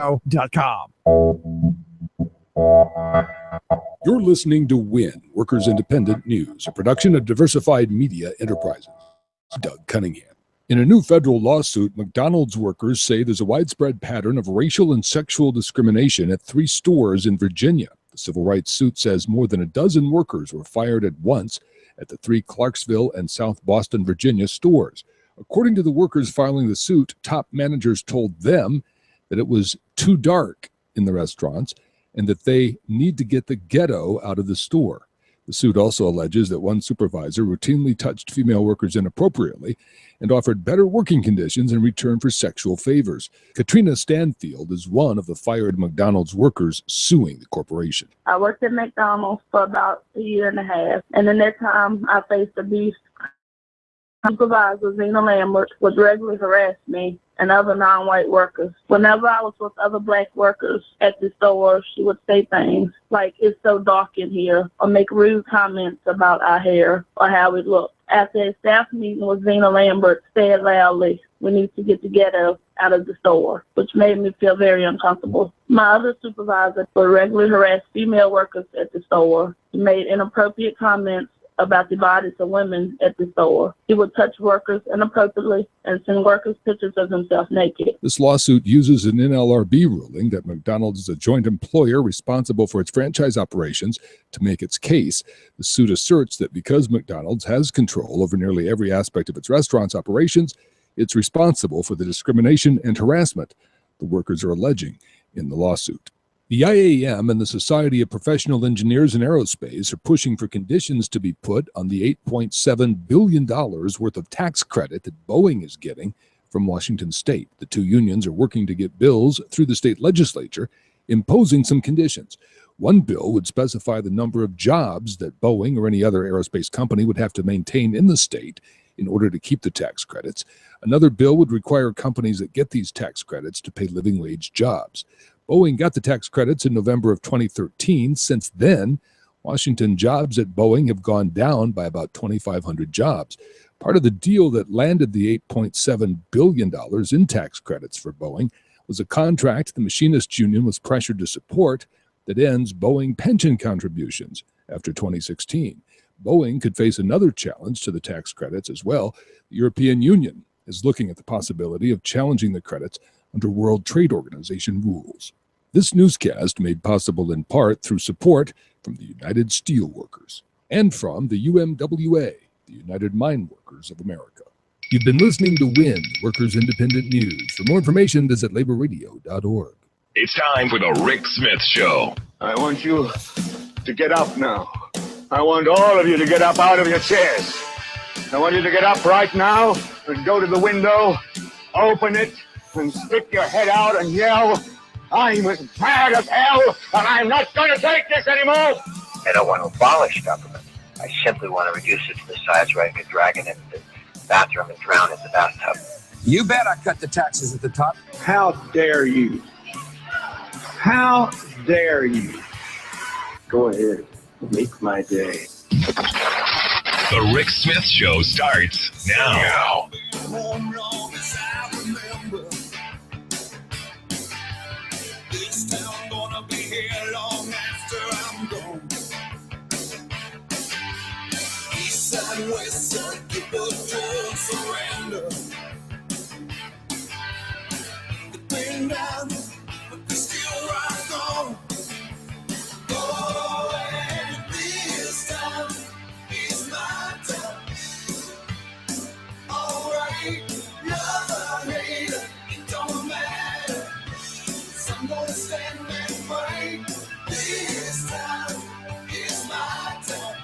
RicksMithShow.com. You're listening to WIN, Workers Independent News, a production of Diversified Media Enterprises. Doug Cunningham. In a new federal lawsuit, McDonald's workers say there's a widespread pattern of racial and sexual discrimination at 3 stores in Virginia. The civil rights suit says more than a dozen workers were fired at once at the 3 Clarksville and South Boston, Virginia stores. According to the workers filing the suit, top managers told them that it was too dark in the restaurants and that they need to get the ghetto out of the store. The suit also alleges that one supervisor routinely touched female workers inappropriately and offered better working conditions in return for sexual favors. Katrina Stanfield is one of the fired McDonald's workers suing the corporation. I worked at McDonald's for about a year and a half, and in that time, I faced abuse. Supervisor Zena Lambert would regularly harass me and other non-white workers. Whenever I was with other black workers at the store, she would say things like, "It's so dark in here," or make rude comments about our hair or how we looked. After a staff meeting with Zena Lambert, said loudly, "We need to get the ghetto out of the store," which made me feel very uncomfortable. My other supervisor would regularly harass female workers at the store. He made inappropriate comments about the bodies of women at the store. He would touch workers inappropriately and send workers pictures of himself naked. This lawsuit uses an NLRB ruling that McDonald's is a joint employer responsible for its franchise operations to make its case. The suit asserts that because McDonald's has control over nearly every aspect of its restaurant's operations, it's responsible for the discrimination and harassment the workers are alleging in the lawsuit. The IAM and the Society of Professional Engineers in Aerospace are pushing for conditions to be put on the $8.7 billion worth of tax credit that Boeing is getting from Washington State. The two unions are working to get bills through the state legislature, imposing some conditions. One bill would specify the number of jobs that Boeing or any other aerospace company would have to maintain in the state in order to keep the tax credits. Another bill would require companies that get these tax credits to pay living wage jobs. Boeing got the tax credits in November of 2013. Since then, Washington jobs at Boeing have gone down by about 2,500 jobs. Part of the deal that landed the $8.7 billion in tax credits for Boeing was a contract the Machinists Union was pressured to support that ends Boeing pension contributions after 2016. Boeing could face another challenge to the tax credits as well. The European Union is looking at the possibility of challenging the credits under World Trade Organization rules. This newscast made possible in part through support from the United Steelworkers and from the UMWA, the United Mine Workers of America. You've been listening to WIN, Workers Independent News. For more information, visit laborradio.org. It's time for the Rick Smith Show. I want you to get up now. I want all of you to get up out of your chairs. I want you to get up right now and go to the window, open it, and stick your head out and yell, "I'm as mad as hell, and I'm not going to take this anymore!" I don't want to abolish government. I simply want to reduce it to the size where I could drag it into the bathroom and drown in the bathtub. You bet I cut the taxes at the top. How dare you? How dare you? Go ahead, make my day. The Rick Smith Show starts now. This town gonna be here long after I'm gone. East side, west side, people don't surrender. They've been down, but they're still right on. Oh, and this time is my time. All right, love or hate, it don't matter. I'm gonna stand and fight. This time is my time.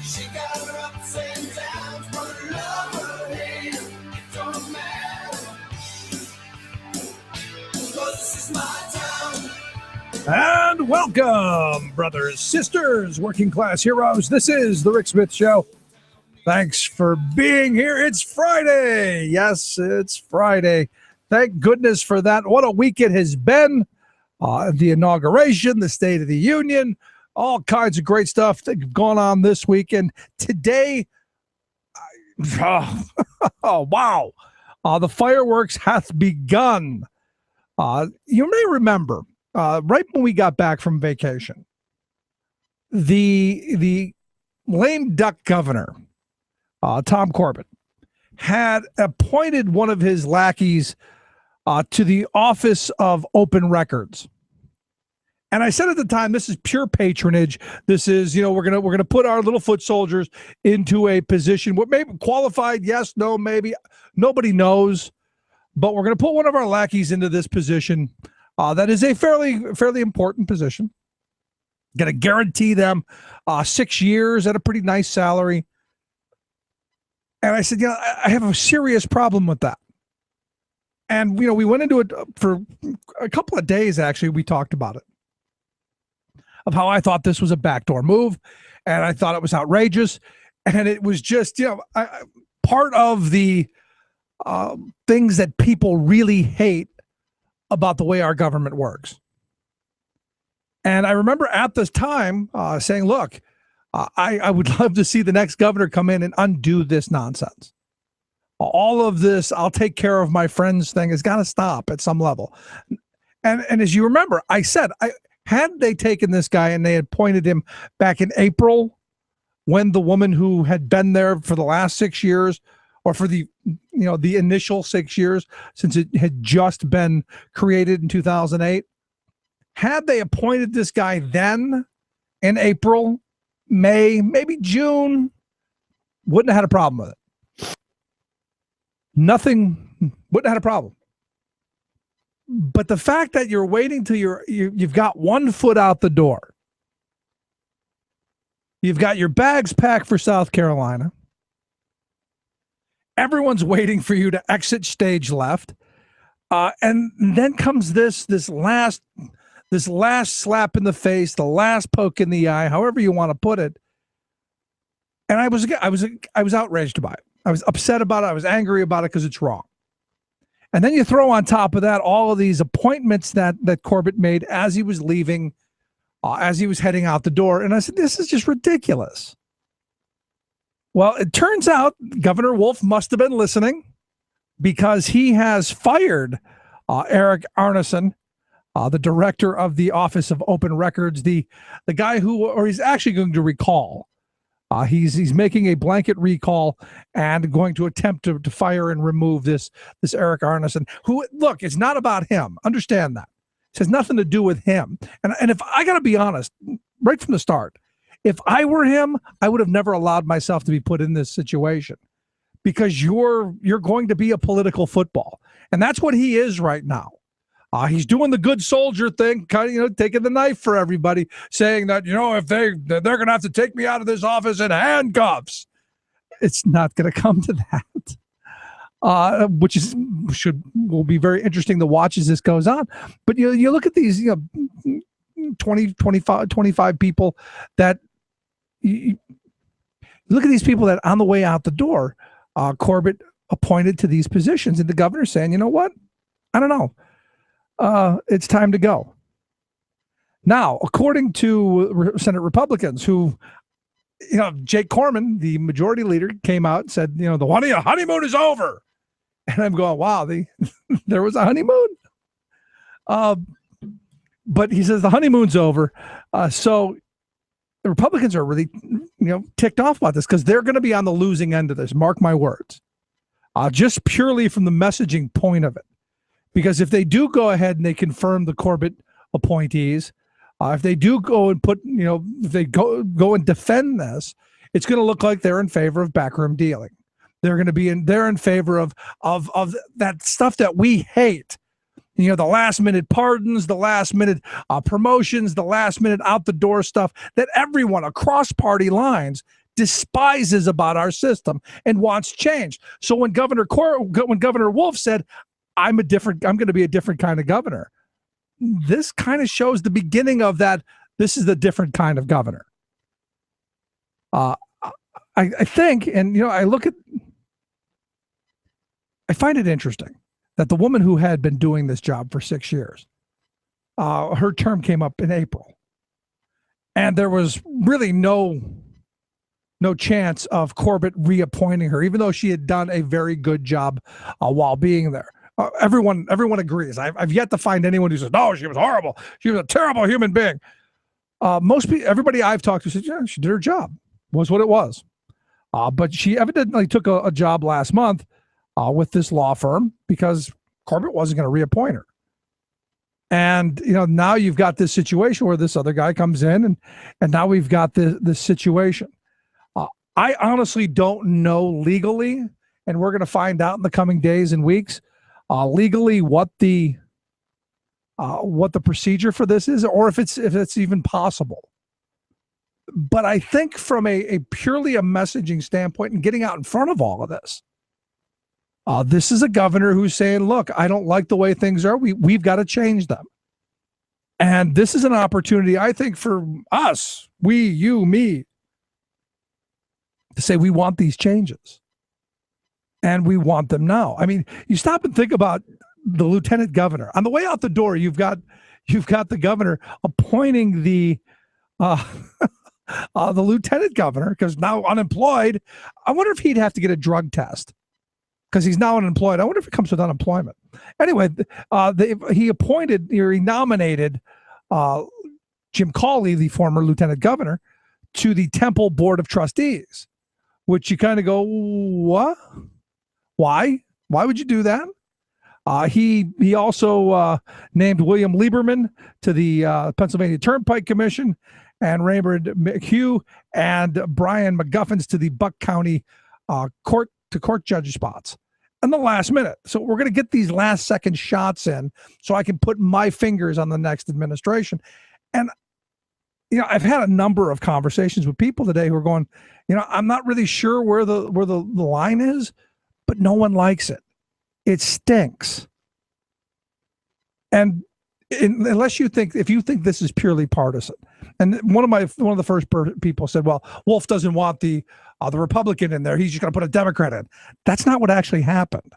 She got her ups and downs, but love or hate, it don't matter. 'Cause this is my town. And welcome, brothers, sisters, working class heroes. This is the Rick Smith Show. Thanks for being here. It's Friday. Yes, it's Friday. Thank goodness for that. What a week it has been. The inauguration, the State of the Union, all kinds of great stuff that have gone on this week. And today, oh, wow, the fireworks hath begun. You may remember right when we got back from vacation, the lame duck governor, Tom Corbett, had appointed one of his lackeys to the Office of Open Records. And I said at the time, this is pure patronage. This is, we're gonna put our little foot soldiers into a position. What maybe qualified? Yes, no, maybe. Nobody knows. But we're gonna put one of our lackeys into this position. That is a fairly important position. Going to guarantee them 6 years at a pretty nice salary. And I said, I have a serious problem with that. And, we went into it for a couple of days, actually. We talked about it, of how I thought this was a backdoor move. And I thought it was outrageous. And it was just, part of the things that people really hate about the way our government works. And I remember at this time saying, look, I would love to see the next governor come in and undo this nonsense. All of this, I'll take care of my friends thing has got to stop at some level. And as you remember, I said, had they taken this guy and they had appointed him back in April, when the woman who had been there for the last 6 years, or for the initial 6 years since it had just been created in 2008, had they appointed this guy then in April, May, maybe June, wouldn't have had a problem with it. Nothing, wouldn't have had a problem. But the fact that you're waiting till you've got 1 foot out the door, you've got your bags packed for South Carolina, everyone's waiting for you to exit stage left, and then comes this last slap in the face, the last poke in the eye, however you want to put it. And I was outraged by it. I was upset about it. I was angry about it because it's wrong. And then you throw on top of that all of these appointments that Corbett made as he was leaving, as he was heading out the door. And I said, this is just ridiculous. Well, it turns out Governor Wolf must have been listening, because he has fired Eric Arneson, the director of the Office of Open Records, the guy or he's actually going to recall. He's making a blanket recall and going to attempt to fire and remove this Eric Arneson, who, look, it's not about him. Understand that. It has nothing to do with him. And if I got to be honest, right from the start, if I were him, I would have never allowed myself to be put in this situation, because you're going to be a political football. And that's what he is right now. He's doing the good soldier thing, kind of, taking the knife for everybody, saying that, if they're going to have to take me out of this office in handcuffs. It's not going to come to that, which will be very interesting to watch as this goes on. But you look at these 20, 25 people that you look at these people that on the way out the door, Corbett appointed to these positions, and the governor's saying, you know what? I don't know. It's time to go. Now, according to Senate Republicans, who, Jake Corman, the majority leader, came out and said, the honeymoon is over. And I'm going, wow, there was a honeymoon. But he says the honeymoon's over. So the Republicans are really, ticked off about this, because they're going to be on the losing end of this. Mark my words. Just purely from the messaging point of it. Because if they do go ahead and they confirm the Corbett appointees, if they do go and if they go and defend this, it's going to look like they're in favor of backroom dealing. They're going to be they're in favor of that stuff that we hate. The last minute pardons, the last minute promotions, the last minute out the door stuff that everyone across party lines despises about our system and wants changed. So when Governor Wolf said, I'm going to be a different kind of governor, this kind of shows the beginning of that. This is the different kind of governor. I think, and I find it interesting that the woman who had been doing this job for 6 years, her term came up in April, and there was really no chance of Corbett reappointing her, even though she had done a very good job while being there. Everyone agrees. I've yet to find anyone who says, no, she was horrible. She was a terrible human being. Most people, everybody I've talked to said, yeah, she did her job, was what it was. But she evidently took a job last month with this law firm because Corbett wasn't going to reappoint her. And, now you've got this situation where this other guy comes in and now we've got this situation. I honestly don't know legally, and we're going to find out in the coming days and weeks, legally what the procedure for this is, or if it's even possible. But I think from a purely a messaging standpoint and getting out in front of all of this, this is a governor who's saying, look, I don't like the way things are. We've got to change them. And this is an opportunity, I think, for us, we, you, me, to say we want these changes. And we want them now. I mean, you stop and think about the lieutenant governor. On the way out the door, you've got the governor appointing the lieutenant governor, because now unemployed. I wonder if he'd have to get a drug test because he's now unemployed. I wonder if it comes with unemployment. Anyway, he nominated Jim Cawley, the former lieutenant governor, to the Temple Board of Trustees, which you kind of go, what? Why? Why would you do that? He also named William Lieberman to the Pennsylvania Turnpike Commission, and Raymond McHugh and Brian McGuffins to the Buck County court judge spots in the last minute. So we're going to get these last second shots in so I can put my fingers on the next administration. And, I've had a number of conversations with people today who are going, I'm not really sure where the line is, but no one likes it. It stinks. And if you think this is purely partisan, and one of the first people said, well, Wolf doesn't want the Republican in there. He's just going to put a Democrat in. That's not what actually happened.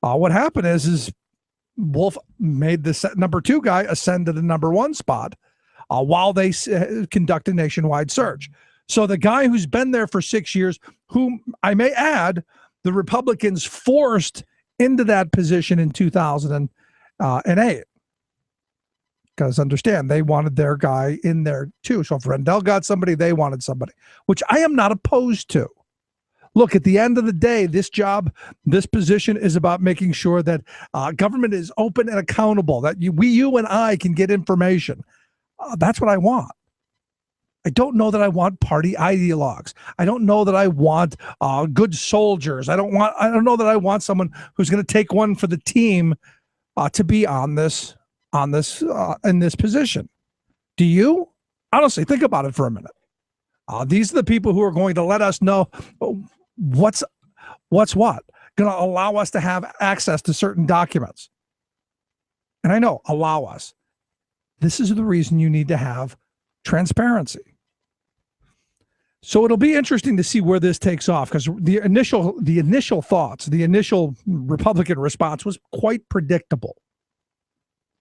What happened is Wolf made the number 2 guy ascend to the number 1 spot while they conduct a nationwide search. So the guy who's been there for 6 years, whom I may add, the Republicans forced into that position in 2008. Because understand, they wanted their guy in there too. So if Rendell got somebody, they wanted somebody, which I am not opposed to. Look, at the end of the day, this position is about making sure that government is open and accountable, that you and I can get information. That's what I want. I don't know that I want party ideologues. I don't know that I want good soldiers. I don't know that I want someone who's going to take one for the team to be in this position. Do you? Honestly, think about it for a minute. These are the people who are going to let us know what's what, going to allow us to have access to certain documents. And I know, allow us. This is the reason you need to have transparency. So it'll be interesting to see where this takes off, because the initial thoughts, the initial Republican response was quite predictable.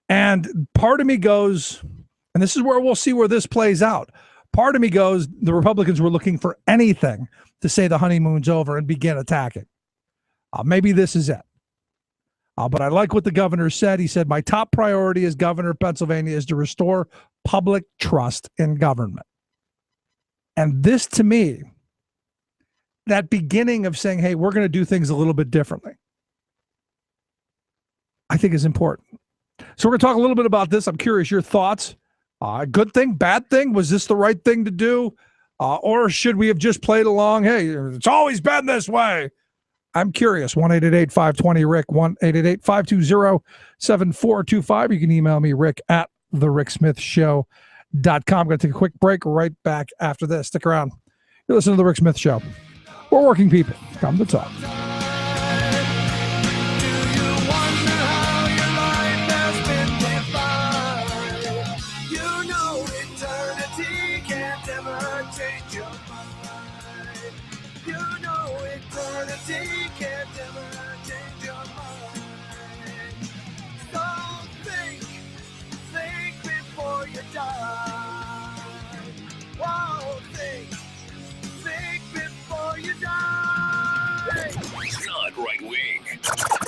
And part of me goes, and this is where we'll see where this plays out. Part of me goes, the Republicans were looking for anything to say the honeymoon's over and begin attacking. Maybe this is it. But I like what the governor said. He said, my top priority as governor of Pennsylvania is to restore public trust in government. And this, to me, that beginning of saying, hey, we're going to do things a little bit differently, I think is important. So we're going to talk a little bit about this. I'm curious your thoughts. Good thing, bad thing? Was this the right thing to do? Or should we have just played along? Hey, it's always been this way. I'm curious. 1-888-520-RICK, 1-888-520-7425. You can email me, rick@thericksmithshow.com. I'm going to take a quick break right back after this. Stick around. You're listening to The Rick Smith Show. We're working people. Come to talk.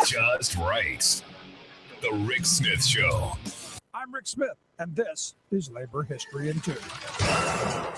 just right. The Rick Smith Show. I'm Rick Smith, and this is Labor History in 2.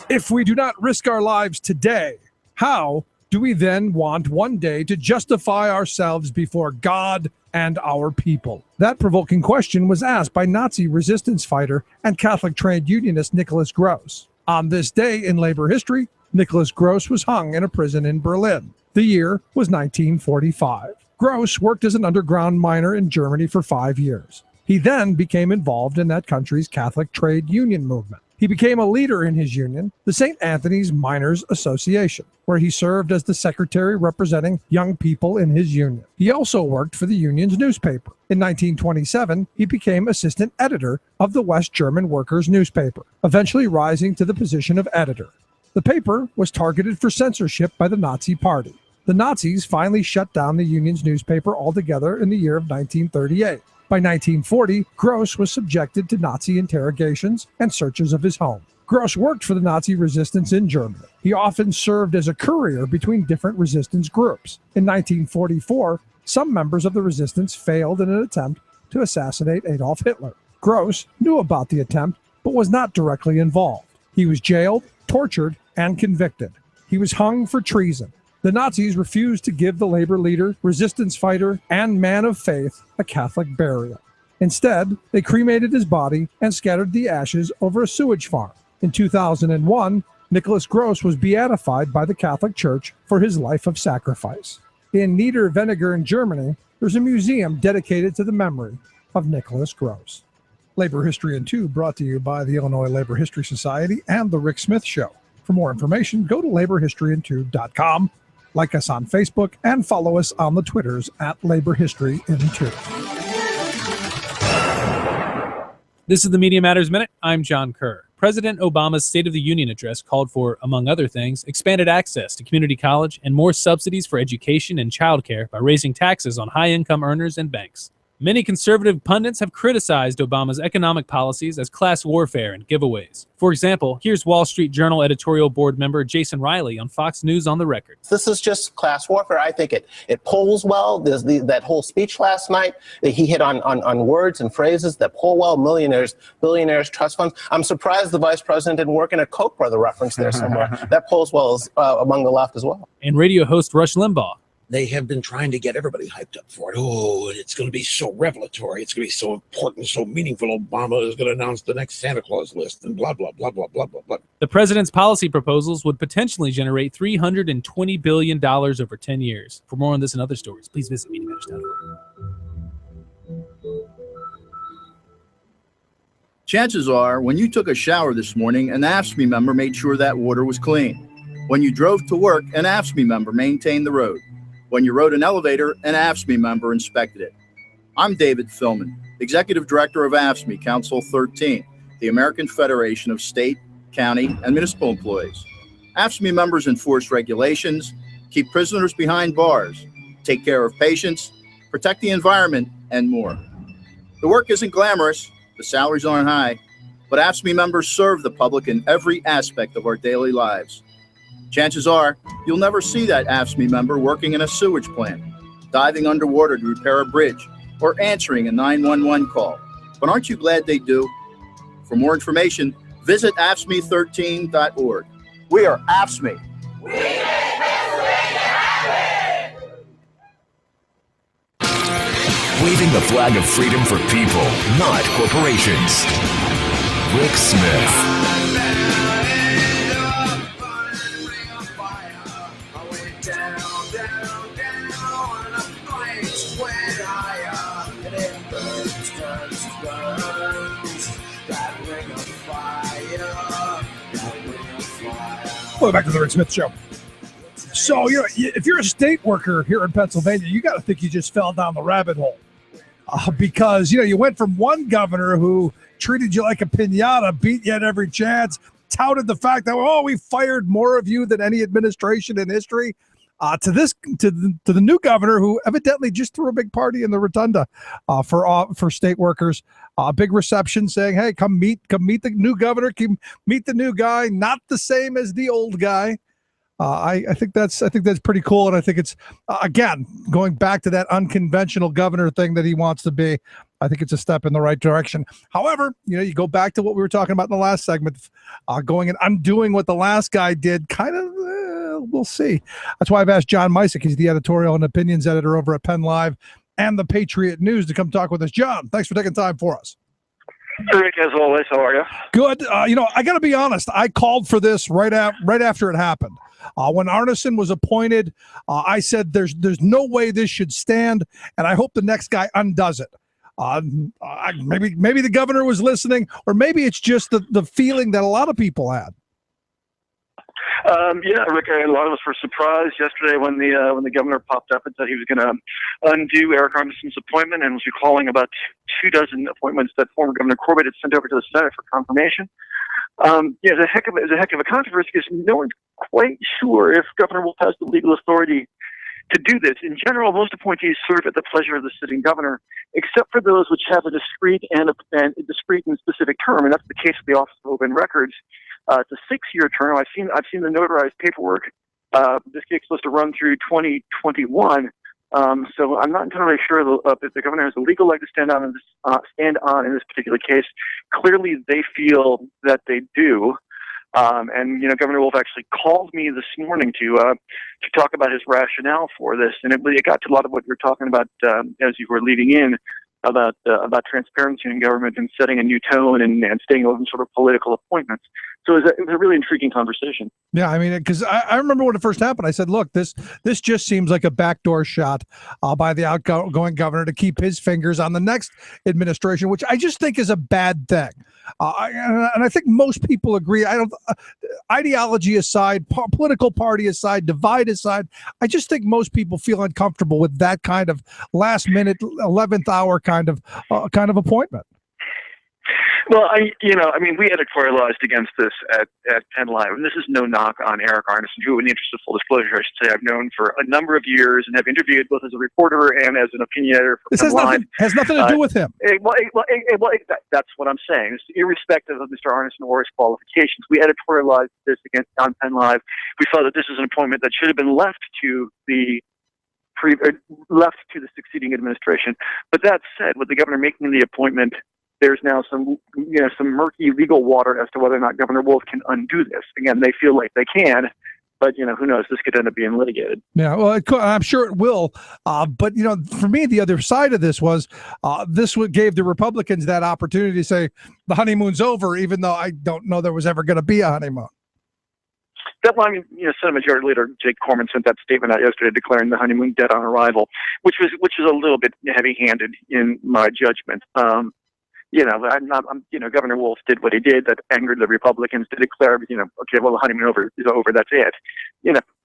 If we do not risk our lives today, how do we then want one day to justify ourselves before God and our people? That provoking question was asked by Nazi resistance fighter and Catholic trade unionist Nicholas Gross. On this day in labor history, Nicholas Gross was hung in a prison in Berlin. The year was 1945. Gross worked as an underground miner in Germany for 5 years. He then became involved in that country's Catholic trade union movement. He became a leader in his union, the St. Anthony's Miners Association, where he served as the secretary representing young people in his union. He also worked for the union's newspaper. In 1927, he became assistant editor of the West German Workers' newspaper, eventually rising to the position of editor. The paper was targeted for censorship by the Nazi Party. The Nazis finally shut down the union's newspaper altogether in the year of 1938. By 1940, Gross was subjected to Nazi interrogations and searches of his home. Gross worked for the Nazi resistance in Germany. He often served as a courier between different resistance groups. In 1944, some members of the resistance failed in an attempt to assassinate Adolf Hitler. Gross knew about the attempt, but was not directly involved. He was jailed, tortured, and convicted. He was hung for treason. The Nazis refused to give the labor leader, resistance fighter, and man of faith a Catholic burial. Instead, they cremated his body and scattered the ashes over a sewage farm. In 2001, Nicholas Gross was beatified by the Catholic Church for his life of sacrifice. In Niederweninger in Germany, there's a museum dedicated to the memory of Nicholas Gross. Labor History in 2 brought to you by the Illinois Labor History Society and The Rick Smith Show. For more information, go to laborhistoryin2.com. Like us on Facebook and follow us on the Twitters at Labor History in 2. This is the Media Matters Minute. I'm John Kerr. President Obama's State of the Union address called for, among other things, expanded access to community college and more subsidies for education and childcare by raising taxes on high-income earners and banks. Many conservative pundits have criticized Obama's economic policies as class warfare and giveaways. For example, here's Wall Street Journal editorial board member Jason Riley on Fox News on the Record. This is just class warfare. I think it polls well. There's that whole speech last night that he hit on words and phrases that poll well. Millionaires, billionaires, trust funds. I'm surprised the vice president didn't work in a Koch brother reference there somewhere. That polls well among the left as well. And radio host Rush Limbaugh. They have been trying to get everybody hyped up for it. Oh, it's going to be so revelatory. It's going to be so important, so meaningful. Obama is going to announce the next Santa Claus list and blah, blah, blah, blah, blah, blah, blah. The president's policy proposals would potentially generate $320 billion over 10 years. For more on this and other stories, please visit MediaMatters.org. Chances are, when you took a shower this morning, an AFSCME member made sure that water was clean. When you drove to work, an AFSCME member maintained the road. When you rode an elevator, an AFSCME member inspected it. I'm David Philman, Executive Director of AFSCME Council 13, the American Federation of State, County, and Municipal Employees. AFSCME members enforce regulations, keep prisoners behind bars, take care of patients, protect the environment, and more. The work isn't glamorous, the salaries aren't high, but AFSCME members serve the public in every aspect of our daily lives. Chances are, you'll never see that AFSCME member working in a sewage plant, diving underwater to repair a bridge, or answering a 911 call. But aren't you glad they do? For more information, visit AFSCME13.org. We are AFSCME. We make Pennsylvania happen! Waving the flag of freedom for people, not corporations. Rick Smith. Welcome back to the Rick Smith Show. So, if you're a state worker here in Pennsylvania, you got to think you just fell down the rabbit hole. Because, you went from one governor who treated you like a piñata, beat you at every chance, touted the fact that, we fired more of you than any administration in history, to the new governor who evidently just threw a big party in the rotunda for state workers. A big reception saying, hey, come meet the new governor, meet the new guy, not the same as the old guy. I think that's pretty cool, and I think it's again going back to that unconventional governor thing that he wants to be. I think it's a step in the right direction. However, you go back to what we were talking about in the last segment, going and undoing what the last guy did. Kind of, we'll see. That's why I've asked John Misick. He's the editorial and opinions editor over at Penn Live and the Patriot News to come talk with us. John, thanks for taking time for us. Rick, as always, how are you? Good. I got to be honest. I called for this right after it happened. When Arneson was appointed, I said there's no way this should stand, and I hope the next guy undoes it. Maybe the governor was listening, or maybe it's just the feeling that a lot of people had. Yeah, Rick, a lot of us were surprised yesterday when the governor popped up and said he was going to undo Eric Arneson's appointment and was recalling about 24 appointments that former Governor Corbett had sent over to the Senate for confirmation. It's a heck of a controversy because no one's quite sure if Governor Wolf has the legal authority to do this. In general, most appointees serve at the pleasure of the sitting governor, except for those which have a discrete and specific term, and that's the case with the Office of Open Records. It's a 6-year term. I've seen the notarized paperwork. This case is supposed to run through 2021. So I'm not entirely sure if the governor has a legal leg to stand on in this particular case. Clearly, they feel that they do. And Governor Wolf actually called me this morning to talk about his rationale for this, and it got to a lot of what you were talking about as you were leading in about transparency in government and setting a new tone and staying away from sort of political appointments. So it was a really intriguing conversation. Yeah, I mean, because I remember when it first happened, I said, look, this just seems like a backdoor shot by the outgoing governor to keep his fingers on the next administration, which I just think is a bad thing. And I think most people agree. Ideology aside, political party aside, divide aside, I just think most people feel uncomfortable with that kind of last minute, 11th hour kind of appointment. Well, we editorialized against this at Penn Live, and this is no knock on Eric Arneson, who, in the interest of full disclosure, I should say, I've known for a number of years and have interviewed both as a reporter and as an opinion editor for Penn Live. Has nothing to do with him. That's what I'm saying. It's irrespective of Mr. Arneson or his qualifications, we editorialized this on Penn Live. We felt that this is an appointment that should have been left to the succeeding administration. But that said, with the governor making the appointment, there's now some murky legal water as to whether or not Governor Wolf can undo this. Again, they feel like they can, but who knows? This could end up being litigated. Yeah, well, I'm sure it will. But for me, the other side of this was this gave the Republicans that opportunity to say the honeymoon's over, even though I don't know there was ever going to be a honeymoon. Senate Majority Leader Jake Corman sent that statement out yesterday declaring the honeymoon dead on arrival, which is a little bit heavy-handed in my judgment. Governor Wolf did what he did that angered the Republicans to declare, okay, well, the honeymoon is over, that's it.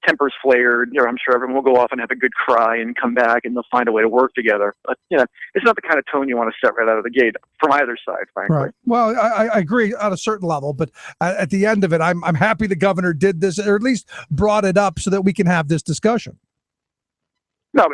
Tempers flared, I'm sure everyone will go off and have a good cry and come back and they'll find a way to work together. But, it's not the kind of tone you want to set right out of the gate from either side, frankly. Right. Well, I agree on a certain level, but at the end of it, I'm happy the governor did this, or at least brought it up so that we can have this discussion. No,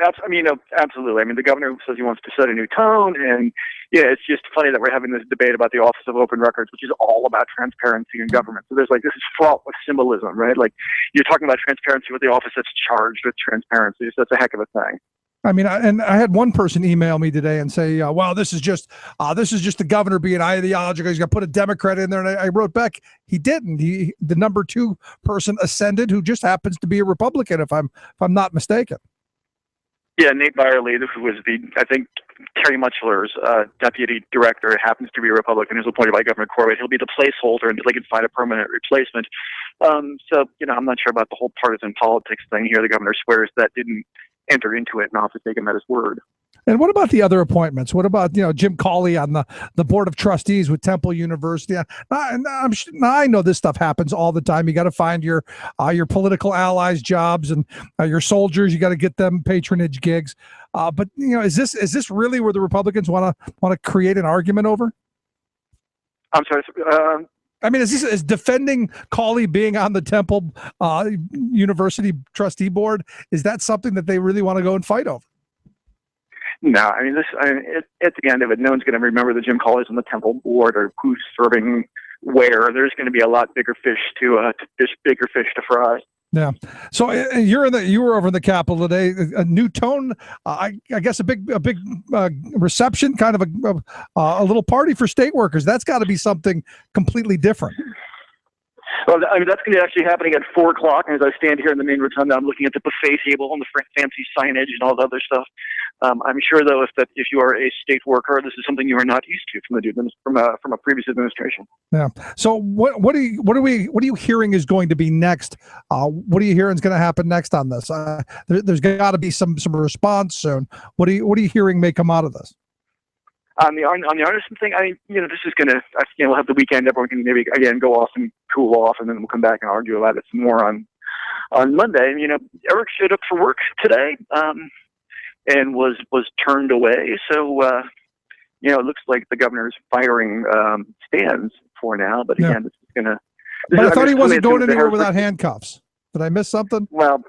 absolutely. The governor says he wants to set a new tone, and it's just funny that we're having this debate about the Office of Open Records, which is all about transparency in government. So this is fraught with symbolism, right? Like you're talking about transparency with the office that's charged with transparency. So that's a heck of a thing. And I had one person email me today and say, "Well, this is just the governor being ideological. He's going to put a Democrat in there." And I wrote back, he didn't. The number 2 person ascended, who just happens to be a Republican, if I'm not mistaken. Yeah, Nate Byerly, who was Terry Mutchler's deputy director, happens to be a Republican who's appointed by Governor Corbett. He'll be the placeholder until they can find a permanent replacement. I'm not sure about the whole partisan politics thing here. The governor swears that didn't enter into it, and I'll have to take him at his word. And what about the other appointments? What about Jim Cawley on the board of trustees with Temple University? I know this stuff happens all the time. You got to find your political allies jobs and your soldiers. You got to get them patronage gigs. But is this really where the Republicans want to create an argument over? I'm sorry. Is defending Cawley being on the Temple University trustee board, is that something that they really want to go and fight over? No, at the end of it, no one's going to remember the Jim Cawley's on the Temple board or who's serving where. There's going to be a lot bigger fish to fry. Yeah. So you were over in the Capitol today. A new tone. I guess a big reception, kind of a little party for state workers. That's got to be something completely different. Well, I mean, that's going to be actually happening at 4 o'clock. And as I stand here in the main rotunda, I'm looking at the buffet table and the fancy signage and all the other stuff. I'm sure, though, if you are a state worker, this is something you are not used to from a previous administration. Yeah. So what are you hearing is going to be next? What are you hearing is going to happen next on this? There's got to be some response soon. What are you hearing may come out of this? On the Arneson thing, I mean, this is going to, we'll have the weekend. Everyone can maybe, again, go off and cool off, and then we'll come back and argue about it some more on Monday. And, Eric showed up for work today and was turned away. So, it looks like the governor's firing stands for now. But again, this is going to... But I thought he wasn't going anywhere without handcuffs. Did I miss something? Well...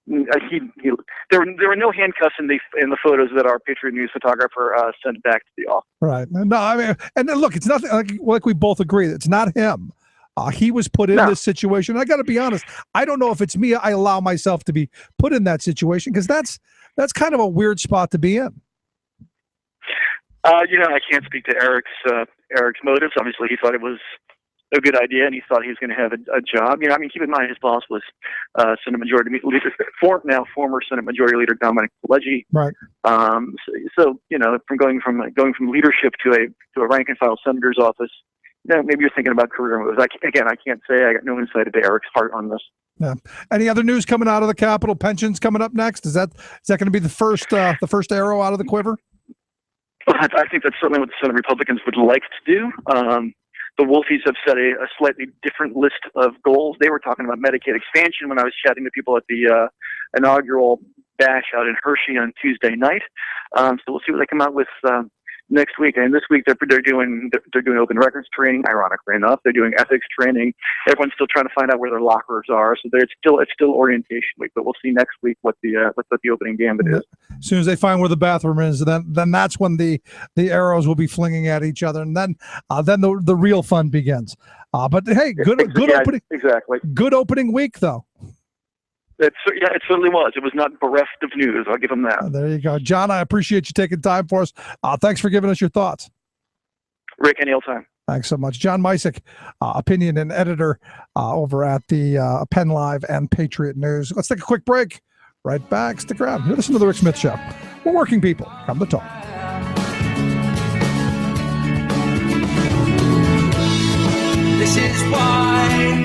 There were no handcuffs in the photos that our Patriot News photographer sent back to the office. Right. No, I mean, and then look, it's nothing like we both agree. It's not him. He was put in this situation. I got to be honest. I don't know if it's me. I allow myself to be put in that situation because that's kind of a weird spot to be in. I can't speak to Eric's motives. Obviously, he thought it was a good idea, and he thought he was going to have a job. Keep in mind his boss was Senate Majority Leader, former Senate Majority Leader Dominic Pileggi. Right. So from going from leadership to a rank and file senator's office, maybe you're thinking about career moves. I can't say. I got no insight into Eric's heart on this. Yeah. Any other news coming out of the Capitol? Pensions coming up next. Is that going to be the first arrow out of the quiver? I think that's certainly what the Senate Republicans would like to do. The Wolfies have set a slightly different list of goals. They were talking about Medicaid expansion when I was chatting to people at the inaugural bash out in Hershey on Tuesday night. So we'll see what they come out with next week. And this week they're doing open records training. Ironically enough, they're doing ethics training. Everyone's still trying to find out where their lockers are. So it's still orientation week. But we'll see next week what the opening gambit is. As soon as they find where the bathroom is, then that's when the arrows will be flinging at each other, and then the real fun begins. But hey, good opening. Exactly. Good opening week though. It certainly was. It was not bereft of news. I'll give them that. There you go. John, I appreciate you taking time for us. Thanks for giving us your thoughts. Rick, any old time. Thanks so much. John Misick, opinion and editor over at the Penn Live and Patriot News. Let's take a quick break. Right back. Stick around. You're listening to The Rick Smith Show. We're working people. Come to talk. This is why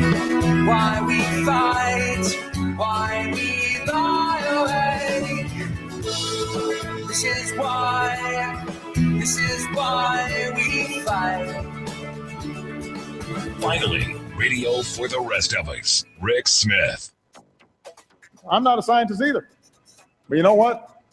we fight. Why we lie awake. This is why we fight. Finally, radio for the rest of us. Rick Smith. I'm not a scientist either. But you know what?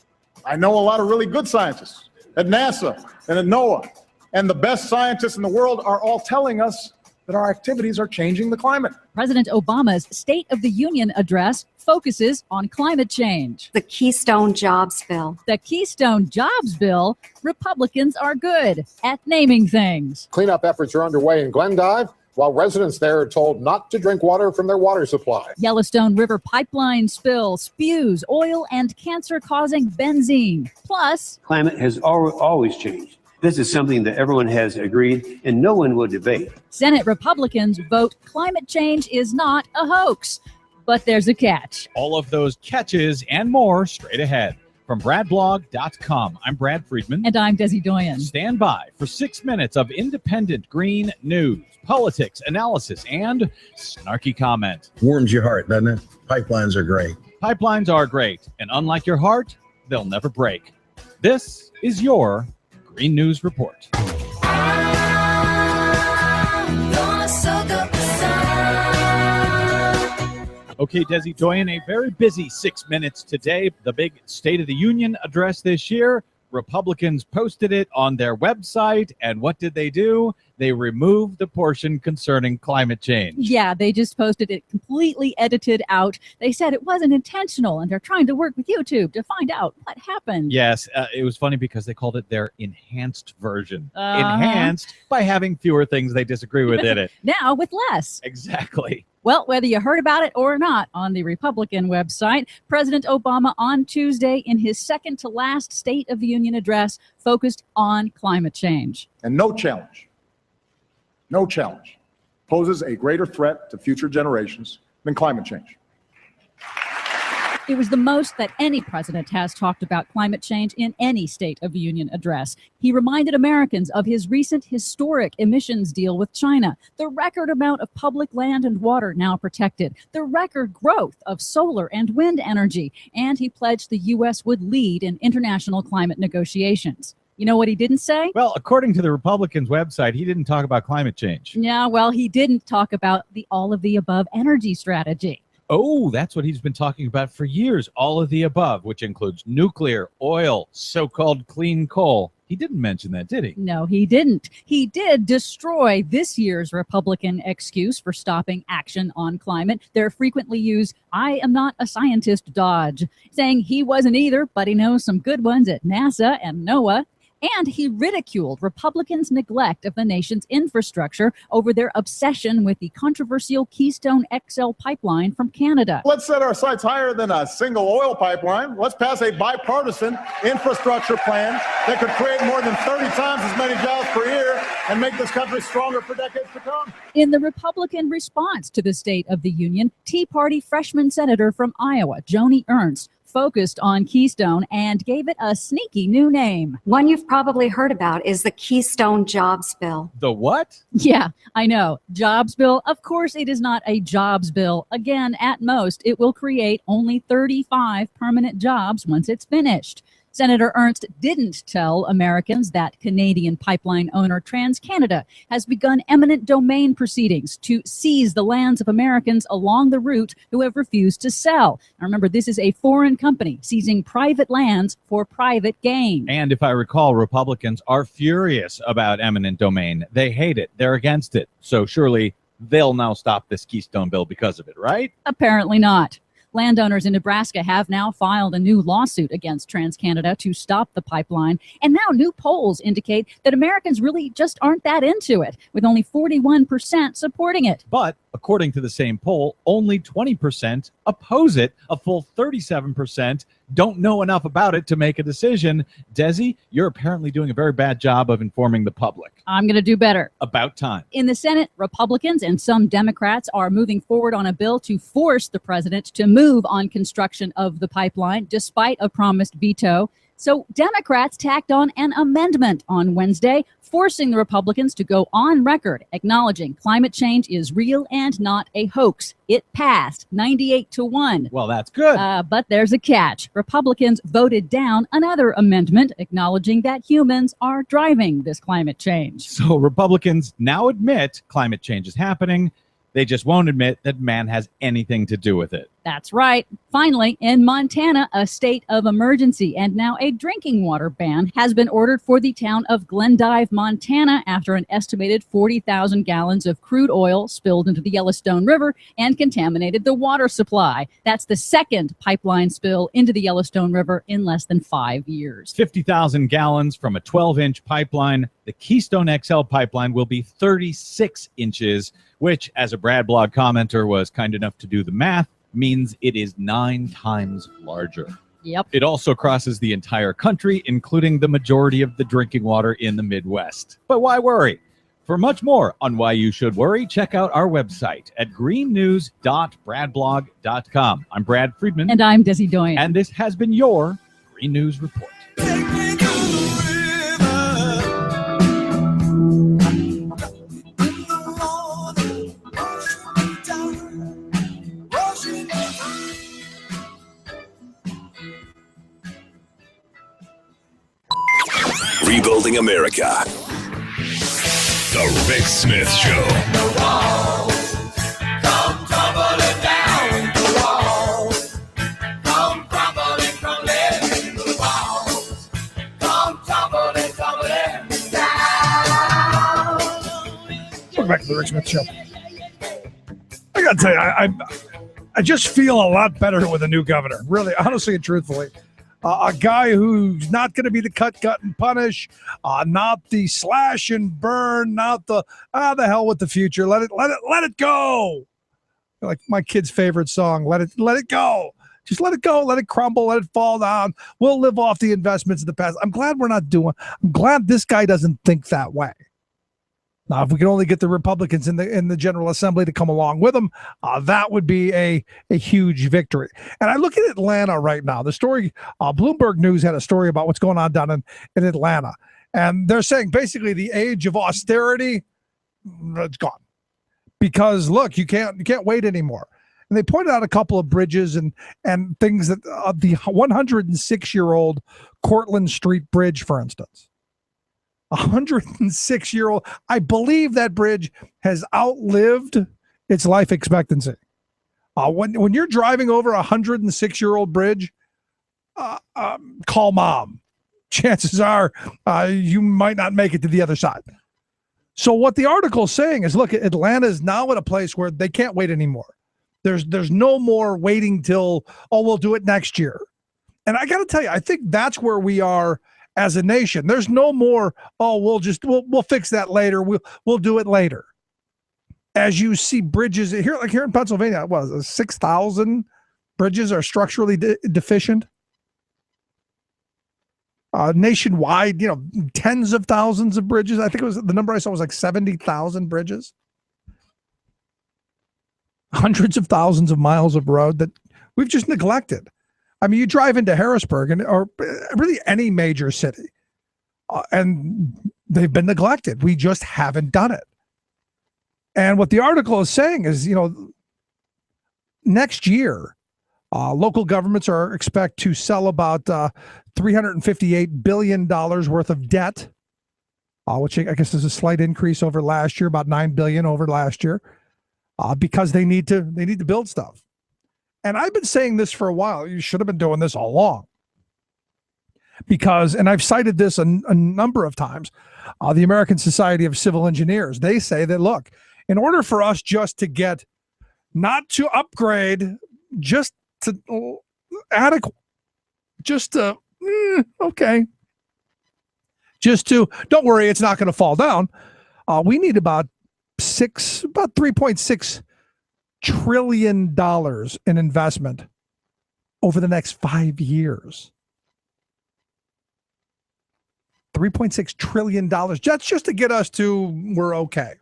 I know a lot of really good scientists at NASA and at NOAA. And the best scientists in the world are all telling us that our activities are changing the climate. President Obama's State of the Union address focuses on climate change. The Keystone Jobs Bill. The Keystone Jobs Bill, Republicans are good at naming things. Cleanup efforts are underway in Glendive, while residents there are told not to drink water from their water supply. Yellowstone River pipeline spill spews oil and cancer-causing benzene. Plus, climate has always changed. This is something that everyone has agreed and no one will debate. Senate Republicans vote climate change is not a hoax. But there's a catch. All of those catches and more straight ahead. From BradBlog.com, I'm Brad Friedman. And I'm Desi Doyen. Stand by for 6 minutes of independent green news, politics, analysis, and snarky comment. Warms your heart, doesn't it? Pipelines are great. Pipelines are great, and unlike your heart, they'll never break. This is your Green News Report. Okay, Desi Doyen, a very busy 6 minutes today. The big State of the Union address this year. Republicans posted it on their website, and what did they do? They removed the portion concerning climate change. Yeah, they just posted it completely edited out. They said it wasn't intentional, and they're trying to work with YouTube to find out what happened. Yes, it was funny because they called it their enhanced version. Enhanced by having fewer things they disagree with in it. Now with less. Exactly. Well, whether you heard about it or not, on the Republican website, President Obama on Tuesday in his second to last State of the Union address focused on climate change. And no challenge poses a greater threat to future generations than climate change. It was the most that any president has talked about climate change in any State of the Union address. He reminded Americans of his recent historic emissions deal with China, the record amount of public land and water now protected, the record growth of solar and wind energy, and he pledged the U.S. would lead in international climate negotiations. You know what he didn't say? Well, according to the Republicans' website, he didn't talk about climate change. Yeah, well, he didn't talk about the all of the above energy strategy. Oh, that's what he's been talking about for years, all of the above, which includes nuclear, oil, so-called clean coal. He didn't mention that, did he? No, he didn't. He did destroy this year's Republican excuse for stopping action on climate. Their frequently used, "I am not a scientist" dodge, saying he wasn't either, but he knows some good ones at NASA and NOAA. And he ridiculed Republicans' neglect of the nation's infrastructure over their obsession with the controversial Keystone XL pipeline from Canada. Let's set our sights higher than a single oil pipeline. Let's pass a bipartisan infrastructure plan that could create more than 30 times as many jobs per year and make this country stronger for decades to come. In the Republican response to the State of the Union, Tea Party freshman senator from Iowa, Joni Ernst, focused on Keystone and gave it a sneaky new name. One you've probably heard about is the Keystone Jobs Bill. The what? Yeah, I know. Jobs bill. Of course, it is not a jobs bill. Again, at most, it will create only 35 permanent jobs once it's finished. Senator Ernst didn't tell Americans that Canadian pipeline owner TransCanada has begun eminent domain proceedings to seize the lands of Americans along the route who have refused to sell. Now remember, this is a foreign company seizing private lands for private gain. And if I recall, Republicans are furious about eminent domain. They hate it. They're against it. So surely they'll now stop this Keystone bill because of it, right? Apparently not. Landowners in Nebraska have now filed a new lawsuit against TransCanada to stop the pipeline. And now new polls indicate that Americans really just aren't that into it, with only 41% supporting it. But according to the same poll, only 20% oppose it. A full 37% don't know enough about it to make a decision. Desi, you're apparently doing a very bad job of informing the public. I'm going to do better. About time. In the Senate, Republicans and some Democrats are moving forward on a bill to force the president to move on construction of the pipeline, despite a promised veto. So Democrats tacked on an amendment on Wednesday, forcing the Republicans to go on record acknowledging climate change is real and not a hoax. It passed 98-1. Well, that's good. But there's a catch. Republicans voted down another amendment acknowledging that humans are driving this climate change. So Republicans now admit climate change is happening. They just won't admit that man has anything to do with it. That's right. Finally, in Montana, a state of emergency and now a drinking water ban has been ordered for the town of Glendive, Montana, after an estimated 40,000 gallons of crude oil spilled into the Yellowstone River and contaminated the water supply. That's the second pipeline spill into the Yellowstone River in less than 5 years. 50,000 gallons from a 12-inch pipeline. The Keystone XL pipeline will be 36 inches, which, as a Brad Blog commenter was kind enough to do the math, means it is 9 times larger. Yep. It also crosses the entire country, including the majority of the drinking water in the Midwest. But why worry? For much more on why you should worry, check out our website at greennews.bradblog.com. I'm Brad Friedman. And I'm Desi Doyen. And this has been your Green News Report. Rebuilding America. The Rick Smith Show. The walls come tumbling down. The walls come crumbling, crumbling. The walls come tumbling, tumbling down. Welcome back to the Rick Smith Show. I got to tell you, I just feel a lot better with a new governor. Really, honestly and truthfully. A guy who's not going to be the cut, and punish, not the slash and burn, not the the hell with the future. Let it go. Like my kid's favorite song, let it go. Just let it go, let it crumble, let it fall down. We'll live off the investments of the past. I'm glad I'm glad this guy doesn't think that way. Now, if we can only get the Republicans in the General Assembly to come along with them, that would be a huge victory. And I look at Atlanta right now. The story, Bloomberg News had a story about what's going on down in Atlanta. And they're saying basically the age of austerity, it's gone. Because look, you can't wait anymore. And they pointed out a couple of bridges and things that the 106-year-old Cortlandt Street Bridge, for instance. 106-year-old. I believe that bridge has outlived its life expectancy. When you're driving over a 106-year-old bridge, call mom. Chances are you might not make it to the other side. So what the article is saying is, look, Atlanta is now at a place where they can't wait anymore. There's no more waiting till, we'll do it next year. And I got to tell you, I think that's where we are as a nation. There's no more, we'll fix that later. We'll do it later. As you see bridges here, like here in Pennsylvania, 6,000 bridges are structurally deficient. Nationwide, tens of thousands of bridges. I think the number I saw was like 70,000 bridges. Hundreds of thousands of miles of road that we've just neglected. I mean, you drive into Harrisburg or really any major city, and they've been neglected. We just haven't done it. And what the article is saying is, next year, local governments are expect to sell about $358 billion worth of debt, which I guess is a slight increase over last year, about $9 billion over last year. Because they need to build stuff. And I've been saying this for a while. You should have been doing this all along. And I've cited this a number of times, the American Society of Civil Engineers. They say that, look, in order for us just to get, not to upgrade, just to adequate, just to, okay. Just to, don't worry, it's not going to fall down. We need about $3.6 trillion in investment over the next 5 years. $3.6 trillion. That's just to get us to we're okay.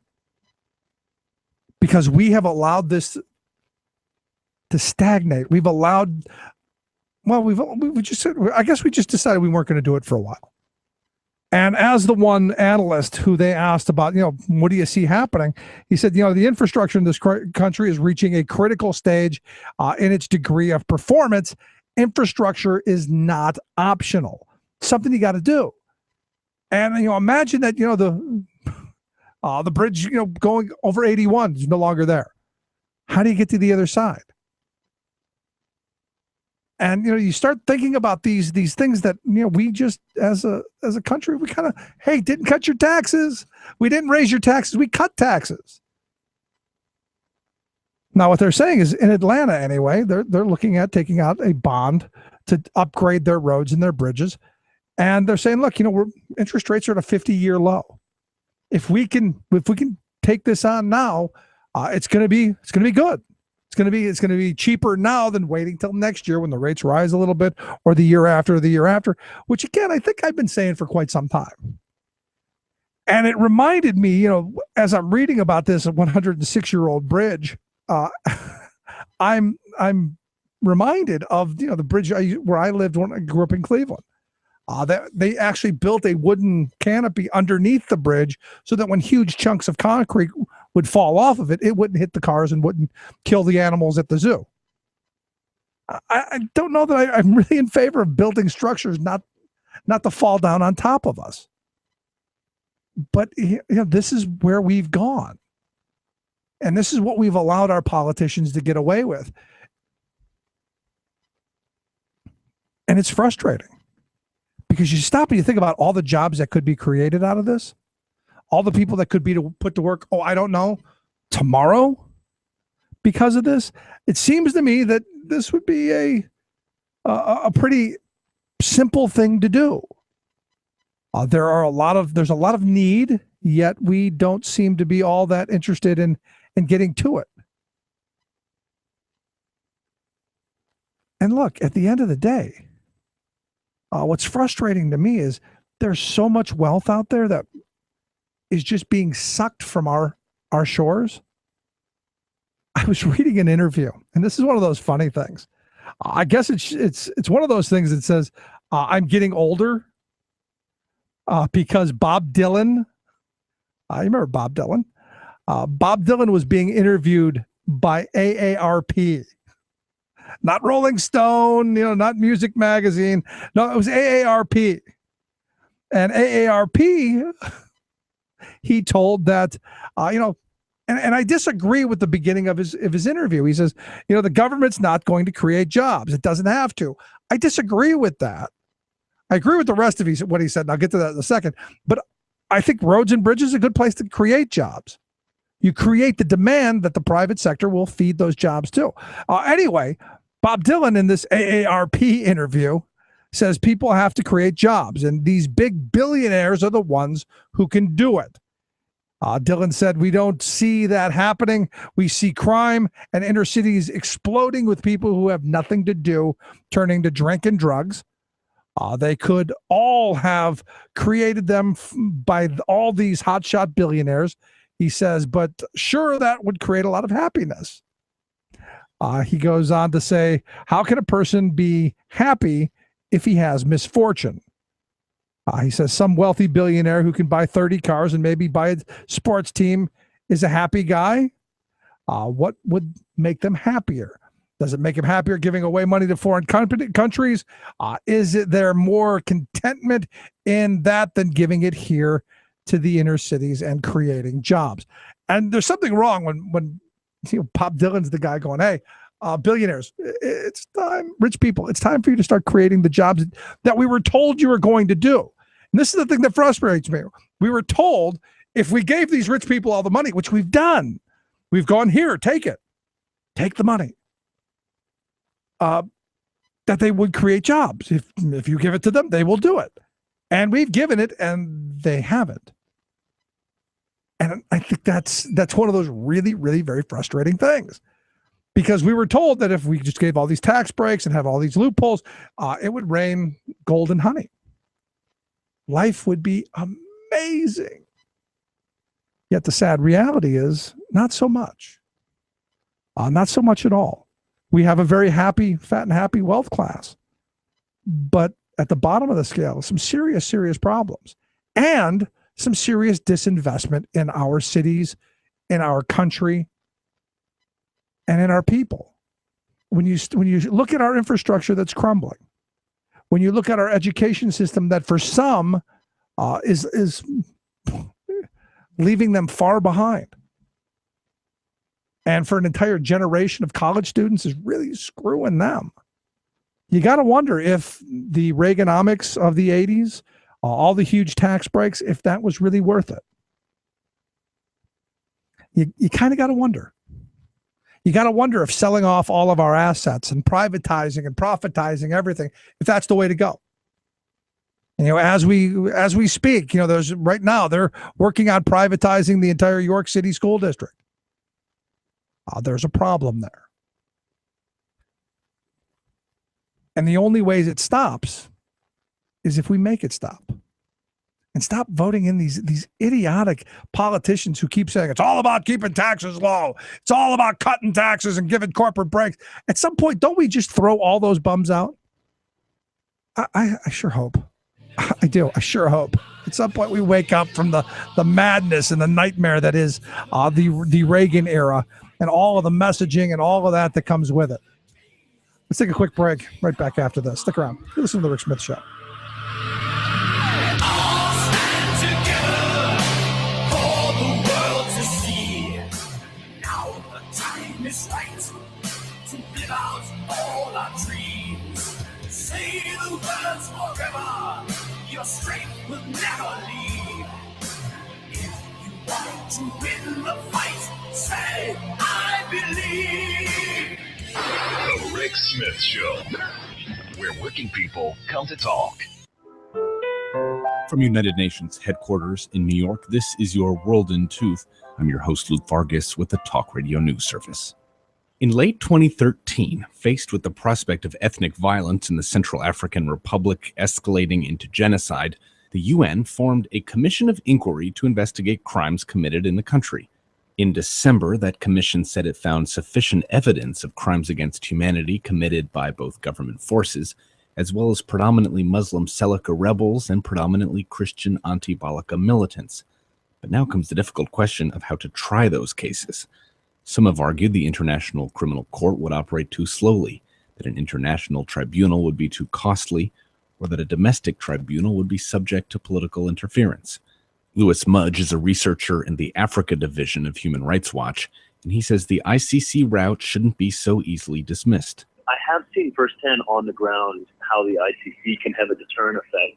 Because we have allowed this to stagnate. We've allowed, we just decided we weren't going to do it for a while. And as the one analyst who they asked about, what do you see happening? He said, the infrastructure in this country is reaching a critical stage in its degree of performance. Infrastructure is not optional. Something you got to do. And, imagine that, the bridge, going over 81 is no longer there. How do you get to the other side? And you start thinking about these things that we just as a country we kind of didn't cut your taxes, we didn't raise your taxes, we cut taxes. Now what they're saying is in Atlanta anyway, they're looking at taking out a bond to upgrade their roads and their bridges, and they're saying, look, interest rates are at a 50-year low. If we can take this on now, it's going to be good. It's going to be cheaper now than waiting till next year when the rates rise a little bit, or the year after, which again, I think I've been saying for quite some time. And it reminded me, as I'm reading about this 106-year-old bridge, I'm reminded of, the bridge where I lived when I grew up in Cleveland. They actually built a wooden canopy underneath the bridge so that when huge chunks of concrete would fall off of it, it wouldn't hit the cars and wouldn't kill the animals at the zoo. I don't know that I'm really in favor of building structures not to fall down on top of us. But this is where we've gone. And this is what we've allowed our politicians to get away with. And it's frustrating. Because you stop and you think about all the jobs that could be created out of this, all the people that could be put to work, I don't know, tomorrow because of this. It seems to me that this would be a pretty simple thing to do. There's a lot of need, yet we don't seem to be all that interested in getting to it. And look, at the end of the day, what's frustrating to me is there's so much wealth out there that is just being sucked from our shores. I was reading an interview, and this is one of those funny things. I guess it's one of those things that says I'm getting older because Bob Dylan. I remember Bob Dylan. Bob Dylan was being interviewed by AARP, not Rolling Stone, not Music Magazine. No, it was AARP, and AARP. He told that, and I disagree with the beginning of his interview. He says, the government's not going to create jobs. It doesn't have to. I disagree with that. I agree with the rest of what he said, and I'll get to that in a second. But I think roads and bridges is a good place to create jobs. You create the demand that the private sector will feed those jobs to. Anyway, Bob Dylan in this AARP interview says people have to create jobs, and these big billionaires are the ones who can do it. Dylan said, we don't see that happening. We see crime and inner cities exploding with people who have nothing to do, turning to drink and drugs. They could all have created them by all these hotshot billionaires, he says, but sure, that would create a lot of happiness. He goes on to say, how can a person be happy if he has misfortune? He says some wealthy billionaire who can buy 30 cars and maybe buy a sports team is a happy guy. What would make them happier? Does it make them happier giving away money to foreign countries? Is there more contentment in that than giving it here to the inner cities and creating jobs? And there's something wrong when Bob Dylan's the guy going, hey, billionaires, it's time, rich people, it's time for you to start creating the jobs that we were told you were going to do. And this is the thing that frustrates me. We were told if we gave these rich people all the money, which we've done, we've gone, here, take it, take the money, that they would create jobs. If you give it to them, they will do it. And we've given it and they haven't. And I think that's one of those really, really very frustrating things, because we were told that if we just gave all these tax breaks and have all these loopholes, it would rain gold and honey. Life would be amazing. Yet the sad reality is not so much. Not so much at all. We have a very happy, fat and happy wealth class. But at the bottom of the scale, some serious, serious problems. And some serious disinvestment in our cities, in our country, and in our people. When you look at our infrastructure that's crumbling, when you look at our education system that for some is leaving them far behind, and for an entire generation of college students is really screwing them, you got to wonder if the Reaganomics of the 80s, all the huge tax breaks, if that was really worth it. You kind of got to wonder. You got to wonder if selling off all of our assets and privatizing and profitizing everything, if that's the way to go. As we speak, there's right now they're working on privatizing the entire York City school district. There's a problem there. And the only way it stops is if we make it stop. And stop voting in these idiotic politicians who keep saying it's all about keeping taxes low. It's all about cutting taxes and giving corporate breaks. At some point, don't we just throw all those bums out? I sure hope. I do. I sure hope. At some point, we wake up from the madness and the nightmare that is the Reagan era and all of the messaging and all of that comes with it. Let's take a quick break. Right back after this. Stick around. Listen to the Rick Smith Show. It's right to live out all our dreams. Say the words forever. Your strength will never leave. If you want to win the fight, say I believe. The Rick Smith Show, where working people come to talk. From United Nations headquarters in New York, this is your World in Tooth. I'm your host, Luke Vargas, with the Talk Radio News Service. In late 2013, faced with the prospect of ethnic violence in the Central African Republic escalating into genocide, the UN formed a commission of inquiry to investigate crimes committed in the country. In December, that commission said it found sufficient evidence of crimes against humanity committed by both government forces, as well as predominantly Muslim Seleka rebels and predominantly Christian anti-Balaka militants. But now comes the difficult question of how to try those cases. Some have argued the International Criminal Court would operate too slowly, that an international tribunal would be too costly, or that a domestic tribunal would be subject to political interference. Louis Mudge is a researcher in the Africa division of Human Rights Watch, and he says the ICC route shouldn't be so easily dismissed. I have seen firsthand on the ground how the ICC can have a deterrent effect.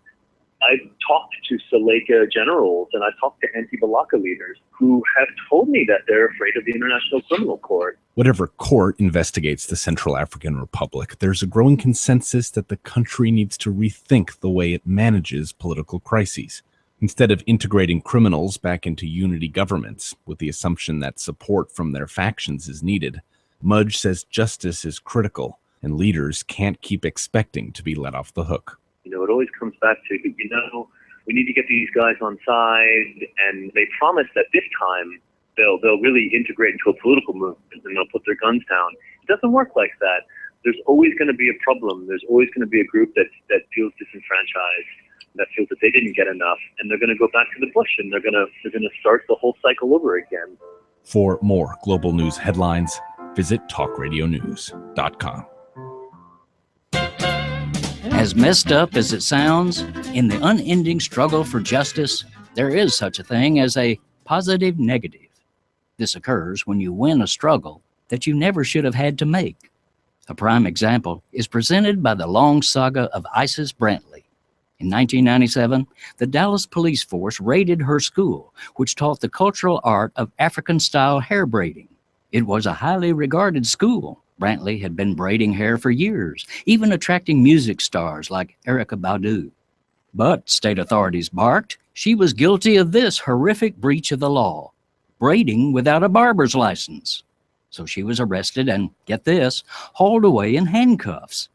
I've talked to Seleka generals and I've talked to anti-Balaka leaders who have told me that they're afraid of the International Criminal Court. Whatever court investigates the Central African Republic, there's a growing consensus that the country needs to rethink the way it manages political crises. Instead of integrating criminals back into unity governments with the assumption that support from their factions is needed, Mudge says justice is critical and leaders can't keep expecting to be let off the hook. You know, it always comes back to, we need to get these guys on side, and they promise that this time they'll really integrate into a political movement and they'll put their guns down. It doesn't work like that. There's always going to be a problem. There's always going to be a group that feels disenfranchised, that feels that they didn't get enough, and they're going to go back to the bush and they're going to start the whole cycle over again. For more global news headlines, visit talkradionews.com. As messed up as it sounds, in the unending struggle for justice, there is such a thing as a positive negative. This occurs when you win a struggle that you never should have had to make. A prime example is presented by the long saga of Isis Brantley. In 1997, the Dallas police force raided her school, which taught the cultural art of African-style hair braiding. It was a highly regarded school. Brantley had been braiding hair for years, even attracting music stars like Erykah Badu. But state authorities barked she was guilty of this horrific breach of the law, braiding without a barber's license. So she was arrested and, get this, hauled away in handcuffs.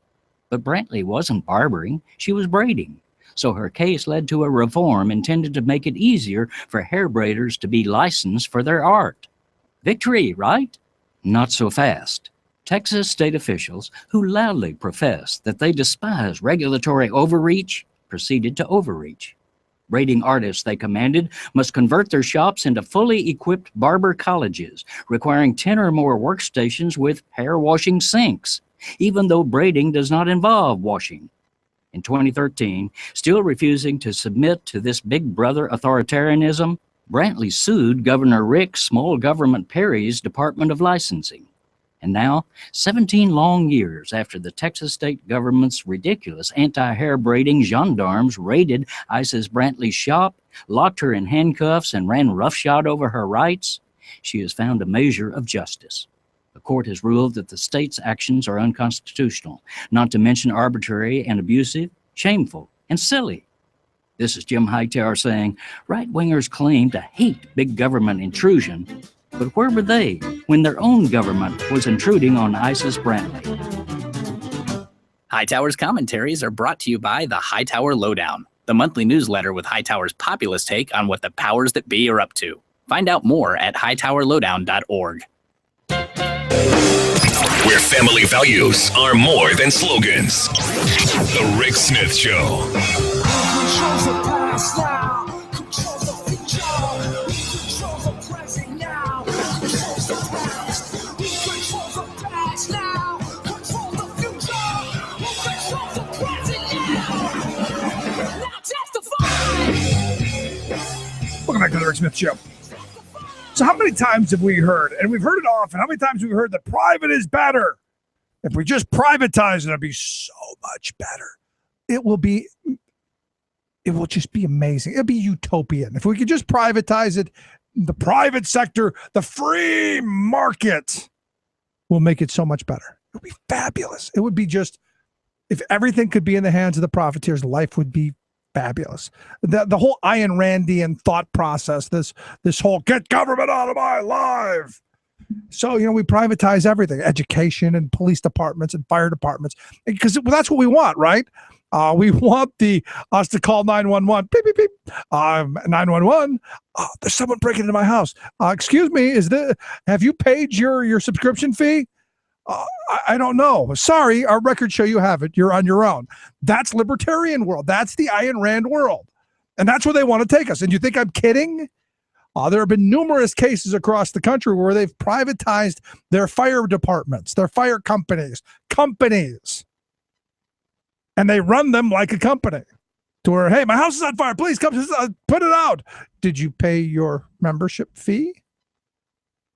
But Brantley wasn't barbering, she was braiding. So her case led to a reform intended to make it easier for hair braiders to be licensed for their art. Victory, right? Not so fast. Texas state officials, who loudly professed that they despise regulatory overreach, proceeded to overreach. Braiding artists, they commanded, must convert their shops into fully equipped barber colleges, requiring 10 or more workstations with hair washing sinks, even though braiding does not involve washing. In 2013, still refusing to submit to this big brother authoritarianism, Brantley sued Governor Rick Small Government Perry's Department of Licensing. And now, 17 long years after the Texas state government's ridiculous anti-hair braiding gendarmes raided Isis Brantley's shop, locked her in handcuffs, and ran roughshod over her rights, she has found a measure of justice. The court has ruled that the state's actions are unconstitutional, not to mention arbitrary and abusive, shameful, and silly. This is Jim Hightower saying, right-wingers claim to hate big government intrusion, but where were they when their own government was intruding on Isis Brantley? Hightower's commentaries are brought to you by the Hightower Lowdown, the monthly newsletter with Hightower's populist take on what the powers that be are up to. Find out more at hightowerlowdown.org. Where family values are more than slogans. The Rick Smith Show. Welcome back to the Rick Smith Show. So how many times have we heard, and we've heard it often, how many times have we heard that private is better? If we just privatize it, it'll be so much better. It will just be amazing. It'll be utopian. If we could just privatize it, the private sector, the free market will make it so much better. It would be fabulous. It would be just, if everything could be in the hands of the profiteers, life would be fabulous. The whole Ayn Randian thought process, this whole get government out of my life, So, we privatize everything, education and police departments and fire departments, because that's what we want, right? We want us to call 911, beep, beep, beep. 911, there's someone breaking into my house. Excuse me, have you paid your subscription fee? I don't know. Sorry, our records show you have it. You're on your own. That's libertarian world. That's the Ayn Rand world. And that's where they want to take us. And you think I'm kidding? There have been numerous cases across the country where they've privatized their fire departments, their fire companies, and they run them like a company to where, hey, my house is on fire. Please come put it out. Did you pay your membership fee?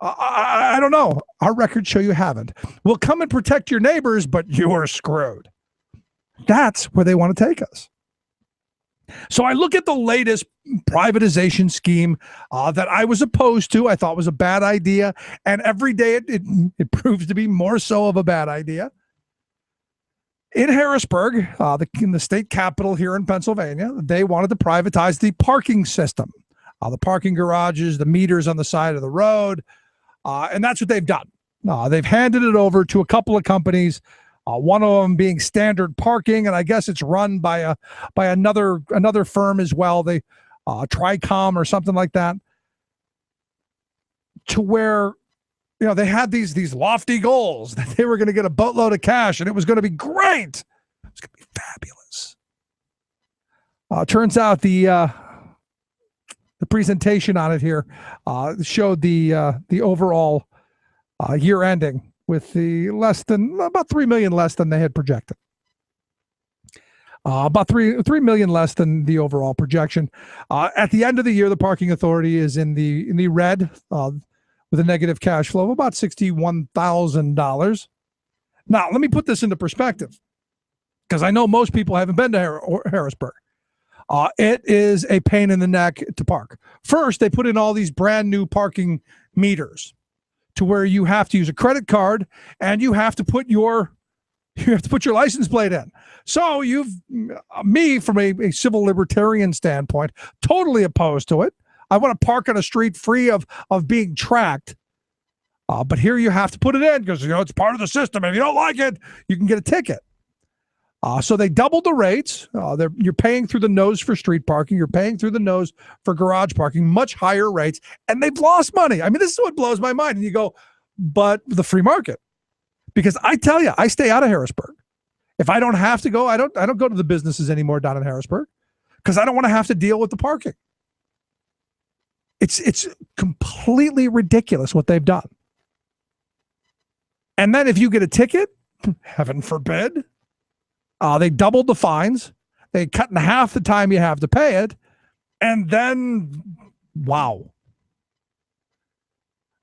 I don't know. Our records show you haven't. We'll come and protect your neighbors, but you're screwed. That's where they want to take us. So I look at the latest privatization scheme that I was opposed to. I thought was a bad idea. And every day it proves to be more so of a bad idea. In Harrisburg, in the state capital here in Pennsylvania, they wanted to privatize the parking system, the parking garages, the meters on the side of the road. And that's what they've done. They've handed it over to a couple of companies, one of them being Standard Parking, and I guess it's run by another firm as well. They Tricom or something like that. To where they had these lofty goals that they were going to get a boatload of cash and it was going to be great. It was going to be fabulous. Turns out the presentation on it here showed the overall year ending with the about 3 million less than they had projected. About 3 million less than the overall projection. At the end of the year, the parking authority is in the red with a negative cash flow of about $61,000. Now, let me put this into perspective because I know most people haven't been to Harrisburg. It is a pain in the neck to park. First, they put in all these brand new parking meters to where you have to use a credit card and you have to put your license plate in. So me from a civil libertarian standpoint, totally opposed to it. I want to park on a street free of being tracked. But here you have to put it in because it's part of the system. If you don't like it, you can get a ticket. So they doubled the rates. You're paying through the nose for street parking. You're paying through the nose for garage parking, much higher rates. And they've lost money. I mean, this is what blows my mind. And you go, but the free market. Because I tell you, I stay out of Harrisburg. If I don't have to go, I don't go to the businesses anymore down in Harrisburg because I don't want to have to deal with the parking. It's completely ridiculous what they've done. And then if you get a ticket, heaven forbid, they doubled the fines. They cut in half the time you have to pay it. And then, wow.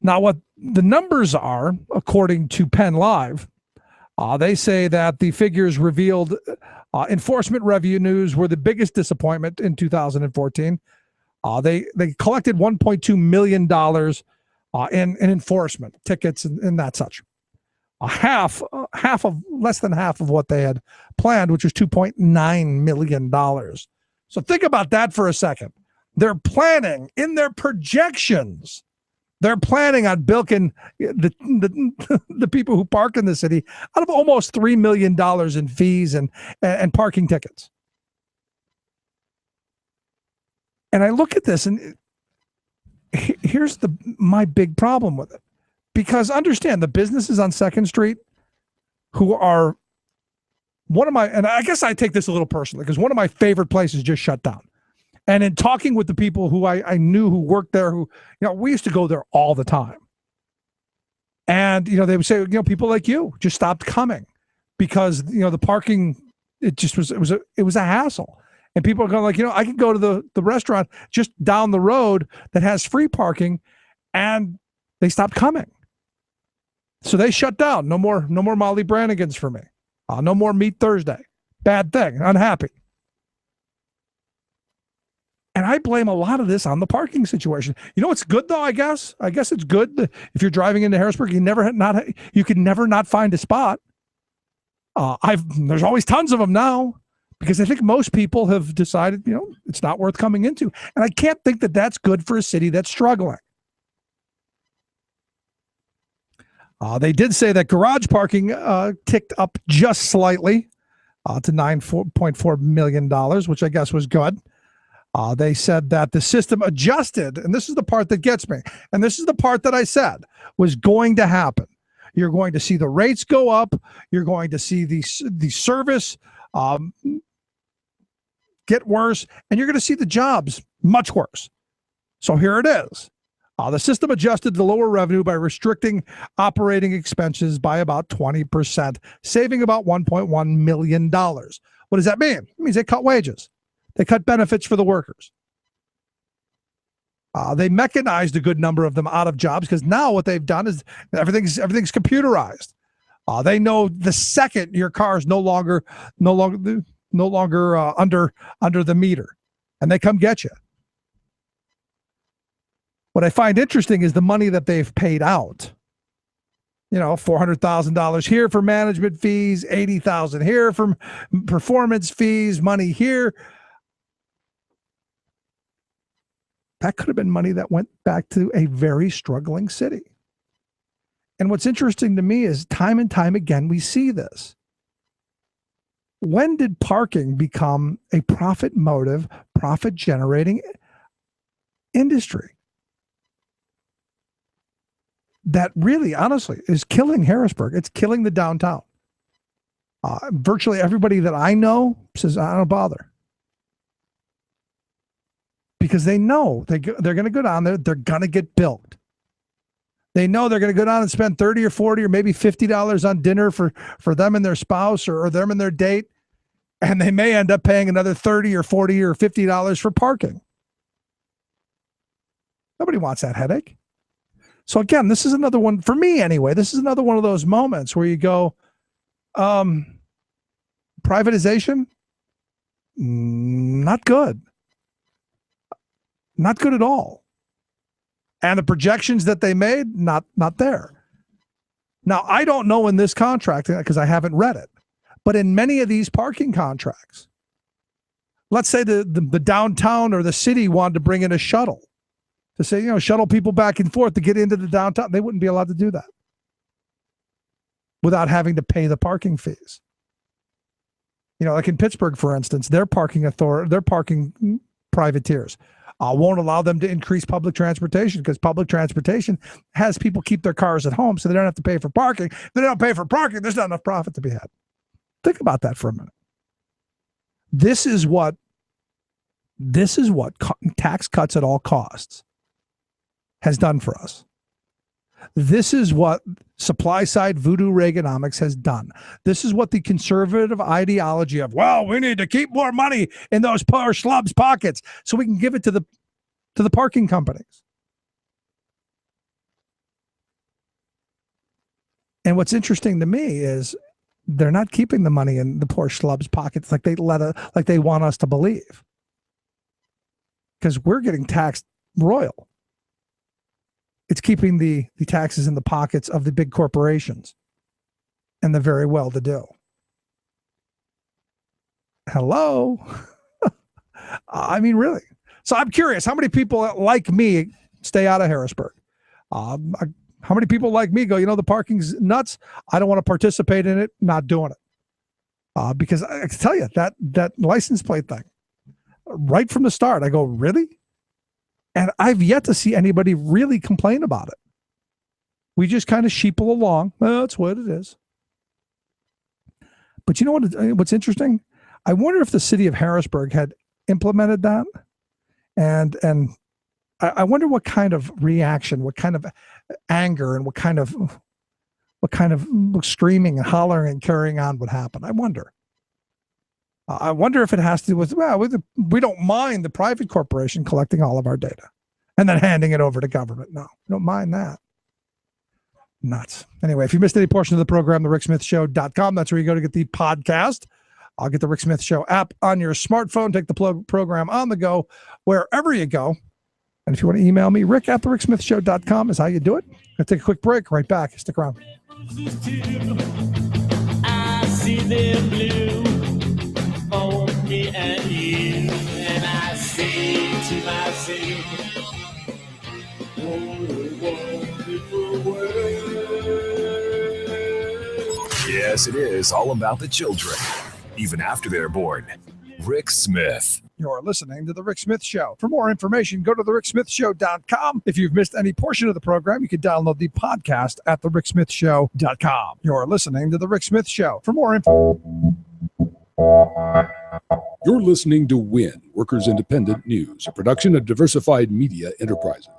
Now, what the numbers are, according to Penn Live, they say that the figures revealed enforcement revenues were the biggest disappointment in 2014. They collected $1.2 million in enforcement tickets and that such. Less than half of what they had planned, which was $2.9 million. So think about that for a second. They're planning in their projections. They're planning on bilking the people who park in the city out of almost $3 million in fees and parking tickets. And I look at this, and here's my big problem with it. Because understand, the businesses on 2nd Street who are and I guess I take this a little personally because one of my favorite places just shut down. And in talking with the people who I knew who worked there, who, we used to go there all the time. And, they would say, people like you just stopped coming because, the parking, it was a hassle. And people are going like, I can go to the restaurant just down the road that has free parking, and they stopped coming. So they shut down. No more Molly Brannigan's for me. No more Meat Thursday. Bad thing. Unhappy. And I blame a lot of this on the parking situation. It's good though, I guess. I guess it's good that if you're driving into Harrisburg, you can never not find a spot. There's always tons of them now because I think most people have decided, it's not worth coming into. And I can't think that that's good for a city that's struggling. They did say that garage parking ticked up just slightly to $9.4 million, which I guess was good. They said that the system adjusted, and this is the part that gets me, and this is the part that I said was going to happen. You're going to see the rates go up. You're going to see the service get worse, and you're going to see the jobs much worse. So here it is. The system adjusted the lower revenue by restricting operating expenses by about 20%, saving about $1.1 million. What does that mean? It means they cut wages. They cut benefits for the workers. They mechanized a good number of them out of jobs because now what they've done is everything's computerized. They know the second your car is no longer under the meter, and they come get you. What I find interesting is the money that they've paid out. $400,000 here for management fees, $80,000 here for performance fees, money here. That could have been money that went back to a very struggling city. And what's interesting to me is time and time again, we see this. When did parking become a profit motive, profit generating industry? That really, honestly, is killing Harrisburg. It's killing the downtown. Virtually everybody that I know says, I don't bother. Because they know they're going to go down there. They're going to get bilked. They know they're going to go down and spend $30 or $40 or maybe $50 on dinner for them and their spouse or them and their date. And they may end up paying another $30 or $40 or $50 for parking. Nobody wants that headache. So again, this is another one, for me anyway, this is another one of those moments where you go, privatization, not good. Not good at all. And the projections that they made, not there. Now, I don't know in this contract, because I haven't read it, but in many of these parking contracts, let's say the downtown or the city wanted to bring in a shuttle to say, shuttle people back and forth to get into the downtown. They wouldn't be allowed to do that without having to pay the parking fees. Like in Pittsburgh, for instance, their parking privateers won't allow them to increase public transportation because public transportation has people keep their cars at home so they don't have to pay for parking. If they don't pay for parking, there's not enough profit to be had. Think about that for a minute. This is what tax cuts at all costs has done for us. This is what supply side voodoo Reaganomics has done. This is what the conservative ideology of, we need to keep more money in those poor schlubs' pockets so we can give it to the parking companies. And what's interesting to me is they're not keeping the money in the poor schlubs' pockets like they want us to believe. Because we're getting taxed royal. It's keeping the taxes in the pockets of the big corporations and the very well-to-do. Hello? I mean, really. So I'm curious, how many people like me stay out of Harrisburg? How many people like me go, the parking's nuts. I don't want to participate in it. Not doing it. Because I can tell you that license plate thing, right from the start, I go, really? And I've yet to see anybody really complain about it. We just kind of sheeple along. Well, that's what it is. But you know what's interesting? I wonder if the city of Harrisburg had implemented that. And I wonder what kind of reaction, what kind of anger, and what kind of screaming and hollering and carrying on would happen. I wonder. I wonder if it has to do with, we don't mind the private corporation collecting all of our data and then handing it over to government. No, we don't mind that. Nuts. Anyway, if you missed any portion of the program, thericksmithshow.com. That's where you go to get the podcast. I'll get the Rick Smith Show app on your smartphone. Take the program on the go, wherever you go. And if you want to email me, rick@thericksmithshow.com is how you do it. I'll take a quick break. Right back. Stick around. I see them blue for me and you, and I say to myself, what a wonderful world. Yes, it is all about the children, even after they're born. Rick Smith. You're listening to The Rick Smith Show. For more information, go to thericksmithshow.com. If you've missed any portion of the program, you can download the podcast at thericksmithshow.com. You're listening to The Rick Smith Show. For more info. You're listening to WIN, Workers Independent News, a production of Diversified Media Enterprises.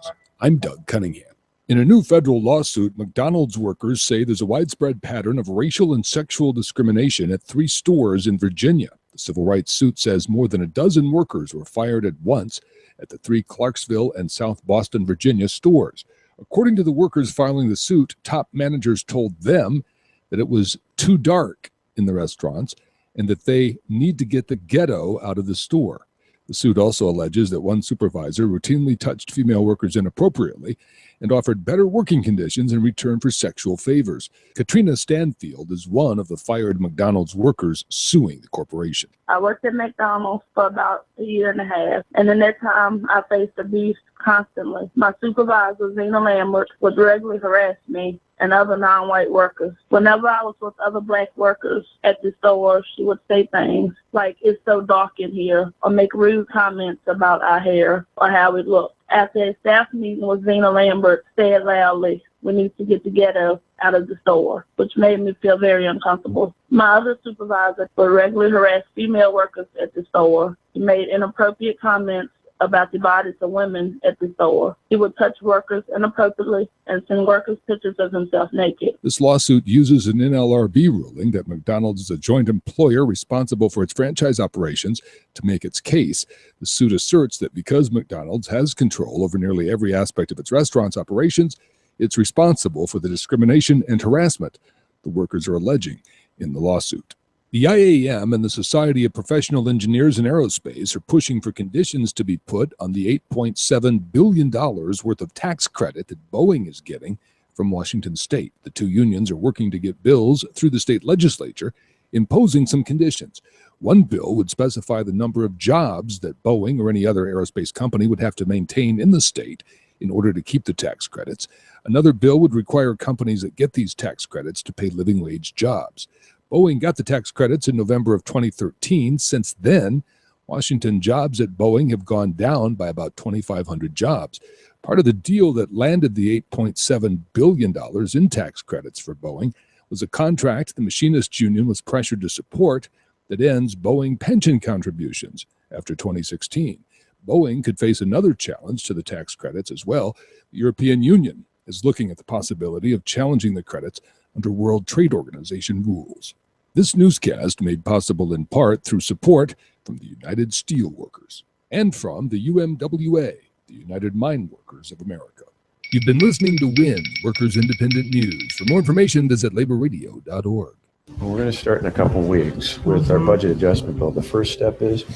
I'm Doug Cunningham. In a new federal lawsuit, McDonald's workers say there's a widespread pattern of racial and sexual discrimination at 3 stores in Virginia. The civil rights suit says more than a dozen workers were fired at once at the 3 Clarksville and South Boston, Virginia stores. According to the workers filing the suit, top managers told them that it was too dark in the restaurants and that they need to get the ghetto out of the store. The suit also alleges that one supervisor routinely touched female workers inappropriately and offered better working conditions in return for sexual favors. Katrina Stanfield is one of the fired McDonald's workers suing the corporation. I worked at McDonald's for about a year and a half, and in that time, I faced abuse constantly. My supervisor, Zena Lambert, would regularly harass me and other non-white workers. Whenever I was with other black workers at the store, she would say things like, "It's so dark in here," or make rude comments about our hair or how we looked. After a staff meeting with Zena Lambert, said loudly, "We need to get the ghetto out of the store," which made me feel very uncomfortable. My other supervisor would regularly harass female workers at the store. He made inappropriate comments about the bodies of women at the store. He would touch workers inappropriately and send workers pictures of himself naked. This lawsuit uses an NLRB ruling that McDonald's is a joint employer responsible for its franchise operations to make its case. The suit asserts that because McDonald's has control over nearly every aspect of its restaurant's operations, it's responsible for the discrimination and harassment the workers are alleging in the lawsuit. The IAM and the Society of Professional Engineers in Aerospace are pushing for conditions to be put on the $8.7 billion worth of tax credit that Boeing is getting from Washington State. The two unions are working to get bills through the state legislature, imposing some conditions. One bill would specify the number of jobs that Boeing or any other aerospace company would have to maintain in the state in order to keep the tax credits. Another bill would require companies that get these tax credits to pay living wage jobs. Boeing got the tax credits in November of 2013. Since then, Washington jobs at Boeing have gone down by about 2,500 jobs. Part of the deal that landed the $8.7 billion in tax credits for Boeing was a contract the Machinists Union was pressured to support that ends Boeing pension contributions after 2016. Boeing could face another challenge to the tax credits as well. The European Union is looking at the possibility of challenging the credits under World Trade Organization rules. This newscast made possible in part through support from the United Steelworkers and from the UMWA, the United Mine Workers of America. You've been listening to WIN, Workers Independent News. For more information, visit laborradio.org. Well, we're going to start in a couple of weeks with our budget adjustment bill. The first step is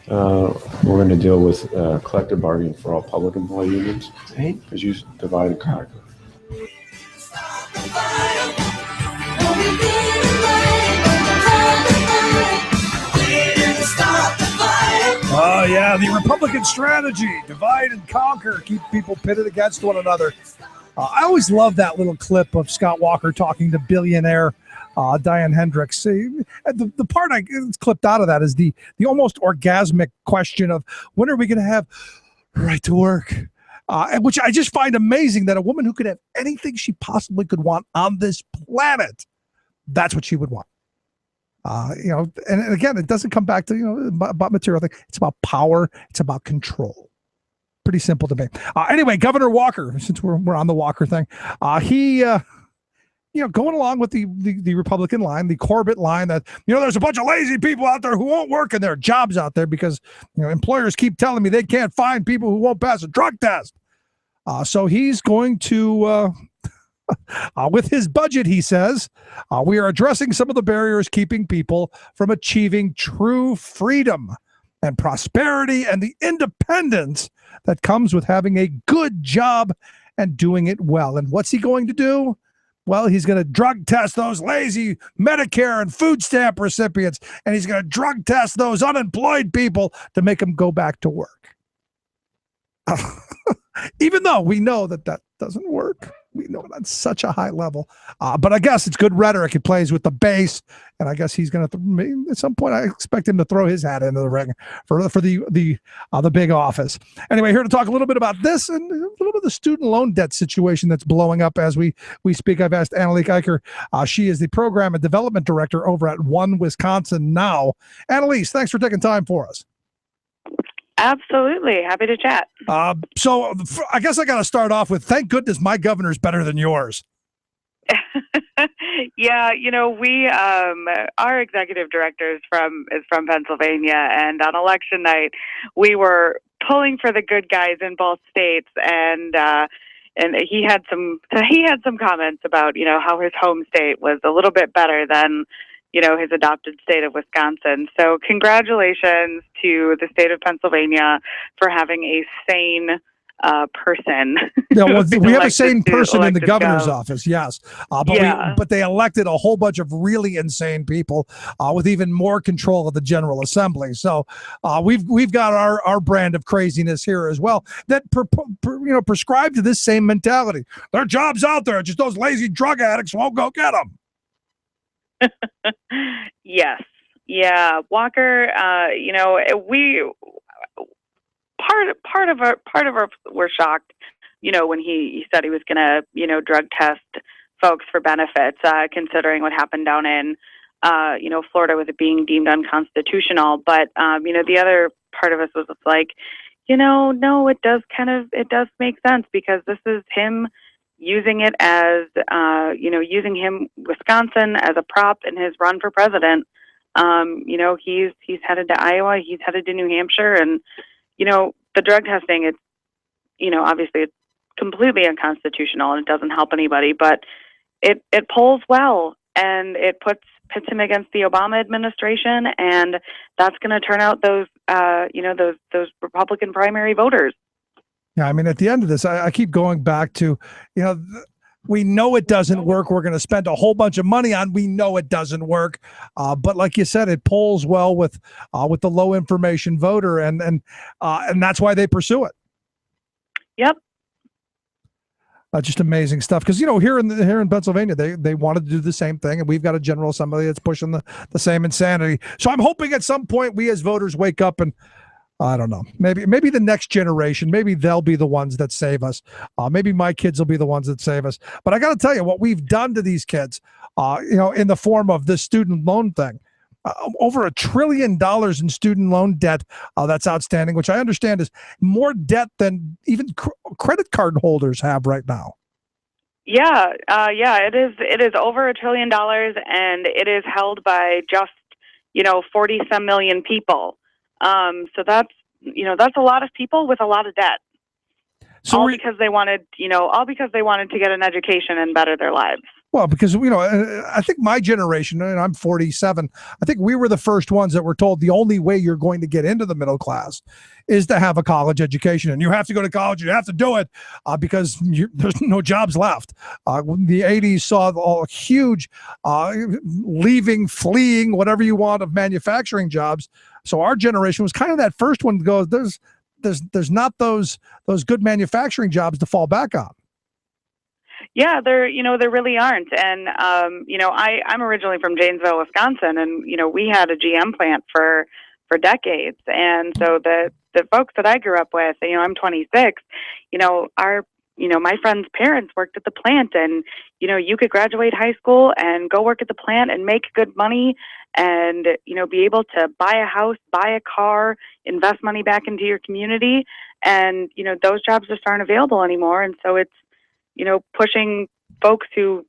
we're going to deal with collective bargaining for all public employee unions, because you divide and conquer. Oh, yeah, the Republican strategy, divide and conquer, keep people pitted against one another. I always love that little clip of Scott Walker talking to billionaire Diane Hendricks. The part it's clipped out of that is the almost orgasmic question of when are we going to have right to work? Which I just find amazing that a woman who could have anything she possibly could want on this planet, that's what she would want. And again, it doesn't come back to, about material thing. It's about power. It's about control. Pretty simple to me. Anyway, Governor Walker, since we're on the Walker thing, he, going along with the Republican line, the Corbett line that, there's a bunch of lazy people out there who won't work and there are jobs out there because, employers keep telling me they can't find people who won't pass a drug test. So he's going to, with his budget, he says, we are addressing some of the barriers keeping people from achieving true freedom and prosperity and the independence that comes with having a good job and doing it well. And what's he going to do? Well, he's going to drug test those lazy Medicare and food stamp recipients, and he's going to drug test those unemployed people to make them go back to work. Even though we know that doesn't work. We know it on such a high level. But I guess it's good rhetoric. It plays with the base. And I guess he's going to, at some point, I expect him to throw his hat into the ring for the big office. Anyway, here to talk a little bit about this and a little bit of the student loan debt situation that's blowing up as we speak. I've asked Annalise Eicher. She is the program and development director over at One Wisconsin Now. Annalise, thanks for taking time for us. Absolutely. Happy to chat. So I guess I got to start off with, thank goodness my governor's better than yours. Yeah, we our executive director is from Pennsylvania, and on election night we were pulling for the good guys in both states, and he had some comments about how his home state was a little bit better than his adopted state of Wisconsin. So congratulations to the state of Pennsylvania for having a sane person. Yeah, well, we have a sane person in the governor's office, yes. But they elected a whole bunch of really insane people with even more control of the General Assembly. So we've got our brand of craziness here as well that prescribe to this same mentality. There are jobs out there, just those lazy drug addicts won't go get them. Yes. Yeah. Walker, we part of our we're shocked, when he said he was going to, drug test folks for benefits, considering what happened down in, Florida with it being deemed unconstitutional. But, the other part of us was like, no, it does make sense because this is him using it as, using Wisconsin as a prop in his run for president. He's headed to Iowa, he's headed to New Hampshire, and, the drug testing, it's, obviously it's completely unconstitutional and it doesn't help anybody, but it polls well, and it pits him against the Obama administration, and that's going to turn out those Republican primary voters. Yeah, I mean, at the end of this, I keep going back to, we know it doesn't work. We're going to spend a whole bunch of money on. We know it doesn't work, but like you said, it polls well with the low information voter, and that's why they pursue it. Yep. Just amazing stuff. Because here in Pennsylvania, they wanted to do the same thing, and we've got a General Assembly that's pushing the same insanity. So I'm hoping at some point we as voters wake up and, I don't know, maybe the next generation, maybe they'll be the ones that save us. Maybe my kids will be the ones that save us. But I got to tell you, what we've done to these kids, in the form of this student loan thing, over $1 trillion in student loan debt that's outstanding, which I understand is more debt than even credit card holders have right now. Yeah, it is over $1 trillion, and it is held by just 40-some million people. So that's a lot of people with a lot of debt. So all because they wanted to get an education and better their lives. Well, because, I think my generation, and I'm 47, I think we were the first ones that were told the only way you're going to get into the middle class is to have a college education. And you have to go to college. You have to do it because there's no jobs left. The 80s saw all huge fleeing, whatever you want, of manufacturing jobs. So our generation was kind of that first one to go, there's not those good manufacturing jobs to fall back on. Yeah, there really aren't. And, I'm originally from Janesville, Wisconsin, and, we had a GM plant for decades. And so the folks that I grew up with, I'm 26, my friends' parents worked at the plant, and, you could graduate high school and go work at the plant and make good money and, be able to buy a house, buy a car, invest money back into your community. And, those jobs just aren't available anymore. And so it's, pushing folks who,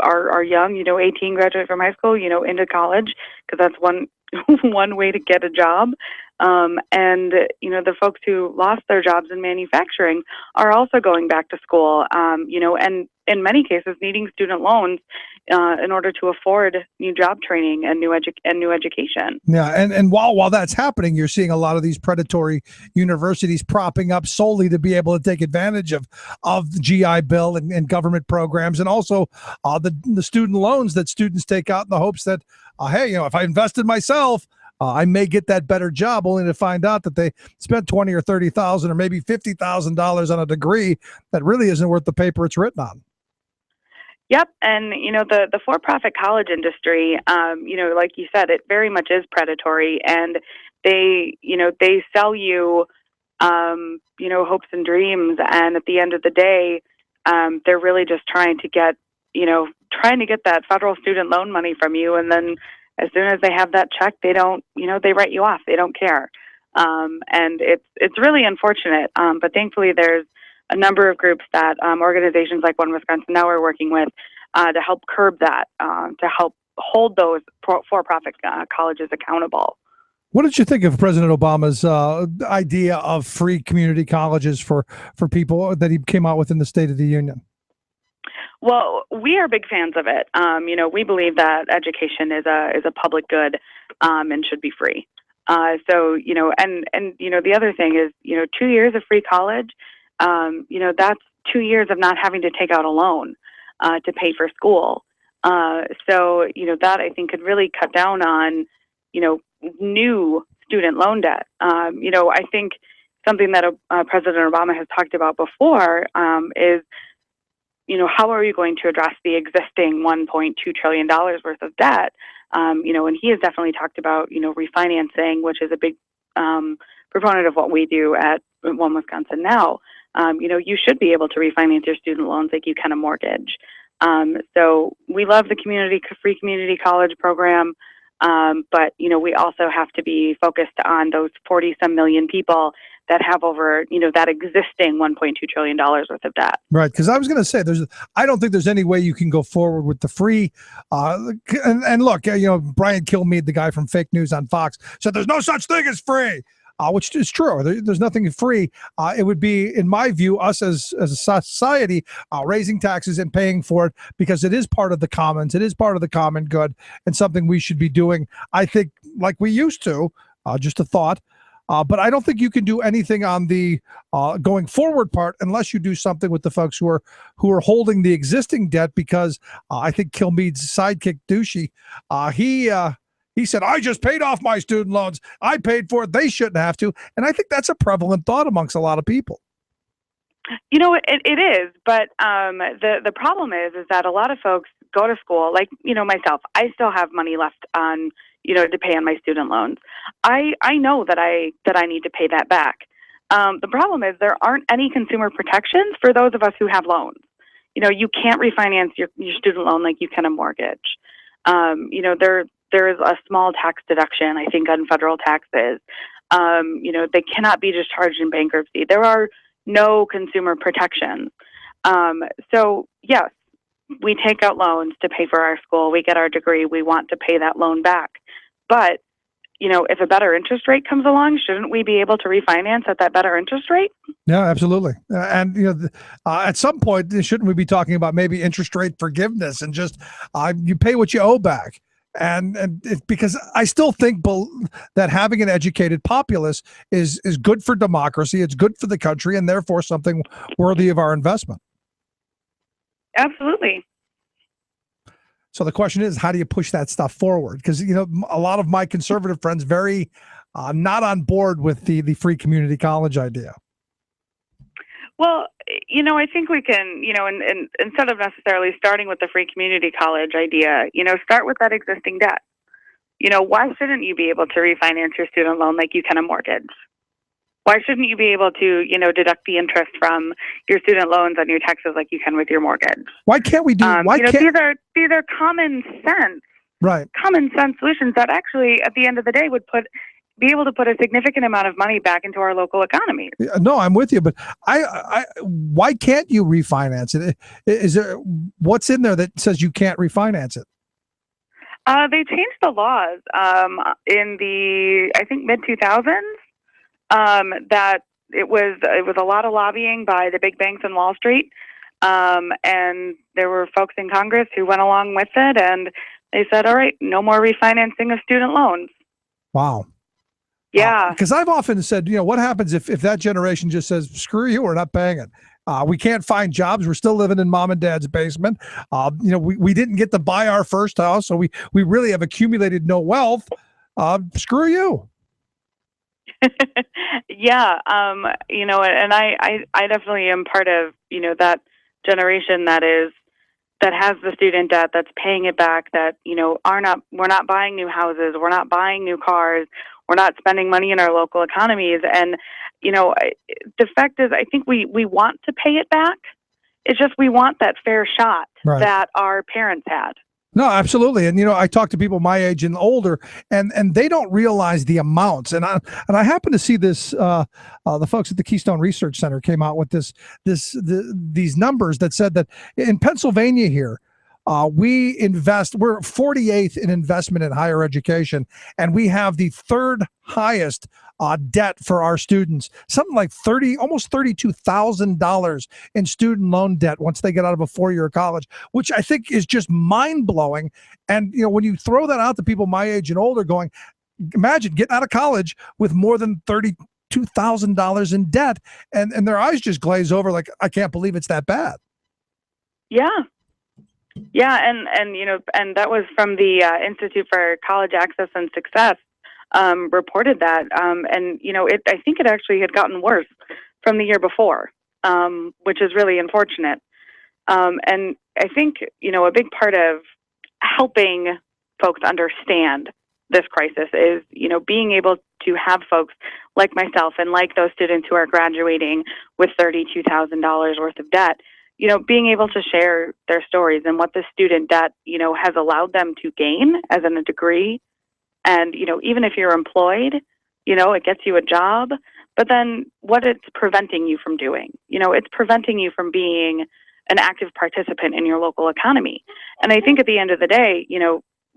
are young, 18, graduate from high school, into college, because that's one way to get a job. And, the folks who lost their jobs in manufacturing are also going back to school, and in many cases needing student loans in order to afford new job training and new education. Yeah, and while that's happening, you're seeing a lot of these predatory universities propping up solely to be able to take advantage of the GI Bill and government programs, and also the student loans that students take out in the hopes that, hey, if I invested myself, I may get that better job only to find out that they spent $20,000 or $30,000 or maybe $50,000 on a degree that really isn't worth the paper it's written on. Yep, and the for-profit college industry, like you said, it very much is predatory, and they sell you, hopes and dreams, and at the end of the day, they're really just trying to get that federal student loan money from you, and then as soon as they have that check, they don't, they write you off. They don't care, and it's really unfortunate. But thankfully, there's a number of groups that organizations like One Wisconsin Now are working with to help curb that, to help hold those for-profit colleges accountable. What did you think of President Obama's idea of free community colleges for people that he came out with in the State of the Union? Well, we are big fans of it. We believe that education is a public good and should be free. And the other thing is, 2 years of free college. That's 2 years of not having to take out a loan to pay for school. That I think could really cut down on, new student loan debt. I think something that President Obama has talked about before is, how are you going to address the existing $1.2 trillion worth of debt? And he has definitely talked about, refinancing, which is a big proponent of what we do at One Wisconsin Now. You should be able to refinance your student loans like you can a mortgage. So we love the free community college program, but we also have to be focused on those 40-some million people that have over that existing $1.2 trillion worth of debt. Right, because I was going to say I don't think there's any way you can go forward with the free. And look, Brian Kilmeade, the guy from Fake News on Fox, said there's no such thing as free. Which is true. There's nothing free. It would be, in my view, us as a society raising taxes and paying for it because it is part of the commons. It is part of the common good and something we should be doing, I think, like we used to. Just a thought. But I don't think you can do anything on the going forward part unless you do something with the folks who are holding the existing debt because I think Kilmeade's sidekick, Douchey, he said, I just paid off my student loans. I paid for it. They shouldn't have to. And I think that's a prevalent thought amongst a lot of people. It is. But the problem is that a lot of folks go to school, like, myself. I still have money left on, to pay on my student loans. I know that I need to pay that back. The problem is there aren't any consumer protections for those of us who have loans. You can't refinance your student loan like you can a mortgage. There is a small tax deduction, I think, on federal taxes. They cannot be discharged in bankruptcy. There are no consumer protections. So, yes, we take out loans to pay for our school. We get our degree. We want to pay that loan back. But, if a better interest rate comes along, shouldn't we be able to refinance at that better interest rate? Yeah, absolutely. And, at some point, shouldn't we be talking about maybe interest rate forgiveness and just you pay what you owe back? Because I still think that having an educated populace is good for democracy. It's good for the country and therefore something worthy of our investment. Absolutely. So the question is, how do you push that stuff forward? Because, a lot of my conservative friends very not on board with the free community college idea. Well, I think we can, and instead of necessarily starting with the free community college idea, start with that existing debt. Why shouldn't you be able to refinance your student loan like you can a mortgage? Why shouldn't you be able to, deduct the interest from your student loans on your taxes like you can with your mortgage? Why can't we do? These are common sense, right? Common sense solutions that actually, at the end of the day, would be able to put a significant amount of money back into our local economy. No, I'm with you, but why can't you refinance it? Is there what's in there that says you can't refinance it? They changed the laws in the, I think, mid-2000s. That it was a lot of lobbying by the big banks on Wall Street, and there were folks in Congress who went along with it, and they said, "All right, no more refinancing of student loans." Wow. Yeah. Because I've often said, what happens if that generation just says, "Screw you, we're not paying it." We can't find jobs. We're still living in mom and dad's basement. We didn't get to buy our first house, so we really have accumulated no wealth. screw you. Yeah, and I definitely am part of, that generation that has the student debt, that's paying it back, that, we're not buying new houses, we're not buying new cars, we're not spending money in our local economies. And, the fact is, I think we want to pay it back. It's just we want that fair shot that our parents had. No, absolutely. And, I talk to people my age and older, and they don't realize the amounts. And I happen to see this, the folks at the Keystone Research Center came out with these numbers that said that in Pennsylvania here, we're 48th in investment in higher education, and we have the third highest debt for our students, something like almost $32,000 in student loan debt once they get out of a 4-year college, which I think is just mind blowing. And, when you throw that out to people my age and older going, imagine getting out of college with more than $32,000 in debt, and their eyes just glaze over like, I can't believe it's that bad. Yeah. Yeah. And that was from the Institute for College Access and Success. Reported that, I think it actually had gotten worse from the year before, which is really unfortunate. And I think, a big part of helping folks understand this crisis is, being able to have folks like myself and like those students who are graduating with $32,000 worth of debt, being able to share their stories and what the student debt, has allowed them to gain as in a degree. And, even if you're employed, it gets you a job, but then what it's preventing you from doing, it's preventing you from being an active participant in your local economy. And I think at the end of the day,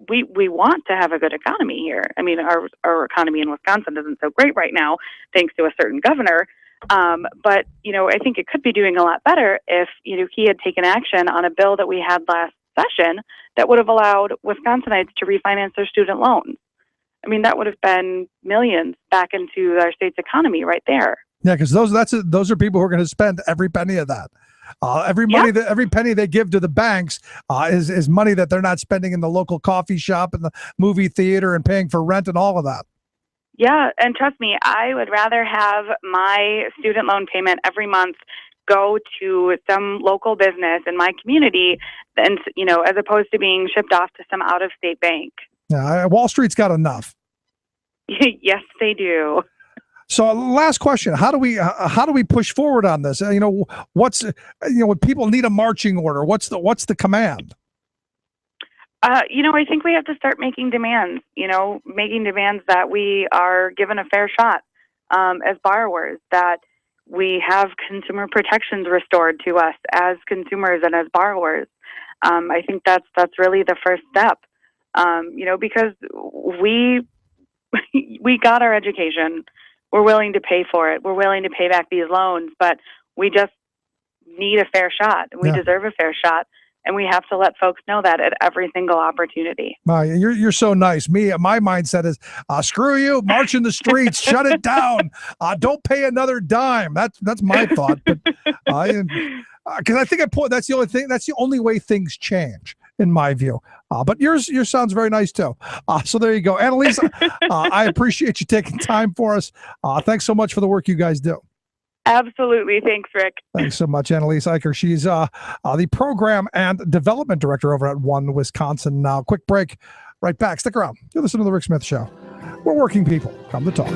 we want to have a good economy here. I mean, our economy in Wisconsin isn't so great right now, thanks to a certain governor. But, I think it could be doing a lot better if, he had taken action on a bill that we had last session that would have allowed Wisconsinites to refinance their student loans. I mean, that would have been millions back into our state's economy right there. Yeah, because those are people who are going to spend every penny of that. Every penny they give to the banks is money that they're not spending in the local coffee shop and the movie theater and paying for rent and all of that. Yeah, and trust me, I would rather have my student loan payment every month go to some local business in my community than, as opposed to being shipped off to some out-of-state bank. Yeah, Wall Street's got enough. Yes, they do. So, last question: how do we push forward on this? When people need a marching order, what's the command? I think we have to start making demands. Making demands that we are given a fair shot as borrowers, that we have consumer protections restored to us as consumers and as borrowers. I think that's really the first step. Because we got our education, we're willing to pay for it, we're willing to pay back these loans, but we just need a fair shot. We deserve a fair shot, and we have to let folks know that at every single opportunity. You're so nice. My mindset is screw you, march in the streets, shut it down, don't pay another dime. That's my thought. But because I think that's the only way things change, in my view. But yours sounds very nice too. So there you go. Annalise, I appreciate you taking time for us. Thanks so much for the work you guys do. Absolutely. Thanks, Rick. Thanks so much, Annalise Eicher. She's the Program and Development Director over at One Wisconsin. Now, quick break. Right back. Stick around. You're listening to The Rick Smith Show. We're working people. Come to talk.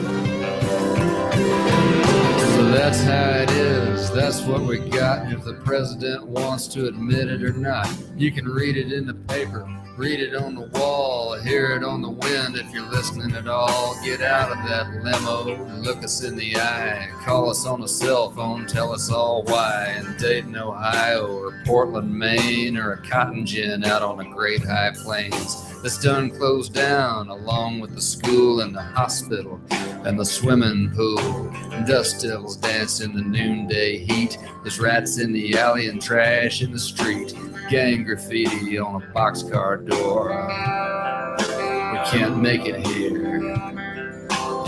So that's how it is. That's what we got. If the president wants to admit it or not, you can read it in the paper, read it on the wall, hear it on the wind. If you're listening at all, get out of that limo and look us in the eye. Call us on a cell phone, tell us all why. In Dayton, Ohio, or Portland, Maine, or a cotton gin out on the Great High Plains. That's done closed down, along with the school and the hospital and the swimming pool. Dust devils dance in the noonday heat. There's rats in the alley and trash in the street. Gang graffiti on a boxcar door. We can't make it here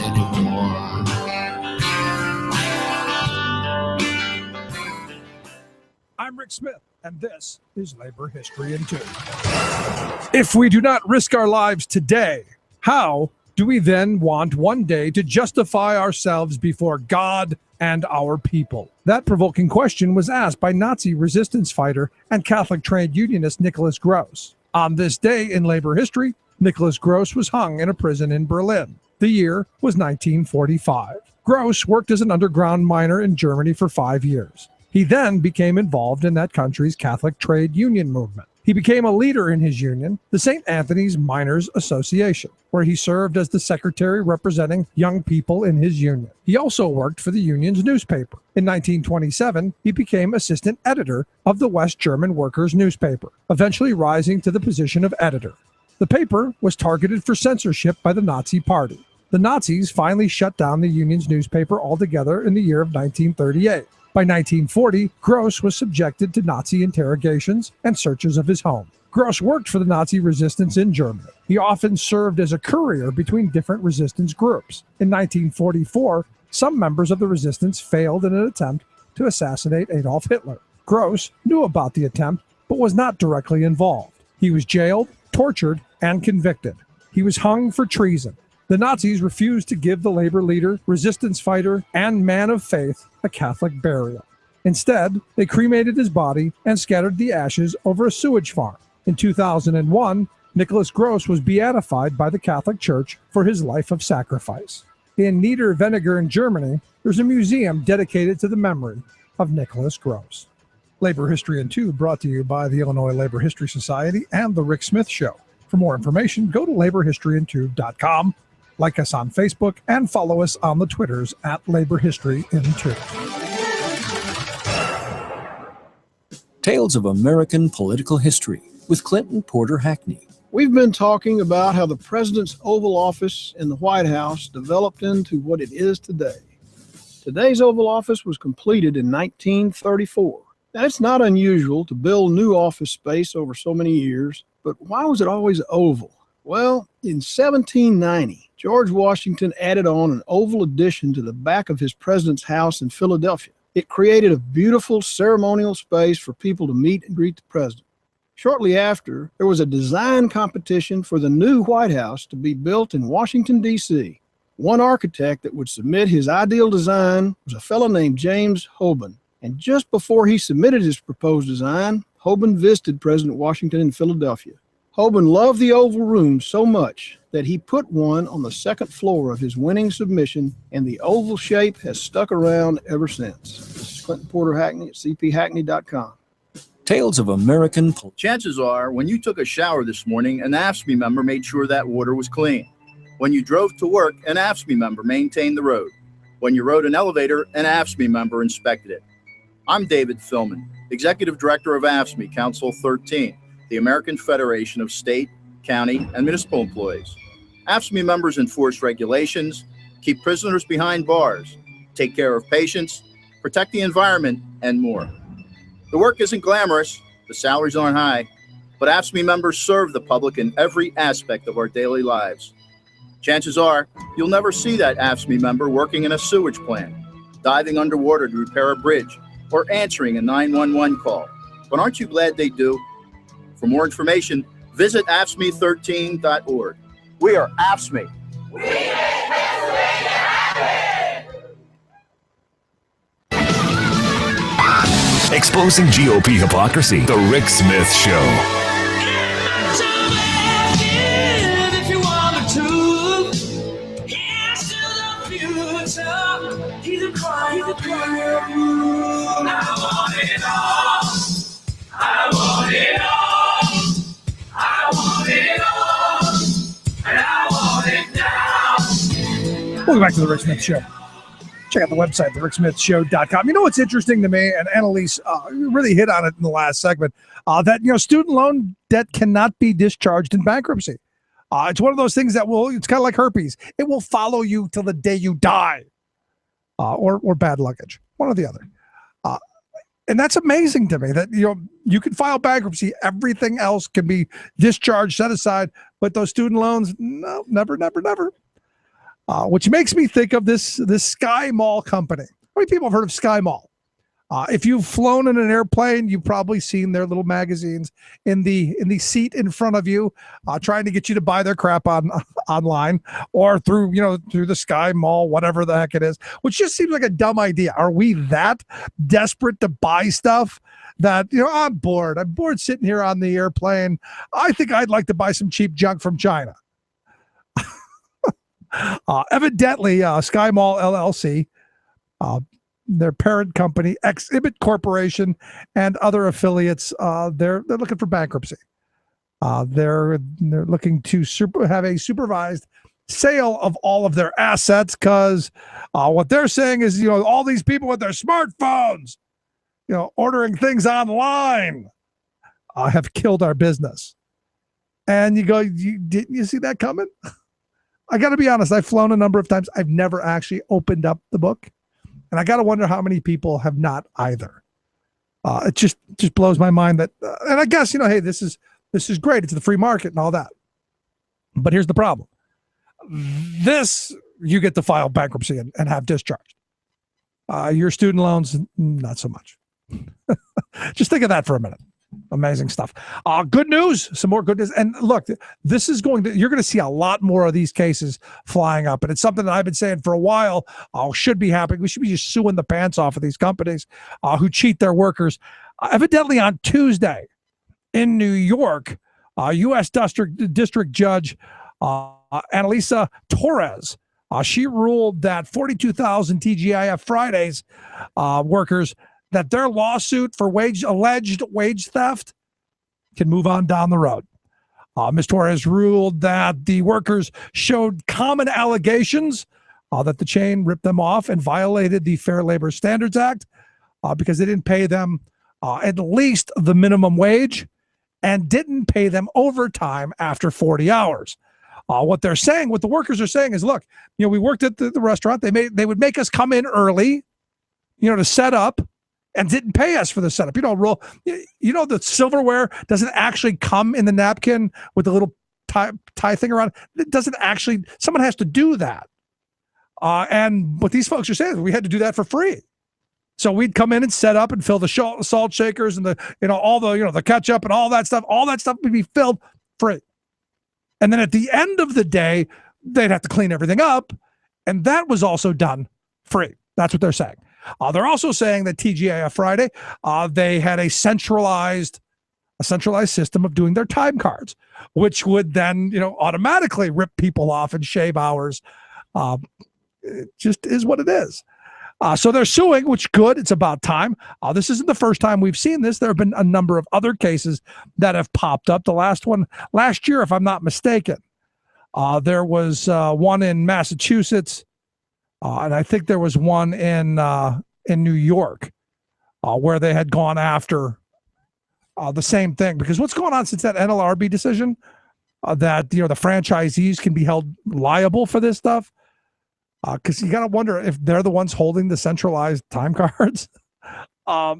anymore. I'm Rick Smith, and this is Labor History in 2. If we do not risk our lives today, how Do we then want one day to justify ourselves before God and our people? That provoking question was asked by Nazi resistance fighter and Catholic trade unionist Nicholas Gross. On this day in labor history, Nicholas Gross was hung in a prison in Berlin. The year was 1945. Gross worked as an underground miner in Germany for 5 years. He then became involved in that country's Catholic trade union movement. He became a leader in his union, the St. Anthony's Miners Association, where he served as the secretary representing young people in his union. He also worked for the union's newspaper. In 1927, he became assistant editor of the West German Workers' newspaper, eventually rising to the position of editor. The paper was targeted for censorship by the Nazi Party. The Nazis finally shut down the union's newspaper altogether in the year of 1938. By 1940, Gross was subjected to Nazi interrogations and searches of his home. Gross worked for the Nazi resistance in Germany. He often served as a courier between different resistance groups. In 1944, some members of the resistance failed in an attempt to assassinate Adolf Hitler. Gross knew about the attempt, but was not directly involved. He was jailed, tortured, and convicted. He was hung for treason. The Nazis refused to give the labor leader, resistance fighter, and man of faith a Catholic burial. Instead, they cremated his body and scattered the ashes over a sewage farm. In 2001, Nicholas Gross was beatified by the Catholic Church for his life of sacrifice. In Niederweniger in Germany, there's a museum dedicated to the memory of Nicholas Gross. Labor History in 2 brought to you by the Illinois Labor History Society and The Rick Smith Show. For more information, go to laborhistoryin2.com. Like us on Facebook and follow us on the Twitters at Labor History in 2. Tales of American Political History with Clinton Porter Hackney. We've been talking about how the president's Oval Office in the White House developed into what it is today. Today's Oval Office was completed in 1934. Now, it's not unusual to build new office space over so many years, but why was it always oval? Well, in 1790, George Washington added on an oval addition to the back of his president's house in Philadelphia. It created a beautiful ceremonial space for people to meet and greet the president. Shortly after, there was a design competition for the new White House to be built in Washington, D.C. One architect that would submit his ideal design was a fellow named James Hoban. And just before he submitted his proposed design, Hoban visited President Washington in Philadelphia. Hoban loved the Oval Room so much that he put one on the second floor of his winning submission, and the oval shape has stuck around ever since. This is Clinton Porter Hackney at cphackney.com. Tales of American. Chances are, when you took a shower this morning, an AFSCME member made sure that water was clean. When you drove to work, an AFSCME member maintained the road. When you rode an elevator, an AFSCME member inspected it. I'm David Philman, Executive Director of AFSCME Council 13. The American Federation of State, County, and Municipal Employees. AFSCME members enforce regulations, keep prisoners behind bars, take care of patients, protect the environment, and more. The work isn't glamorous, the salaries aren't high, but AFSCME members serve the public in every aspect of our daily lives. Chances are, you'll never see that AFSCME member working in a sewage plant, diving underwater to repair a bridge, or answering a 911 call. But aren't you glad they do? For more information, visit AFSCME13.org. We are AFSCME. We make Pennsylvania happen! Exposing GOP hypocrisy. The Rick Smith Show. If you want the truth, here's to the future. He's a crying I want it all. I want it all. I want it all, and I want it now. Welcome back to the Rick Smith Show. Check out the website, thericksmithshow.com. You know what's interesting to me, and Annalise really hit on it in the last segment, that student loan debt cannot be discharged in bankruptcy. It's one of those things that it's kind of like herpes. It will follow you till the day you die, or bad luggage, one or the other. And that's amazing to me that, you can file bankruptcy. Everything else can be discharged, set aside, but those student loans, no, never, never, never. Which makes me think of this Sky Mall company. How many people have heard of Sky Mall? If you've flown in an airplane, you've probably seen their little magazines in the seat in front of you, trying to get you to buy their crap online or through the Sky Mall, whatever the heck it is, which just seems like a dumb idea. Are we that desperate to buy stuff that I'm bored? I'm bored sitting here on the airplane. I think I'd like to buy some cheap junk from China. Evidently, Sky Mall LLC, their parent company, Exhibit Corporation, and other affiliates, they're looking for bankruptcy. They're looking to have a supervised sale of all of their assets because what they're saying is, all these people with their smartphones, ordering things online, have killed our business. And you go, didn't you see that coming? I got to be honest, I've flown a number of times. I've never actually opened up the book. And I got to wonder how many people have not either. It just blows my mind that, and I guess, hey, this is great. It's the free market and all that. But here's the problem. This, you get to file bankruptcy and have discharged. Your student loans, not so much. Just think of that for a minute. Amazing stuff. Good news, some more good news. And look, you're going to see a lot more of these cases flying up. And it's something that I've been saying for a while, should be happening. We should be just suing the pants off of these companies who cheat their workers. Evidently on Tuesday in New York, U.S. District Judge Annalisa Torres, she ruled that 42,000 TGIF Fridays workers, that their lawsuit for alleged wage theft can move on down the road. Ms. Torres ruled that the workers showed common allegations that the chain ripped them off and violated the Fair Labor Standards Act because they didn't pay them at least the minimum wage and didn't pay them overtime after 40 hours. What the workers are saying is, look, we worked at the restaurant. They would make us come in early, to set up, and didn't pay us for the setup. The silverware doesn't actually come in the napkin with the little tie thing around. It doesn't actually, someone has to do that. And what these folks are saying is we had to do that for free. So we'd come in and set up and fill the salt shakers and the ketchup and all that stuff would be filled free. And then at the end of the day, they'd have to clean everything up. And that was also done free. That's what they're saying. They're also saying that TGIF Friday, they had a centralized system of doing their time cards, which would then, automatically rip people off and shave hours. It just is what it is. So they're suing, which good. It's about time. This isn't the first time we've seen this. There have been a number of other cases that have popped up. The last one last year, if I'm not mistaken, there was one in Massachusetts. And I think there was one in New York where they had gone after the same thing. Because what's going on since that NLRB decision that the franchisees can be held liable for this stuff? Because you got to wonder if they're the ones holding the centralized time cards. I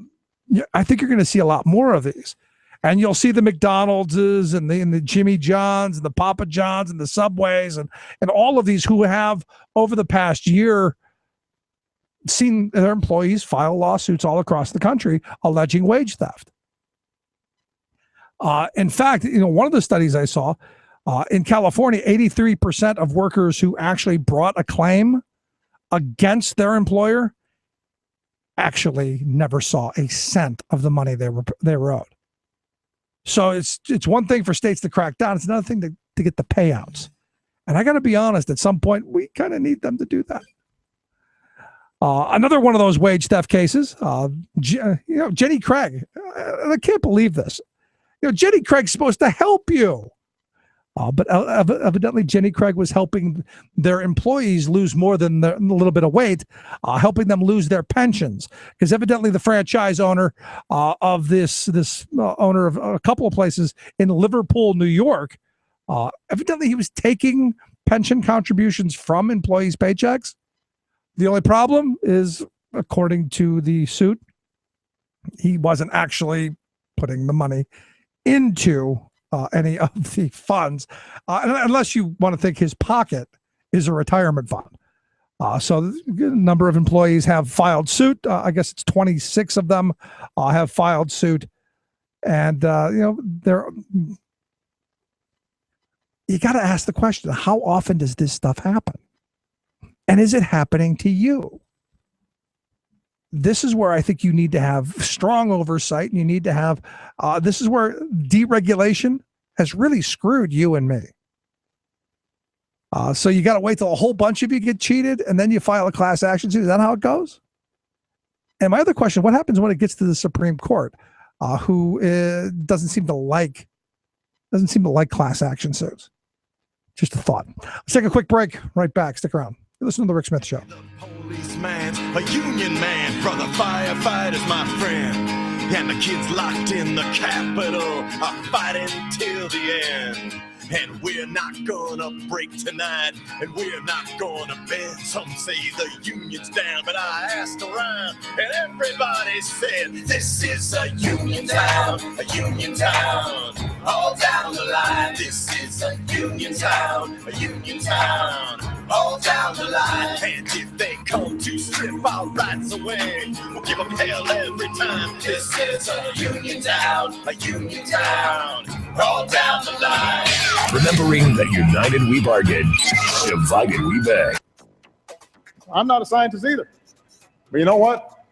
think you're going to see a lot more of these. And you'll see the McDonald's and the Jimmy John's and the Papa John's and the Subways and all of these who have over the past year seen their employees file lawsuits all across the country alleging wage theft. In fact, one of the studies I saw in California, 83% of workers who actually brought a claim against their employer actually never saw a cent of the money they were owed. So it's one thing for states to crack down. It's another thing to get the payouts. And I got to be honest, at some point, we kind of need them to do that. Another one of those wage theft cases, Jenny Craig. I can't believe this. Jenny Craig's supposed to help you. But evidently, Jenny Craig was helping their employees lose more than a little bit of weight, helping them lose their pensions. Because evidently, the franchise owner of this owner of a couple of places in Liverpool, New York, evidently he was taking pension contributions from employees' paychecks. The only problem is, according to the suit, he wasn't actually putting the money into any of the funds, unless you want to think his pocket is a retirement fund. So a number of employees have filed suit. I guess it's 26 of them have filed suit. And, you got to ask the question, how often does this stuff happen? And is it happening to you? This is where I think you need to have strong oversight, and you need to have, this is where deregulation has really screwed you and me. So you got to wait till a whole bunch of you get cheated and then you file a class action suit. Is that how it goes? And my other question, what happens when it gets to the Supreme Court, who doesn't seem to like class action suits? Just a thought. Let's take a quick break. Right back. Stick around. Listen to The Rick Smith Show. Policeman's a union man, brother firefighter's my friend. And the kids locked in the Capitol are fighting till the end. And we're not gonna break tonight, and we're not gonna bend. Some say the union's down, but I asked around, and everybody said, this is a union town, all down the line. This is a union town, all down the line. And if they come to strip our rights away, we'll give them hell every time. This is a union town, all down the line. Remembering that united we bargain, divided we beg. I'm not a scientist either. But you know what?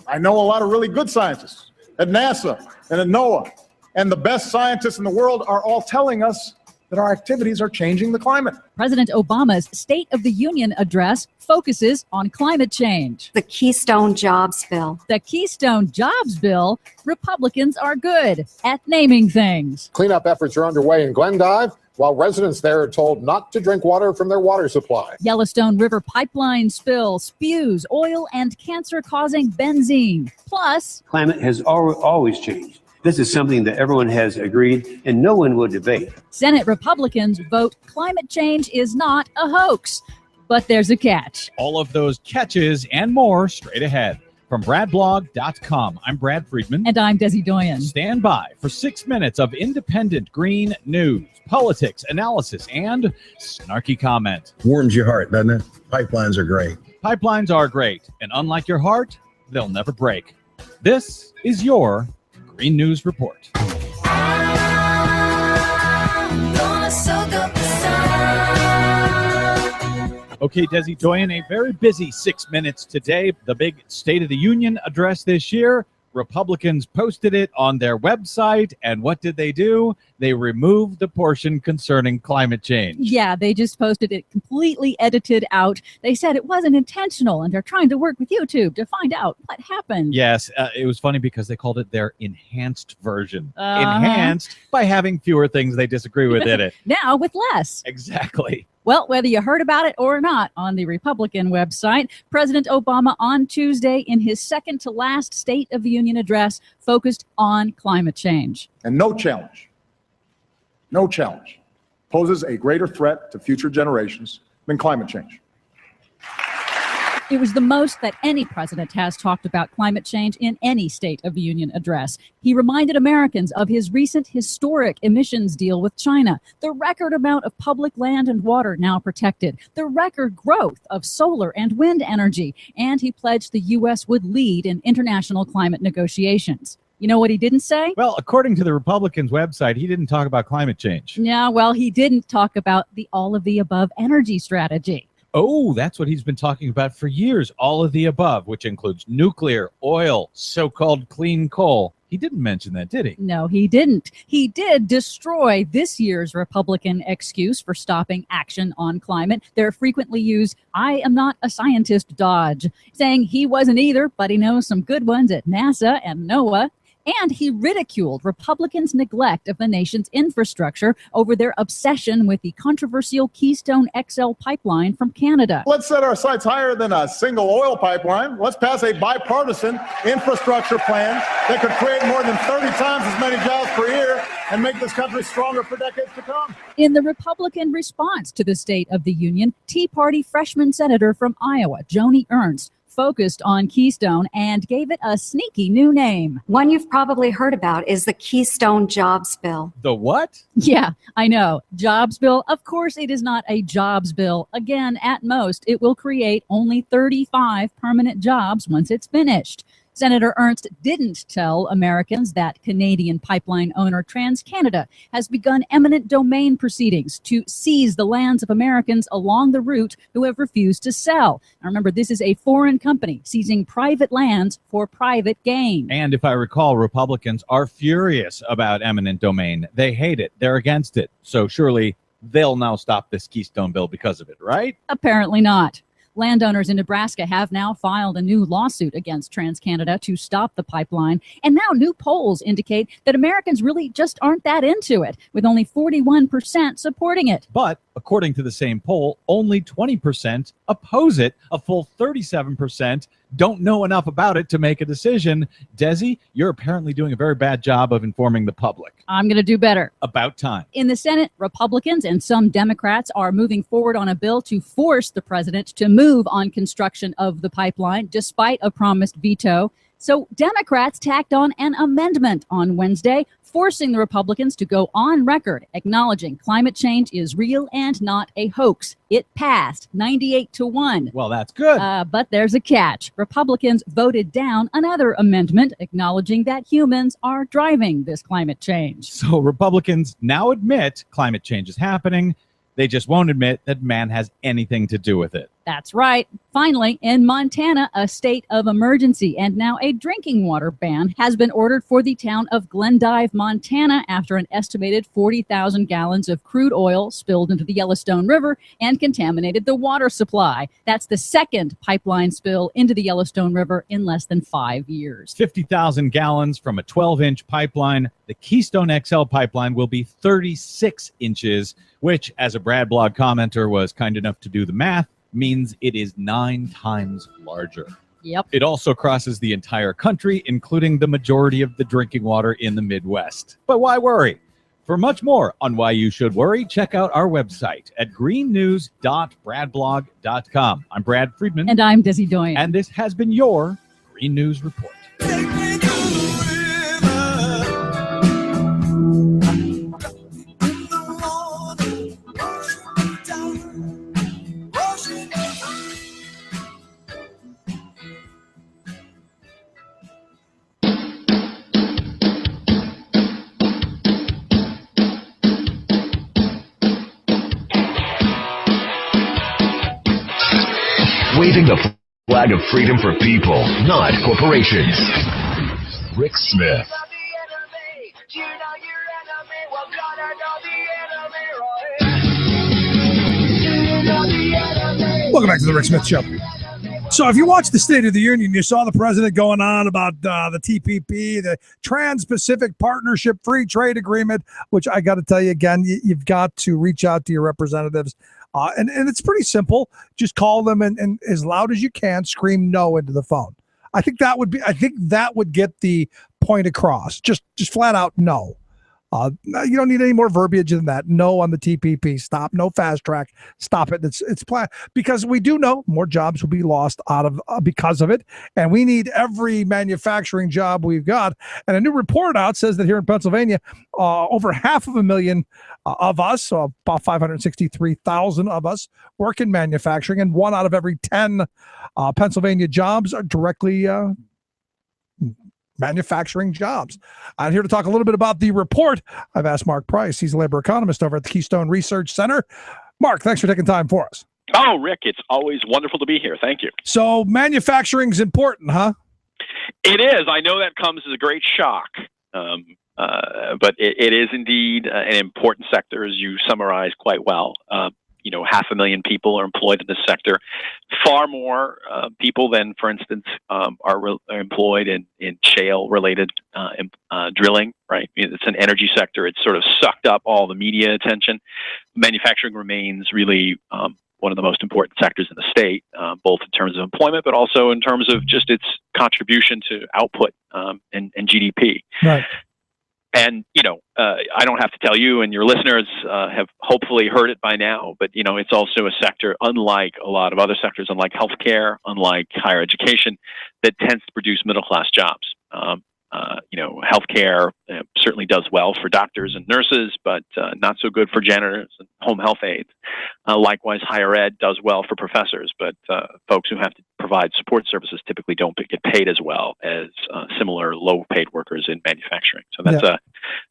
I know a lot of really good scientists at NASA and at NOAA. And the best scientists in the world are all telling us that our activities are changing the climate. President Obama's State of the Union address focuses on climate change. The Keystone Jobs Bill. The Keystone Jobs Bill, Republicans are good at naming things. Cleanup efforts are underway in Glendive, while residents there are told not to drink water from their water supply. Yellowstone River pipeline spill spews oil and cancer-causing benzene. Plus, climate has always changed. This is something that everyone has agreed and no one will debate. Senate Republicans vote climate change is not a hoax. But there's a catch. All of those catches and more straight ahead. From BradBlog.com, I'm Brad Friedman. And I'm Desi Doyen. Stand by for 6 minutes of independent green news, politics, analysis, and snarky comment. Warms your heart, doesn't it? Pipelines are great. Pipelines are great, and unlike your heart, they'll never break. This is your Green News Report. Okay, Desi Doyen, a very busy 6 minutes today. The big State of the Union address this year. Republicans posted it on their website, and what did they do? They removed the portion concerning climate change. Yeah, they just posted it completely edited out. They said it wasn't intentional, and they're trying to work with YouTube to find out what happened. Yes, it was funny because they called it their enhanced version. Enhanced by having fewer things they disagree with in it. Now with less. Exactly. Well, whether you heard about it or not, on the Republican website, President Obama on Tuesday in his second to last State of the Union address focused on climate change. And no challenge poses a greater threat to future generations than climate change. It was the most that any president has talked about climate change in any State of the Union address. He reminded Americans of his recent historic emissions deal with China, the record amount of public land and water now protected, the record growth of solar and wind energy, and he pledged the U.S. would lead in international climate negotiations. You know what he didn't say? Well, according to the Republicans' website, he didn't talk about climate change. Yeah, well, he didn't talk about the all-of-the-above energy strategy. Oh, that's what he's been talking about for years, all of the above, which includes nuclear, oil, so-called clean coal. He didn't mention that, did he? No, he didn't. He did destroy this year's Republican excuse for stopping action on climate. Their frequently used, I am not a scientist dodge, saying he wasn't either, but he knows some good ones at NASA and NOAA. And he ridiculed Republicans' neglect of the nation's infrastructure over their obsession with the controversial Keystone XL pipeline from Canada. Let's set our sights higher than a single oil pipeline. Let's pass a bipartisan infrastructure plan that could create more than 30 times as many jobs per year and make this country stronger for decades to come. In the Republican response to the State of the Union, Tea Party freshman senator from Iowa, Joni Ernst, focused on Keystone and gave it a sneaky new name. One you've probably heard about is the Keystone Jobs Bill. The what? Yeah, I know. Jobs bill. Of course, it is not a jobs bill. Again, at most, it will create only 35 permanent jobs once it's finished. Senator Ernst didn't tell Americans that Canadian pipeline owner TransCanada has begun eminent domain proceedings to seize the lands of Americans along the route who have refused to sell. Now remember, this is a foreign company seizing private lands for private gain. And if I recall, Republicans are furious about eminent domain. They hate it. They're against it. So surely they'll now stop this Keystone bill because of it, right? Apparently not. Landowners in Nebraska have now filed a new lawsuit against TransCanada to stop the pipeline. And now new polls indicate that Americans really just aren't that into it, with only 41% supporting it. But according to the same poll, only 20% oppose it. A full 37% don't know enough about it to make a decision. Desi, you're apparently doing a very bad job of informing the public. I'm going to do better. About time. In the Senate, Republicans and some Democrats are moving forward on a bill to force the president to move on construction of the pipeline, despite a promised veto. So Democrats tacked on an amendment on Wednesday, forcing the Republicans to go on record acknowledging climate change is real and not a hoax. It passed 98-1. Well, that's good. But there's a catch. Republicans voted down another amendment acknowledging that humans are driving this climate change. So Republicans now admit climate change is happening. They just won't admit that man has anything to do with it. That's right. Finally, in Montana, a state of emergency and now a drinking water ban has been ordered for the town of Glendive, Montana, after an estimated 40,000 gallons of crude oil spilled into the Yellowstone River and contaminated the water supply. That's the second pipeline spill into the Yellowstone River in less than 5 years. 50,000 gallons from a 12-inch pipeline. The Keystone XL pipeline will be 36 inches, which, as a Brad Blog commenter was kind enough to do the math, means it is 9 times larger. Yep. It also crosses the entire country, including the majority of the drinking water in the Midwest. But why worry? For much more on why you should worry, check out our website at greennews.bradblog.com. I'm Brad Friedman. And I'm Desi Doyen. And this has been your Green News Report. Waving the flag of freedom for people, not corporations. Rick Smith. Welcome back to the Rick Smith Show. So if you watched the State of the Union, you saw the president going on about the TPP, the Trans-Pacific Partnership Free Trade Agreement, which I got to tell you again, you've got to reach out to your representatives. And it's pretty simple. Just call them and as loud as you can, scream no into the phone. I think that would get the point across. Just flat out no. You don't need any more verbiage than that. No on the TPP. Stop. No fast track. Stop it. It's because we do know more jobs will be lost out of because of it, and we need every manufacturing job we've got. And a new report out says that here in Pennsylvania, over 500,000 of us, so about 563,000 of us, work in manufacturing, and 1 out of every 10 Pennsylvania jobs are directly manufacturing jobs. I'm here to talk a little bit about the report. I've asked Mark Price. He's a labor economist over at the Keystone Research Center. Mark, thanks for taking time for us. Oh, Rick, it's always wonderful to be here. Thank you. So manufacturing's important, huh? It is. I know that comes as a great shock, but it is indeed an important sector, as you summarized quite well. 500,000 people are employed in this sector. Far more people than, for instance, are employed in shale-related drilling, right? It's an energy sector. It's sort of sucked up all the media attention. Manufacturing remains really one of the most important sectors in the state, both in terms of employment, but also in terms of just its contribution to output and GDP. Right. And, I don't have to tell you, and your listeners have hopefully heard it by now, but, it's also a sector, unlike a lot of other sectors, unlike healthcare, unlike higher education, that tends to produce middle-class jobs. Healthcare certainly does well for doctors and nurses, but not so good for janitors and home health aides. Likewise, higher ed does well for professors, but folks who have to provide support services typically don't get paid as well as similar low-paid workers in manufacturing. So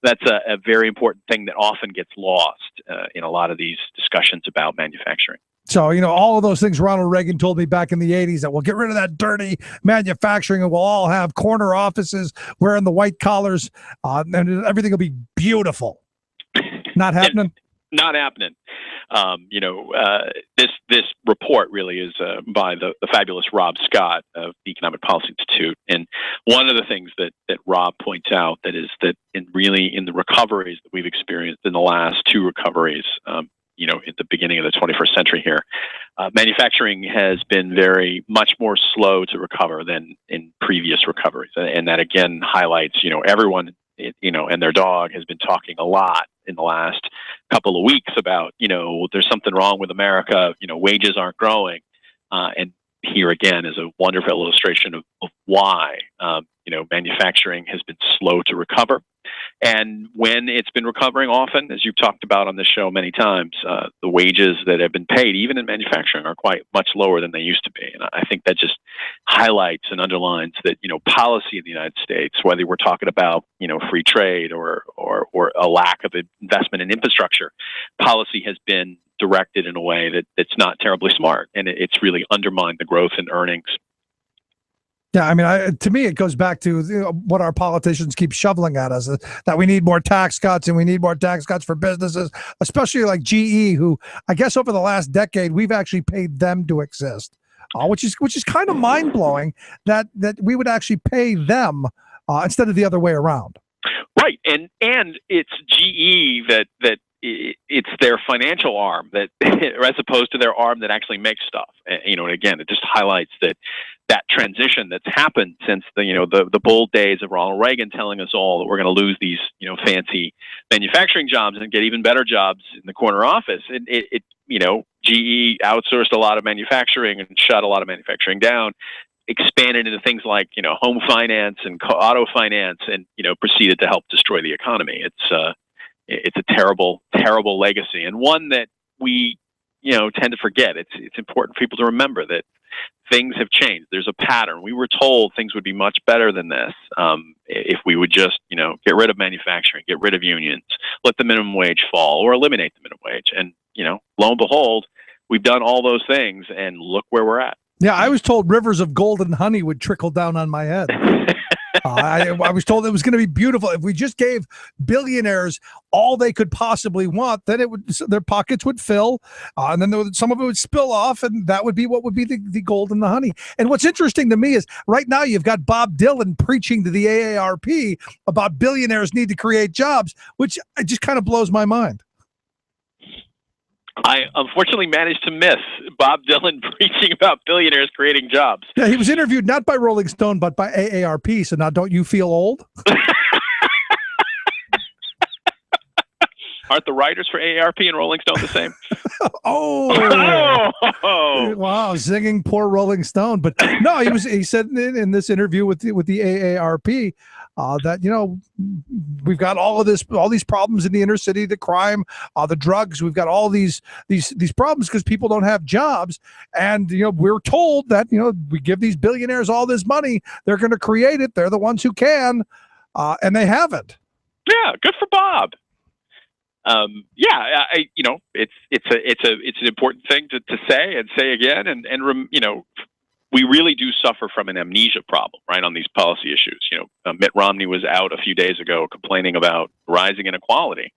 that's a very important thing that often gets lost in a lot of these discussions about manufacturing. So, all of those things Ronald Reagan told me back in the 80s, that we'll get rid of that dirty manufacturing and we'll all have corner offices wearing the white collars and everything will be beautiful. Not happening? Not happening. This report really is by the fabulous Rob Scott of the Economic Policy Institute. And one of the things that Rob points out that in the recoveries that we've experienced in the last two recoveries, at the beginning of the 21st century here, manufacturing has been very much more slow to recover than in previous recoveries. And that again highlights, everyone, and their dog has been talking a lot in the last couple of weeks about, there's something wrong with America, wages aren't growing. And here again is a wonderful illustration of why, manufacturing has been slow to recover. And when it's been recovering often, as you've talked about on this show many times, the wages that have been paid, even in manufacturing, are quite much lower than they used to be. And I think that just highlights and underlines that, policy in the United States, whether we're talking about, free trade or a lack of investment in infrastructure, policy has been directed in a way that's not terribly smart. And it's really undermined the growth in earnings. Yeah, I mean, to me, it goes back to what our politicians keep shoveling at us, that we need more tax cuts and we need more tax cuts for businesses, especially like GE, who I guess over the last decade, we've actually paid them to exist, which is kind of mind-blowing that we would actually pay them instead of the other way around. Right, and it's GE that it's their financial arm that, as opposed to their arm that actually makes stuff. And again, it just highlights that transition that's happened since the bold days of Ronald Reagan telling us all that we're going to lose these fancy manufacturing jobs and get even better jobs in the corner office. And GE outsourced a lot of manufacturing and shut a lot of manufacturing down, expanded into things like home finance and auto finance, and proceeded to help destroy the economy. It's a terrible, terrible legacy, and one that we tend to forget. It's important for people to remember that things have changed. There's a pattern. We were told things would be much better than this if we would just, get rid of manufacturing, get rid of unions, let the minimum wage fall, or eliminate the minimum wage. And, lo and behold, we've done all those things, and look where we're at. Yeah, I was told rivers of golden honey would trickle down on my head. I was told it was going to be beautiful. If we just gave billionaires all they could possibly want, then their pockets would fill, and then some of it would spill off, and that would be what would be the gold and the honey. And what's interesting to me is right now you've got Bob Dylan preaching to the AARP about billionaires need to create jobs, which just kind of blows my mind. I unfortunately managed to miss Bob Dylan preaching about billionaires creating jobs. Yeah, he was interviewed not by Rolling Stone, but by AARP. So now don't you feel old? Aren't the writers for AARP and Rolling Stone the same? Oh, wow, singing poor Rolling Stone. But no, he said in this interview with the AARP that we've got all these problems in the inner city, the crime, the drugs. We've got all these problems because people don't have jobs, and we're told that we give these billionaires all this money, they're going to create it. They're the ones who can, and they haven't. Yeah, good for Bob. It's an important thing to say and say again, and we really do suffer from an amnesia problem, right, on these policy issues. Mitt Romney was out a few days ago complaining about rising inequality,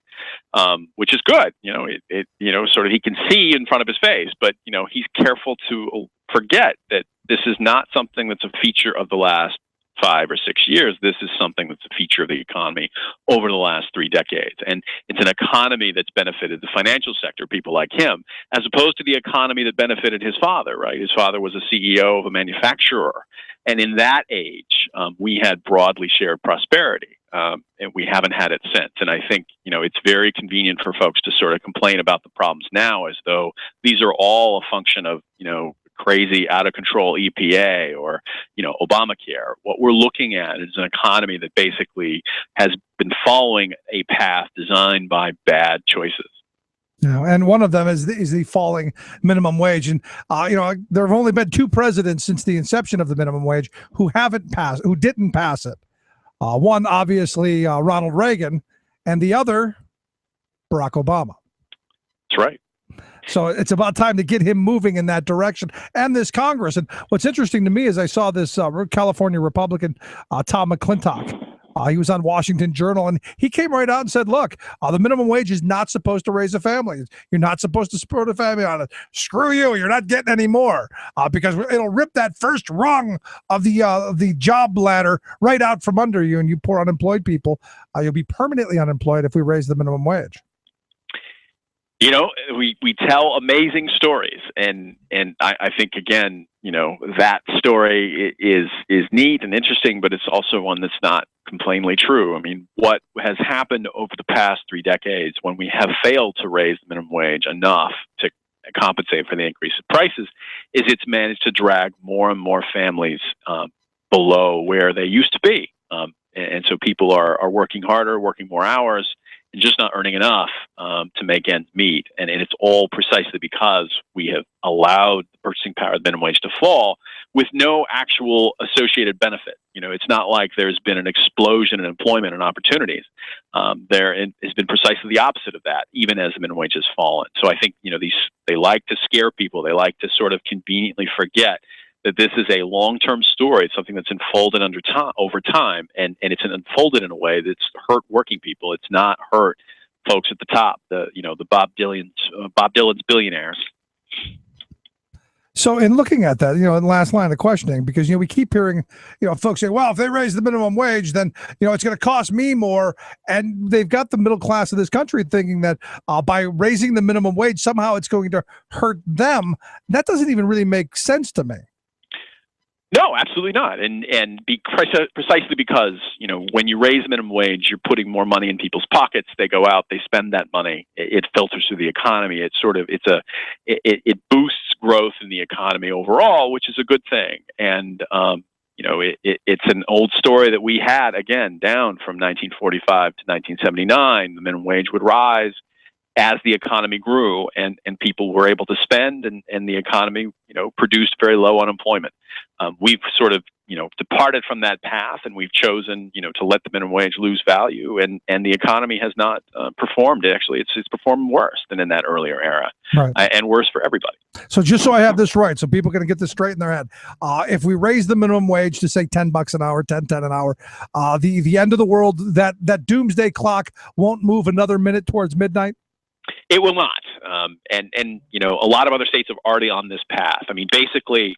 which is good. Sort of he can see in front of his face, but he's careful to forget that this is not something that's a feature of the last 5 or 6 years. This is something that's a feature of the economy over the last 3 decades. And it's an economy that's benefited the financial sector, people like him, as opposed to the economy that benefited his father, right? His father was a CEO of a manufacturer. And in that age, we had broadly shared prosperity. and we haven't had it since. And I think, it's very convenient for folks to sort of complain about the problems now as though these are all a function of, crazy, out of control EPA or, Obamacare. What we're looking at is an economy that basically has been following a path designed by bad choices. And one of them is the falling minimum wage. And, there have only been two presidents since the inception of the minimum wage who didn't pass it. One, obviously, Ronald Reagan, and the other, Barack Obama. That's right. So it's about time to get him moving in that direction, and this Congress. And what's interesting to me is I saw this California Republican, Tom McClintock. He was on Washington Journal, and he came right out and said, look, the minimum wage is not supposed to raise a family. You're not supposed to support a family on it. Screw you. You're not getting any more because it'll rip that first rung of the job ladder right out from under you, and you poor unemployed people, you'll be permanently unemployed if we raise the minimum wage. We tell amazing stories, and I think, again, that story is neat and interesting, but it's also one that's not plainly true. I mean, what has happened over the past 3 decades when we have failed to raise the minimum wage enough to compensate for the increase in prices is it's managed to drag more and more families below where they used to be. And so people are working harder, working more hours, and just not earning enough to make ends meet. And it's all precisely because we have allowed the purchasing power of the minimum wage to fall with no actual associated benefit. It's not like there's been an explosion in employment and opportunities. There has been precisely the opposite of that, even as the minimum wage has fallen. So I think, they like to scare people. They like to sort of conveniently forget that this is a long-term story. It's something that's unfolded over time, and it's unfolded in a way that's hurt working people. It's not hurt folks at the top, the Bob Dylan's billionaires. So in looking at that, in the last line of questioning, because, we keep hearing, folks say, well, if they raise the minimum wage, then, it's going to cost me more. And they've got the middle class of this country thinking that by raising the minimum wage, somehow it's going to hurt them. That doesn't even really make sense to me. No, absolutely not. And precisely because, when you raise the minimum wage, you're putting more money in people's pockets. They go out, they spend that money. It filters through the economy. It boosts growth in the economy overall, which is a good thing. And, it's an old story that we had, again, down from 1945 to 1979. The minimum wage would rise as the economy grew and people were able to spend and the economy, produced very low unemployment. We've sort of, departed from that path, and we've chosen, to let the minimum wage lose value, and the economy has not performed. Actually, it's performed worse than in that earlier era, right. And worse for everybody. So just so I have this right, so people are going to get this straight in their head, if we raise the minimum wage to say $10 an hour, $10 an hour, the end of the world, that doomsday clock won't move another minute towards midnight? It will not. And a lot of other states are already on this path. I mean, basically,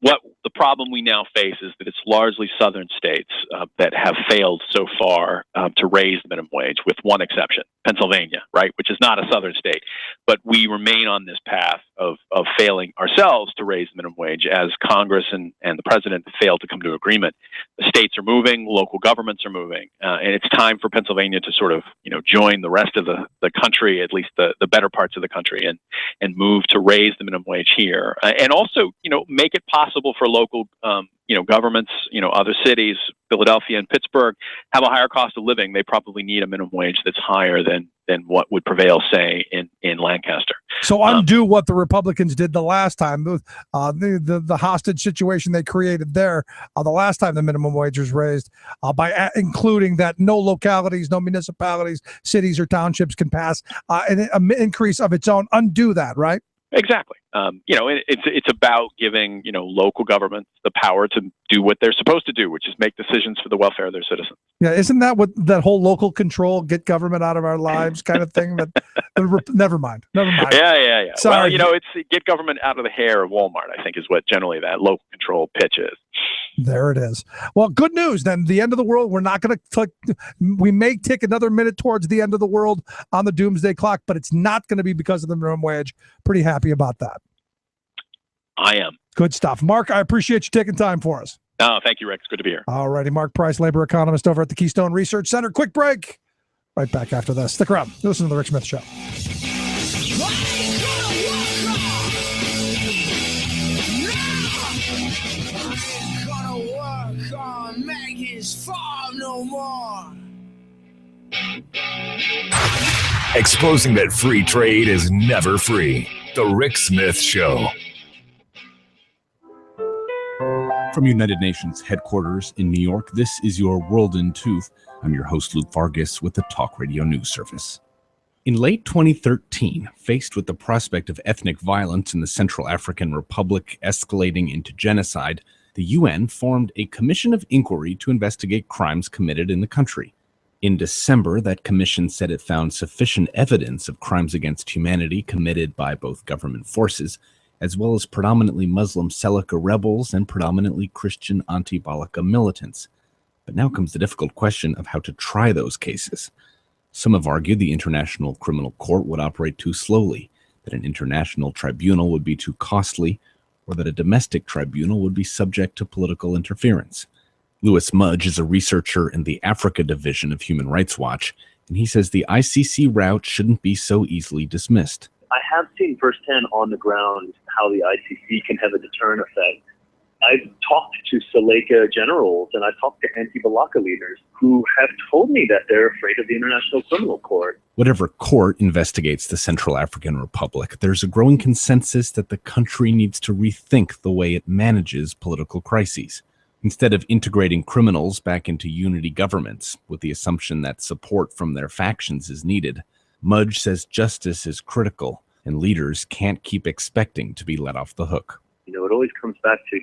what the problem we now face is that it's largely southern states that have failed so far to raise the minimum wage, with one exception, Pennsylvania, right, which is not a southern state. But we remain on this path of failing ourselves to raise the minimum wage as Congress and the president failed to come to agreement. The states are moving, local governments are moving, and it's time for Pennsylvania to sort of, join the rest of the country, at least the better parts of the country, and move to raise the minimum wage here. And also, make it possible for local, governments, other cities, Philadelphia and Pittsburgh, have a higher cost of living. They probably need a minimum wage that's higher than what would prevail, say, in Lancaster. So undo what the Republicans did the last time, the hostage situation they created there, the last time the minimum wage was raised, by including that no localities, no municipalities, cities or townships can pass an increase of its own. Undo that, right? Exactly. It's about giving, local governments the power to do what they're supposed to do, which is make decisions for the welfare of their citizens. Yeah, isn't that what that whole local control, get government out of our lives kind of thing? Never mind. Yeah. Sorry. Well, it's get government out of the hair of Walmart, I think, is what generally that local control pitch is. There it is. Well, good news then. The end of the world, we're not going to we may tick another minute towards the end of the world on the doomsday clock, but it's not going to be because of the minimum wage. Pretty happy about that. I am. Good stuff. Mark, I appreciate you taking time for us. Oh, thank you, Rick. It's good to be here. All righty. Mark Price, labor economist over at the Keystone Research Center. Quick break. Right back after this. Stick around. Listen to The Rick Smith Show. Exposing that free trade is never free. The Rick Smith Show. From United Nations headquarters in New York, this is your World in Tooth. I'm your host, Luke Vargas, with the Talk Radio News Service. In late 2013, faced with the prospect of ethnic violence in the Central African Republic escalating into genocide, the UN formed a commission of inquiry to investigate crimes committed in the country. In December, that commission said it found sufficient evidence of crimes against humanity committed by both government forces, as well as predominantly Muslim Seleka rebels and predominantly Christian anti-Balaka militants. But now comes the difficult question of how to try those cases. Some have argued the International Criminal Court would operate too slowly, that an international tribunal would be too costly, or that a domestic tribunal would be subject to political interference. Louis Mudge is a researcher in the Africa Division of Human Rights Watch, and he says the ICC route shouldn't be so easily dismissed. I have seen firsthand on the ground how the ICC can have a deterrent effect. I've talked to Seleka generals and I've talked to anti-Balaka leaders who have told me that they're afraid of the International Criminal Court. Whatever court investigates the Central African Republic, there's a growing consensus that the country needs to rethink the way it manages political crises. Instead of integrating criminals back into unity governments with the assumption that support from their factions is needed, Mudge says justice is critical and leaders can't keep expecting to be let off the hook. You know, it always comes back to,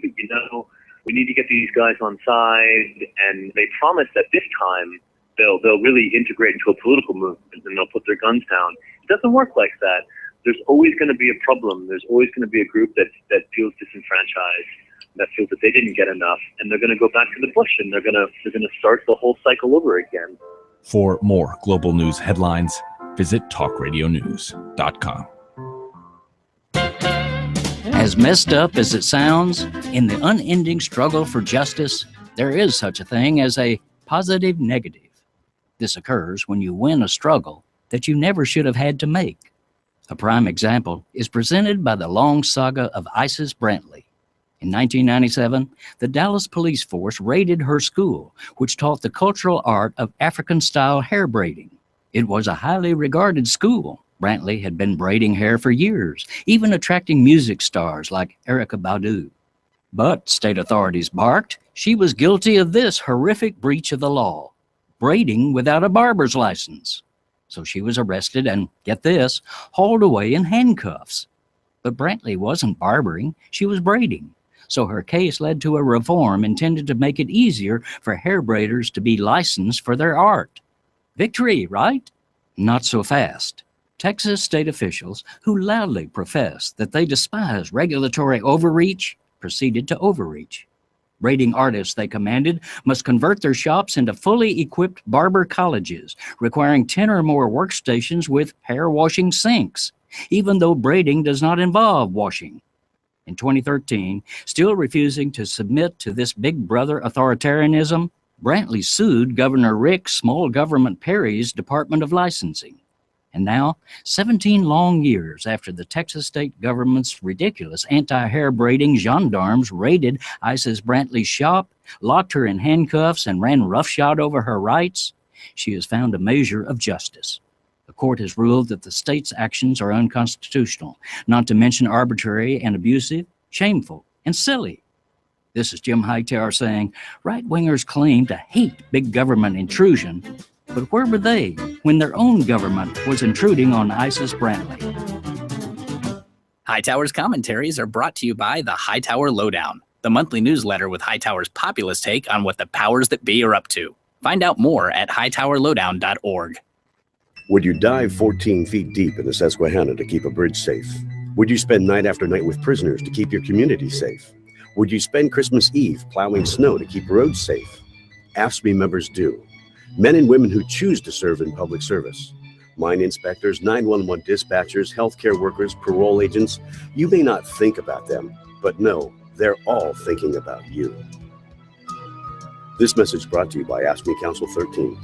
we need to get these guys on side, and they promise that this time they'll really integrate into a political movement and they'll put their guns down. It doesn't work like that. There's always going to be a problem. There's always going to be a group that feels disenfranchised, that feels that they didn't get enough, and they're going to go back to the bush and they're going to start the whole cycle over again. For more global news headlines, visit talkradionews.com. As messed up as it sounds, in the unending struggle for justice, there is such a thing as a positive negative. This occurs when you win a struggle that you never should have had to make. A prime example is presented by the long saga of Isis Brantley. In 1997, the Dallas police force raided her school, which taught the cultural art of African-style hair braiding. It was a highly regarded school. Brantley had been braiding hair for years, even attracting music stars like Erykah Badu. But, state authorities barked, she was guilty of this horrific breach of the law, braiding without a barber's license. So she was arrested and, get this, hauled away in handcuffs. But Brantley wasn't barbering, she was braiding. So her case led to a reform intended to make it easier for hair braiders to be licensed for their art. Victory, right? Not so fast. Texas state officials, who loudly professed that they despise regulatory overreach, proceeded to overreach. Braiding artists, they commanded, must convert their shops into fully equipped barber colleges, requiring 10 or more workstations with hair washing sinks, even though braiding does not involve washing. In 2013, still refusing to submit to this big brother authoritarianism, Brantley sued Governor Rick Small Government Perry's Department of Licensing. And now, 17 long years after the Texas state government's ridiculous anti-hair braiding gendarmes raided Isis Brantley's shop, locked her in handcuffs, and ran roughshod over her rights, she has found a measure of justice. The court has ruled that the state's actions are unconstitutional, not to mention arbitrary and abusive, shameful, and silly. This is Jim Hightower saying, right-wingers claim to hate big government intrusion, but where were they when their own government was intruding on Isis Brantley? Hightower's commentaries are brought to you by the Hightower Lowdown, the monthly newsletter with Hightower's populist take on what the powers that be are up to. Find out more at hightowerlowdown.org. Would you dive 14 feet deep in the Susquehanna to keep a bridge safe? Would you spend night after night with prisoners to keep your community safe? Would you spend Christmas Eve plowing snow to keep roads safe? AFSCME members do. Men and women who choose to serve in public service. Mine inspectors, 911 dispatchers, healthcare workers, parole agents. You may not think about them, but no, they're all thinking about you. This message brought to you by Ask Me Council 13.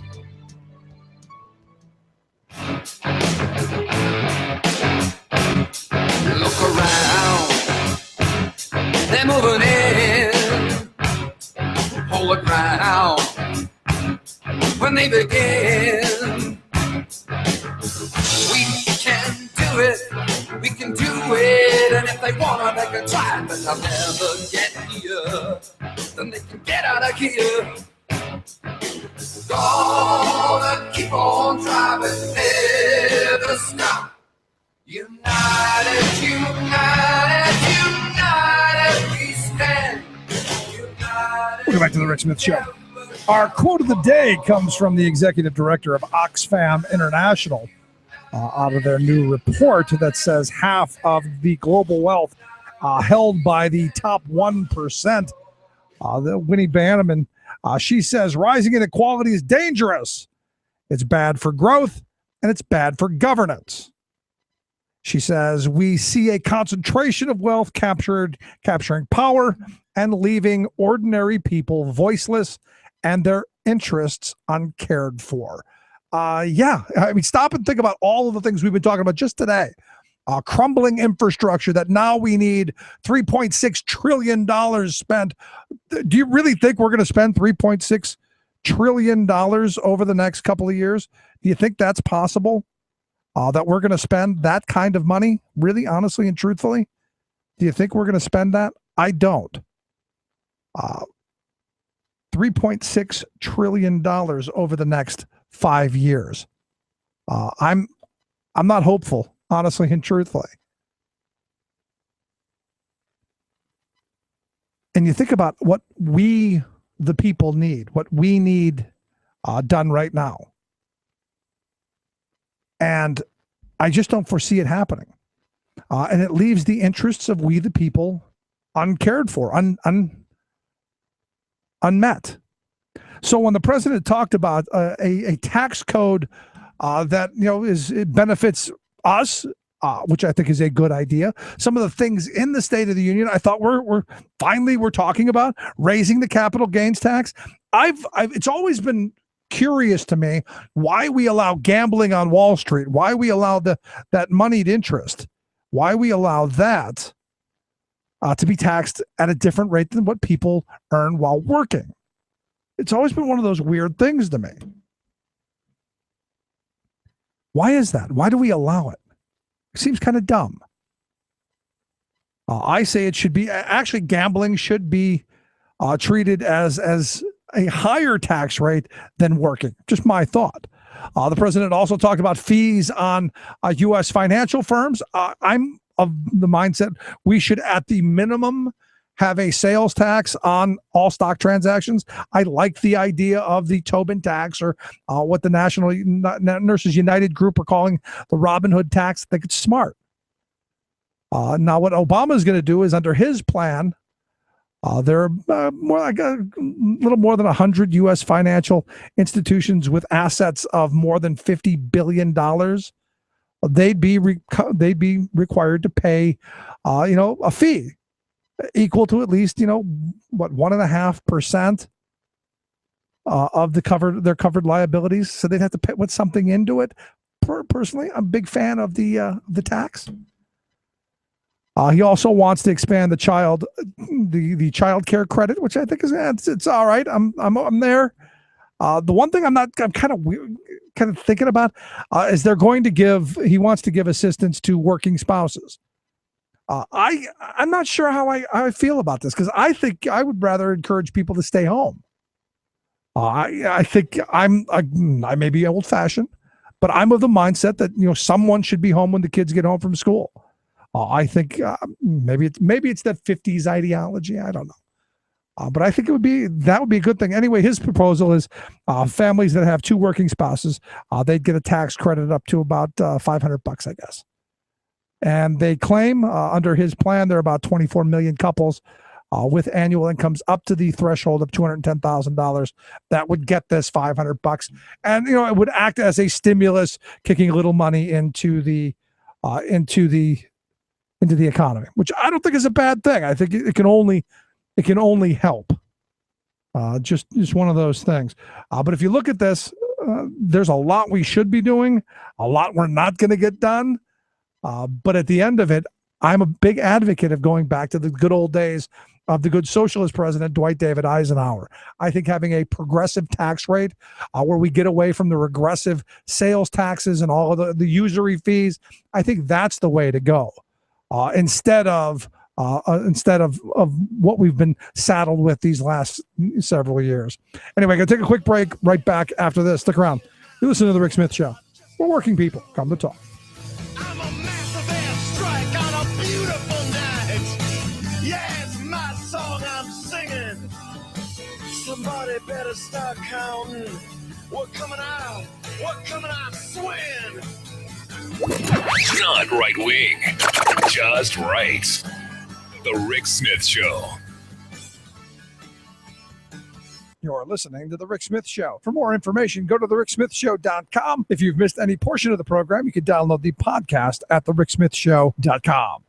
Look around, they're moving in. Hold the ground when they begin. We can do it, we can do it, and if they wanna, they can try, but they'll never get here. Then they can get out of here. Gonna keep on driving, never stop. United, united, united, we stand. Welcome back to the Rick Smith Show. Our quote of the day comes from the executive director of Oxfam International, out of their new report that says half of the global wealth held by the top 1%. The Winnie Bannerman, she says rising inequality is dangerous. It's bad for growth and it's bad for governance. She says we see a concentration of wealth capturing power and leaving ordinary people voiceless and their interests uncared for. Yeah, I mean, stop and think about all of the things we've been talking about just today. Crumbling infrastructure that now we need $3.6 trillion spent. Do you really think we're going to spend $3.6 trillion over the next couple of years? Do you think that's possible? That we're going to spend that kind of money? Really, honestly, and truthfully? Do you think we're going to spend that? I don't. $3.6 trillion over the next 5 years. I'm not hopeful, honestly and truthfully. And you think about what we, the people, need, what we need done right now. And I just don't foresee it happening. And it leaves the interests of we, the people, uncared for, unmet. So when the president talked about a tax code that it benefits us, which I think is a good idea. Some of the things in the State of the Union, I thought we're finally talking about raising the capital gains tax. It's always been curious to me why we allow gambling on Wall Street, why we allow that moneyed interest, why we allow that to be taxed at a different rate than what people earn while working. It's always been one of those weird things to me. Why is that? Why do we allow it? It seems kind of dumb. I say it should be, actually gambling should be treated as a higher tax rate than working. Just my thought. The president also talked about fees on U.S. financial firms. I'm of the mindset we should, at the minimum, have a sales tax on all stock transactions. I like the idea of the Tobin tax, or what the National Nurses United group are calling the Robin Hood tax. I think it's smart. Now, what Obama is going to do is, under his plan, there are more like a little more than 100 U.S. financial institutions with assets of more than $50 billion. They'd be required to pay, a fee equal to at least, 1.5% of their covered liabilities. So they'd have to put something into it. Personally, I'm a big fan of the tax. He also wants to expand the child care credit, which I think is it's all right. I'm there. The one thing I'm kind of thinking about is he wants to give assistance to working spouses. I'm not sure how I feel about this, because I think I would rather encourage people to stay home. I think I may be old fashioned, but I'm of the mindset that someone should be home when the kids get home from school. I think maybe it's that 50s ideology. I don't know. But I think that would be a good thing. Anyway, his proposal is families that have two working spouses, they'd get a tax credit up to about $500, I guess. And they claim under his plan, there are about 24 million couples with annual incomes up to the threshold of $210,000 that would get this $500. And, it would act as a stimulus, kicking a little money into the economy, which I don't think is a bad thing. I think it can only help. Just one of those things. But if you look at this, there's a lot we should be doing, a lot we're not going to get done. But at the end of it, I'm a big advocate of going back to the good old days of the good socialist president, Dwight David Eisenhower. I think having a progressive tax rate where we get away from the regressive sales taxes and all of the usury fees, I think that's the way to go. Instead of what we've been saddled with these last several years. Anyway, going to take a quick break. Right back after this. Stick around. You listen to The Rick Smith Show. We're working people. Come to talk. Somebody better start counting. What coming out swing. Not right wing, just right. The Rick Smith Show. You're listening to The Rick Smith Show. For more information, go to thericksmithshow.com. If you've missed any portion of the program, you can download the podcast at thericksmithshow.com.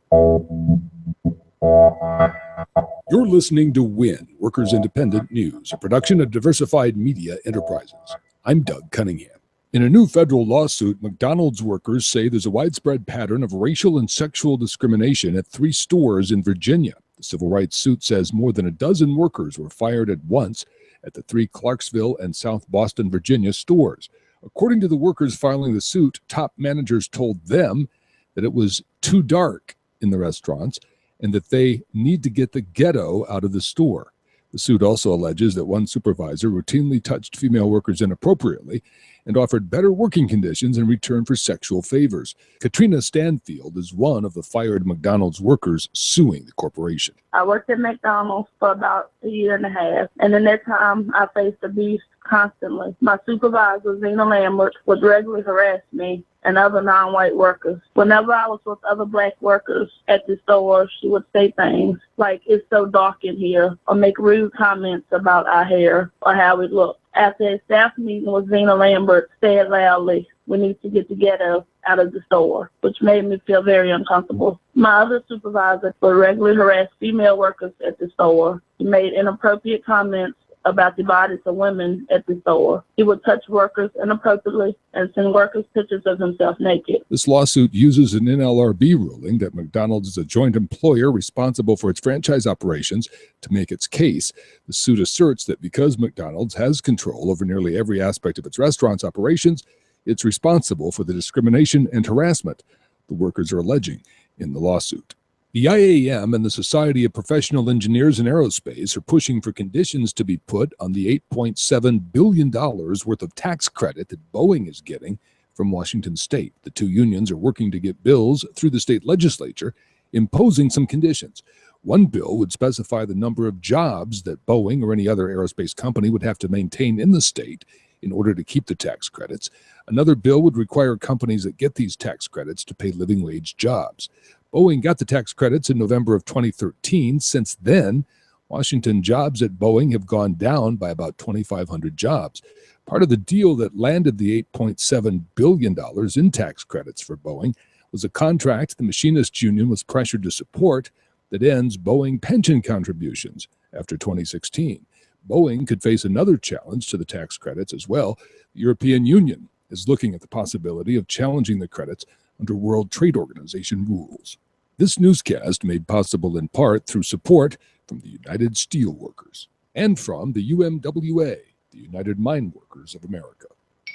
You're listening to WIN, Workers Independent News, a production of Diversified Media Enterprises. I'm Doug Cunningham. In a new federal lawsuit, McDonald's workers say there's a widespread pattern of racial and sexual discrimination at 3 stores in Virginia. The civil rights suit says more than a dozen workers were fired at once at the 3 Clarksville and South Boston, Virginia stores. According to the workers filing the suit, top managers told them that it was too dark in the restaurants and that they need to get the ghetto out of the store. The suit also alleges that one supervisor routinely touched female workers inappropriately and offered better working conditions in return for sexual favors. Katrina Stanfield is one of the fired McDonald's workers suing the corporation. I worked at McDonald's for about a year and a half, and in that time, I faced abuse constantly. My supervisor, Zena Lambert, would regularly harass me and other non-white workers. Whenever I was with other black workers at the store, she would say things like, "It's so dark in here," or make rude comments about our hair or how we look. After a staff meeting with Zena Lambert, said loudly, "We need to get the ghetto out of the store," which made me feel very uncomfortable. My other supervisor would regularly harass female workers at the store. He made inappropriate comments about the bodies of women at the store. He would touch workers inappropriately and send workers pictures of himself naked. This lawsuit uses an NLRB ruling that McDonald's is a joint employer responsible for its franchise operations to make its case. The suit asserts that because McDonald's has control over nearly every aspect of its restaurant's operations, it's responsible for the discrimination and harassment the workers are alleging in the lawsuit. The IAM and the Society of Professional Engineers in Aerospace are pushing for conditions to be put on the $8.7 billion worth of tax credit that Boeing is getting from Washington State. The two unions are working to get bills through the state legislature, imposing some conditions. One bill would specify the number of jobs that Boeing or any other aerospace company would have to maintain in the state in order to keep the tax credits. Another bill would require companies that get these tax credits to pay living wage jobs. Boeing got the tax credits in November of 2013. Since then, Washington jobs at Boeing have gone down by about 2,500 jobs. Part of the deal that landed the $8.7 billion in tax credits for Boeing was a contract the Machinists Union was pressured to support that ends Boeing pension contributions after 2016. Boeing could face another challenge to the tax credits as well. The European Union is looking at the possibility of challenging the credits under World Trade Organization rules. This newscast made possible in part through support from the United Steelworkers and from the UMWA, the United Mine Workers of America.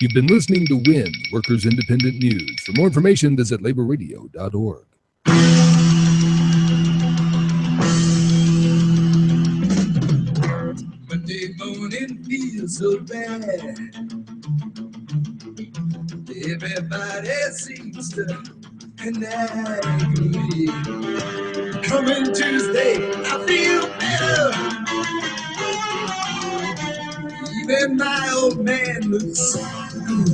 You've been listening to WIN, Workers Independent News. For more information, visit laborradio.org. Monday morning feels so bad. Everybody seems to connect me. Coming Tuesday, I feel better. Even my old man looks good.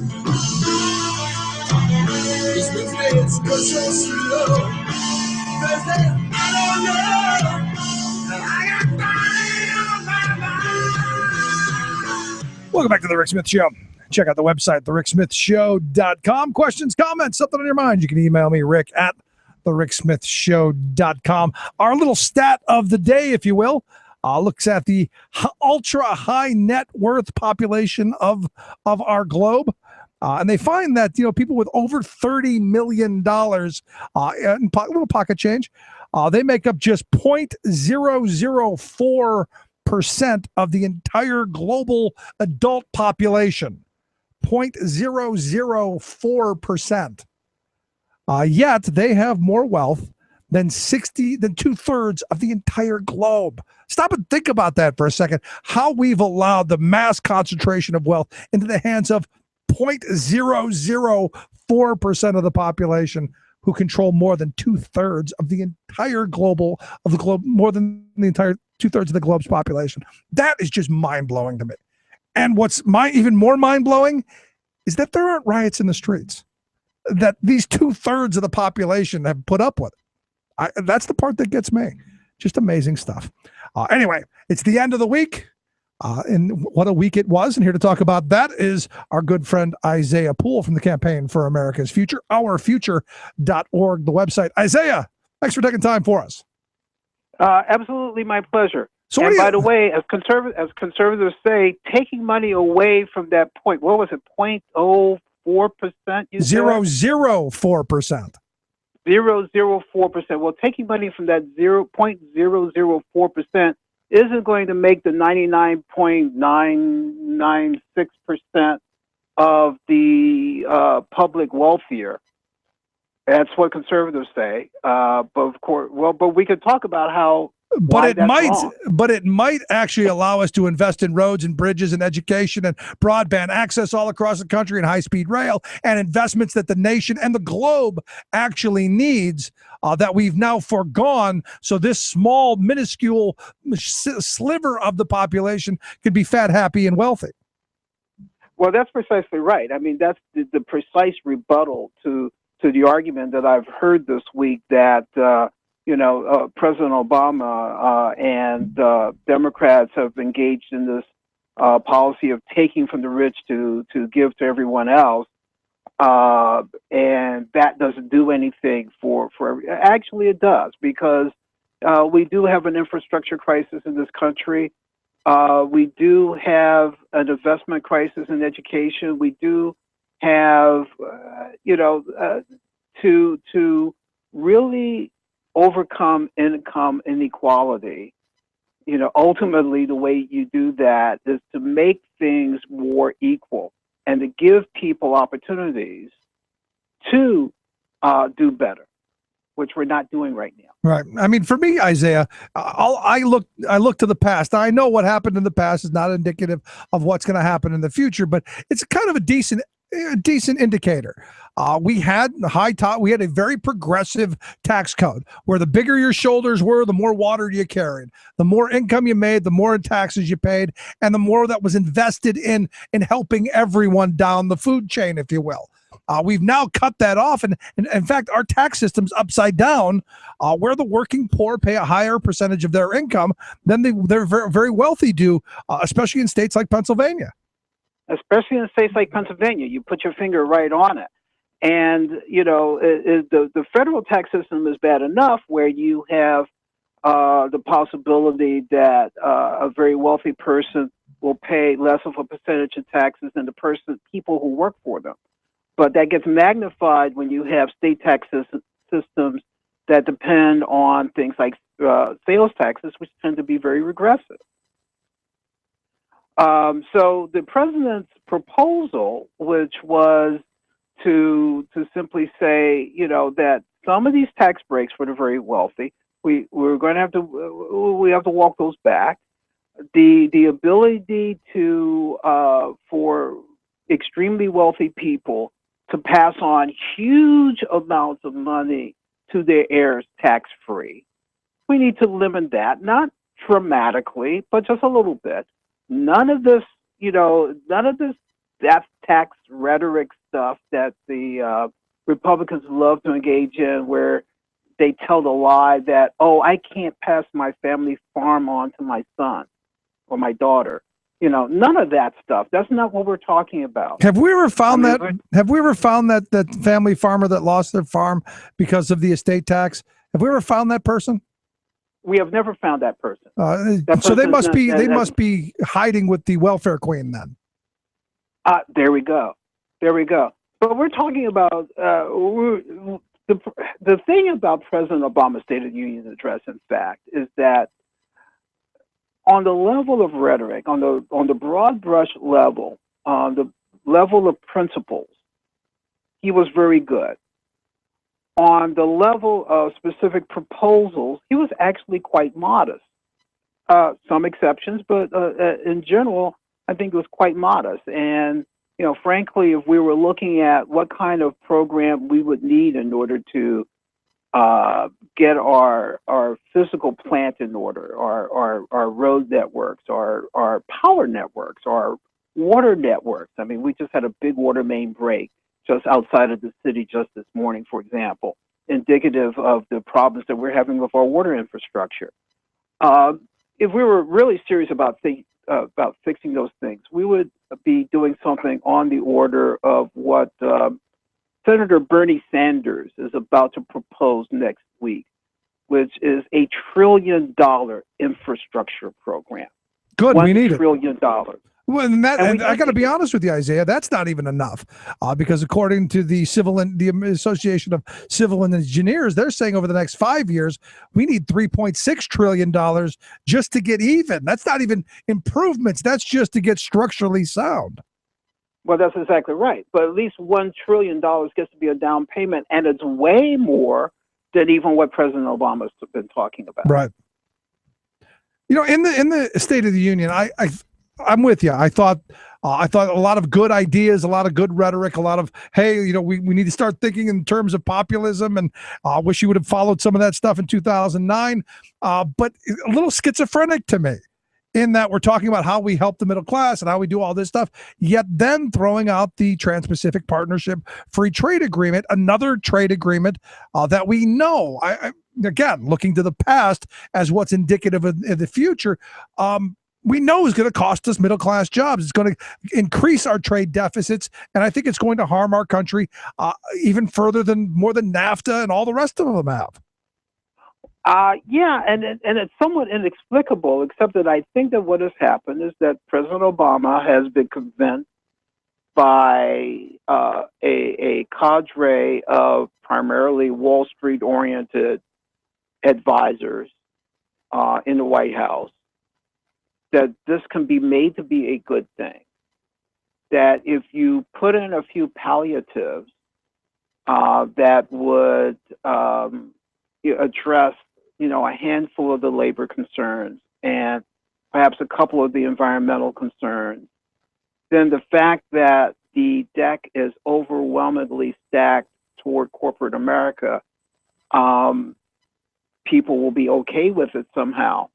This Wednesday it's go so slow. Thursday, I don't know. I got fire on my mind. Welcome back to The Rick Smith Show. Check out the website, thericksmithshow.com. Questions, comments, something on your mind, you can email me, Rick, at thericksmithshow.com. Our little stat of the day, if you will. looks at the ultra high net worth population of our globe. And they find that, people with over $30 million in little pocket change, they make up just 0.004% of the entire global adult population. 0.004%. Yet they have more wealth than 2/3 of the entire globe. Stop and think about that for a second. How we've allowed the mass concentration of wealth into the hands of 0.004% of the population, who control more than 2/3 of the entire globe, more than the entire 2/3 of the globe's population. That is just mind-blowing to me. And what's even more mind-blowing is that there aren't riots in the streets, that these 2/3 of the population have put up with it. That's the part that gets me. Just amazing stuff. Anyway, it's the end of the week. And what a week it was. And here to talk about that is our good friend Isaiah Poole from the Campaign for America's Future, ourfuture.org, the website. Isaiah, thanks for taking time for us. Absolutely my pleasure. So and by the way, as conservatives say, taking money away from that point, what was it, 0.04%? 0.004%. 0.004%. Well, taking money from that 0.004% isn't going to make the 99.996% of the public wealthier. That's what conservatives say. But of course, but we could talk about how. But it might actually allow us to invest in roads and bridges and education and broadband access all across the country and high-speed rail and investments that the nation and the globe actually needs, that we've now foregone. So this small, minuscule sliver of the population could be fat, happy, and wealthy. Well, that's precisely right. I mean, that's the precise rebuttal to the argument that I've heard this week that President Obama and Democrats have engaged in this policy of taking from the rich to give to everyone else, and that doesn't do anything for actually it does, because we do have an infrastructure crisis in this country. We do have an investment crisis in education. We do have to really overcome income inequality. Ultimately the way you do that is to make things more equal and to give people opportunities to do better, which we're not doing right now. Right. I mean, for me, Isaiah, I look to the past. I know what happened in the past is not indicative of what's going to happen in the future, but it's kind of a decent indicator. We had a very progressive tax code where the bigger your shoulders were, the more water you carried, the more income you made, the more in taxes you paid, and the more that was invested in helping everyone down the food chain, if you will. We've now cut that off, and in fact, our tax system's upside down, where the working poor pay a higher percentage of their income than they're very, very wealthy do, especially in states like Pennsylvania. Especially in states like Pennsylvania, you put your finger right on it. And, the federal tax system is bad enough where you have the possibility that a very wealthy person will pay less of a percentage of taxes than the people who work for them. But that gets magnified when you have state tax systems that depend on things like sales taxes, which tend to be very regressive. So the president's proposal, which was to simply say, that some of these tax breaks for the very wealthy, we're going to have to walk those back. The ability to for extremely wealthy people to pass on huge amounts of money to their heirs tax-free. We need to limit that, not dramatically, but just a little bit. None of this death tax rhetoric stuff that the Republicans love to engage in, where they tell the lie that, I can't pass my family farm on to my son or my daughter. None of that stuff. That's not what we're talking about. Have we ever found that family farmer that lost their farm because of the estate tax? Have we ever found that person? We have never found that person. So they must be that- must be hiding with the welfare queen then. There we go. But we're talking about the thing about President Obama's State of the Union address, in fact, is that on the level of rhetoric, on the broad brush level, on the level of principles, he was very good. On the level of specific proposals, he was actually quite modest. Some exceptions, but in general, I think it was quite modest. And frankly, if we were looking at what kind of program we would need in order to get our physical plant in order, our road networks, our power networks, our water networks. I mean, we just had a big water main break just outside of the city just this morning, for example, indicative of the problems that we're having with our water infrastructure. If we were really serious about fixing those things, we would be doing something on the order of what Senator Bernie Sanders is about to propose next week, which is $1 trillion infrastructure program. Good, we need $1 trillion. Well, and I got to be honest with you, Isaiah. That's not even enough, because according to the Association of Civil Engineers, they're saying over the next 5 years we need $3.6 trillion just to get even. That's not even improvements. That's just to get structurally sound. Well, that's exactly right. But at least $1 trillion gets to be a down payment, and it's way more than even what President Obama's been talking about. Right. In the State of the Union, I'm with you. I thought a lot of good ideas, a lot of good rhetoric, a lot of, hey, we need to start thinking in terms of populism, and I wish you would have followed some of that stuff in 2009. But a little schizophrenic to me, in that we're talking about how we help the middle class and how we do all this stuff, yet then throwing out the Trans-Pacific Partnership Free Trade Agreement, another trade agreement that we know, again, looking to the past as what's indicative of the future, we know is going to cost us middle-class jobs. It's going to increase our trade deficits, and I think it's going to harm our country even more than NAFTA and all the rest of them have. Yeah, and it's somewhat inexplicable, except that I think that what has happened is that President Obama has been convinced by a cadre of primarily Wall Street-oriented advisors in the White House that this can be made to be a good thing. That if you put in a few palliatives that would address, a handful of the labor concerns and perhaps a couple of the environmental concerns, then the fact that the deck is overwhelmingly stacked toward corporate America, people will be okay with it somehow.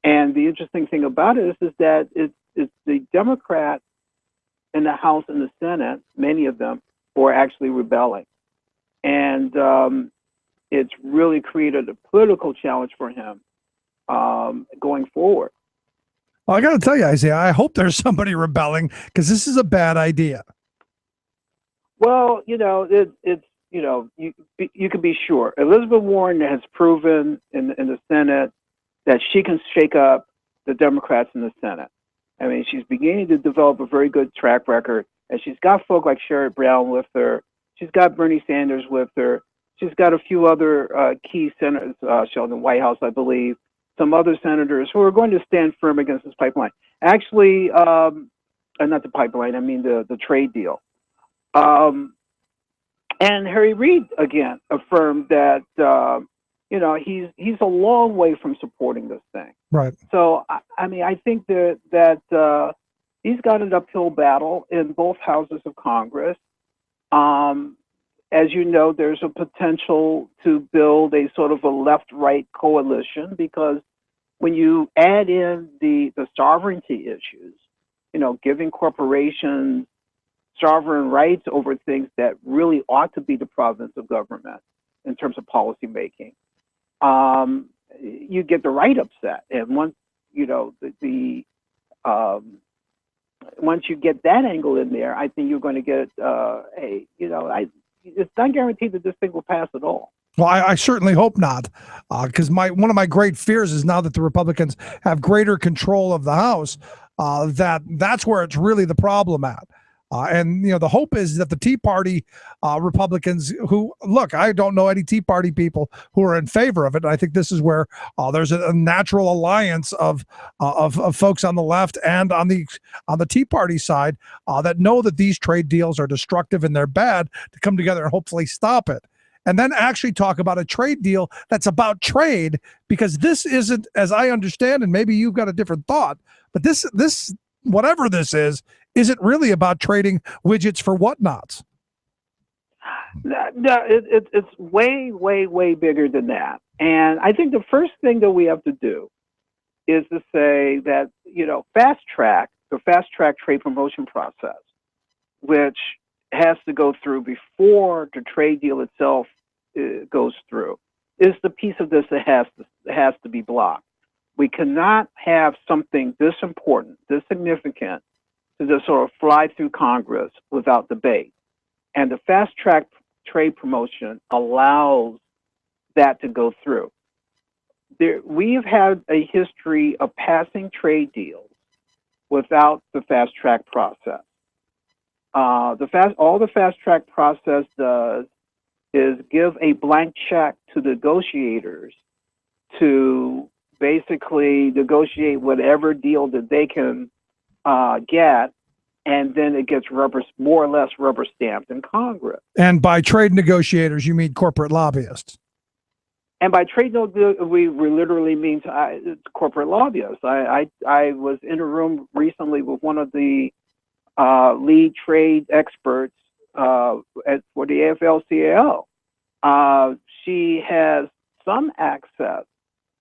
And the interesting thing about it is that it's the Democrats in the House and the Senate, many of them, who are actually rebelling. And it's really created a political challenge for him going forward. Well, I got to tell you, Isaiah, I hope there's somebody rebelling, because this is a bad idea. Well, you can be sure. Elizabeth Warren has proven in the Senate that she can shake up the Democrats in the Senate. I mean, she's beginning to develop a very good track record, and she's got folk like Sherrod Brown with her. She's got Bernie Sanders with her. She's got a few other key senators, Sheldon Whitehouse, I believe, some other senators who are going to stand firm against this pipeline. Actually, not the pipeline, I mean the trade deal. And Harry Reid, again, affirmed that, he's a long way from supporting this thing. Right. So, I think that he's got an uphill battle in both houses of Congress. As you know, there's a potential to build a sort of a left-right coalition, because when you add in the sovereignty issues, giving corporations sovereign rights over things that really ought to be the province of government in terms of policy making, you get the right upset. And once once you get that angle in there, I think you're going to get it's not guaranteed that this thing will pass at all. Well, I certainly hope not, because one of my great fears is now that the Republicans have greater control of the House, that's where it's really the problem at. And the hope is that the Tea Party Republicans, who look, I don't know any Tea Party people who are in favor of it. And I think this is where there's a natural alliance of folks on the left and on the Tea Party side that know that these trade deals are destructive and they're bad, to come together and hopefully stop it. And then actually talk about a trade deal that's about trade, because this isn't, as I understand, and maybe you've got a different thought, but this whatever this isn't really about trading widgets for whatnots. No, it's way, way, way bigger than that. And I think the first thing that we have to do is to say that, the fast track trade promotion process, which has to go through before the trade deal itself goes through, is the piece of this that has to be blocked. We cannot have something this important, this significant, to just sort of fly through Congress without debate. And the fast track trade promotion allows that to go through. We have had a history of passing trade deals without the fast track process. All the fast track process does is give a blank check to negotiators to basically negotiate whatever deal that they can get, and then it gets more or less rubber stamped in Congress. And by trade negotiators, you mean corporate lobbyists? And by trade we literally mean corporate lobbyists. I was in a room recently with one of the lead trade experts for the AFL-CIO. She has some access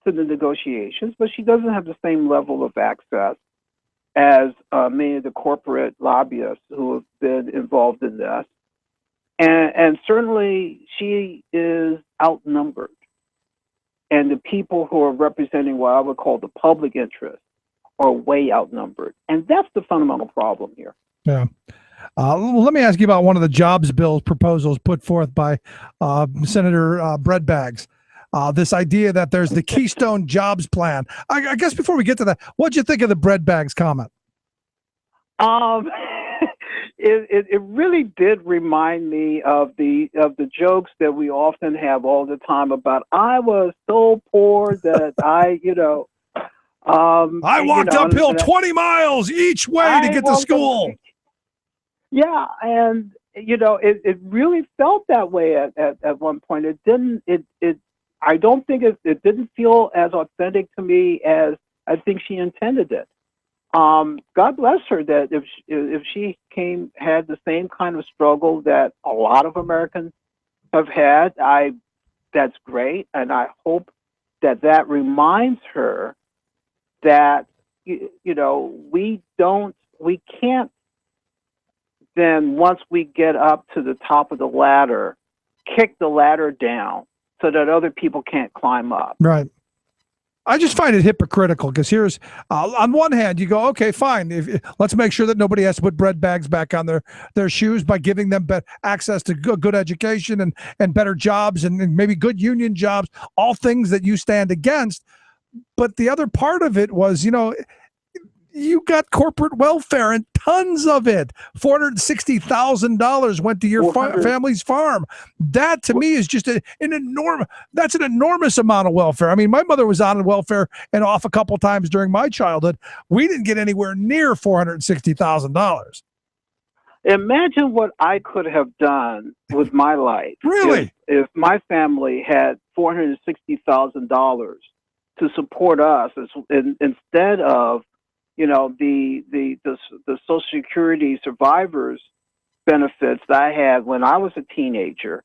to the negotiations, but she doesn't have the same level of access as many of the corporate lobbyists who have been involved in this. And certainly she is outnumbered. And the people who are representing what I would call the public interest are way outnumbered. And that's the fundamental problem here. Yeah. Let me ask you about one of the jobs bill proposals put forth by Senator Breadbags. This idea that there's the Keystone Jobs Plan. I guess before we get to that, what'd you think of the Breadbags comment? It really did remind me of the jokes that we often have all the time about, I was so poor that I walked uphill 20 miles each way to get to school. Yeah, and it really felt that way at one point. It didn't. I don't think it didn't feel as authentic to me as I think she intended it. God bless her that if she had the same kind of struggle that a lot of Americans have had, that's great, and I hope that reminds her that we can't then, once we get up to the top of the ladder, kick the ladder down so that other people can't climb up. Right. I just find it hypocritical, because here's, on one hand, you go, okay, fine. Let's make sure that nobody has to put bread bags back on their shoes by giving them access to good education and better jobs and maybe good union jobs, all things that you stand against. But the other part of it was, you got corporate welfare and tons of it. $460,000 went to your family's farm. That to me is just an enormous amount of welfare. I mean, my mother was on welfare and off a couple times during my childhood. We didn't get anywhere near $460,000. Imagine what I could have done with my life. Really? If my family had $460,000 to support us instead of the Social Security survivors benefits that I had when I was a teenager,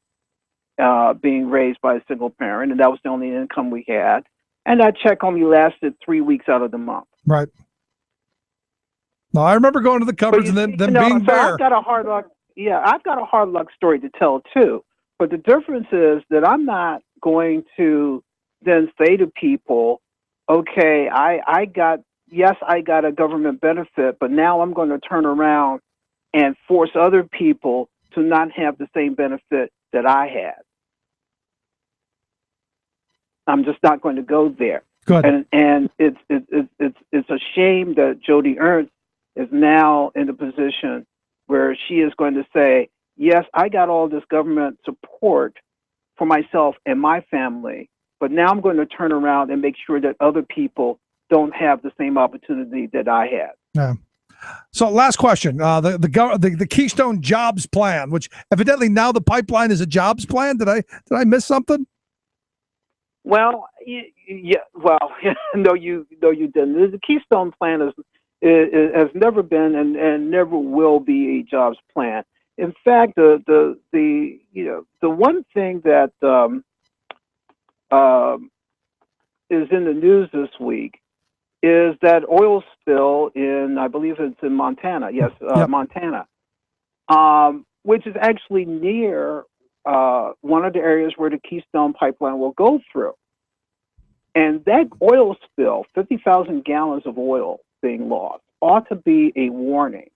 being raised by a single parent, and that was the only income we had. And that check only lasted 3 weeks out of the month. Right. No, I remember going to the cupboards and then being bare. I've got a hard luck. Yeah, I've got a hard luck story to tell too. But the difference is that I'm not going to then say to people, okay, I got a government benefit, but now I'm going to turn around and force other people to not have the same benefit that I had. I'm just not going to go there. Good. And it's a shame that Joni Ernst is now in a position where she is going to say, yes, I got all this government support for myself and my family, but now I'm going to turn around and make sure that other people don't have the same opportunity that I had. Yeah. So last question, the Keystone Jobs Plan, which evidently now the pipeline is a jobs plan. Did I miss something? Well, yeah. Well, no, you didn't. The Keystone Plan has never been and never will be a jobs plan. In fact, the one thing that is in the news this week is that oil spill in, I believe it's in Montana. Yes, Yep. Montana, which is actually near one of the areas where the Keystone Pipeline will go through. And that oil spill, 50,000 gallons of oil being lost, ought to be a warning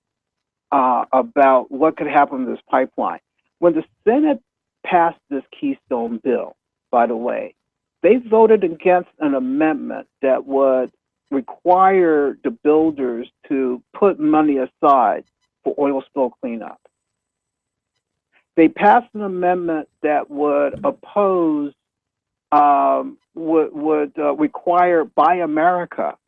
about what could happen to this pipeline. When the Senate passed this Keystone bill, by the way, they voted against an amendment that would require the builders to put money aside for oil spill cleanup. They passed an amendment that would oppose, would require Buy America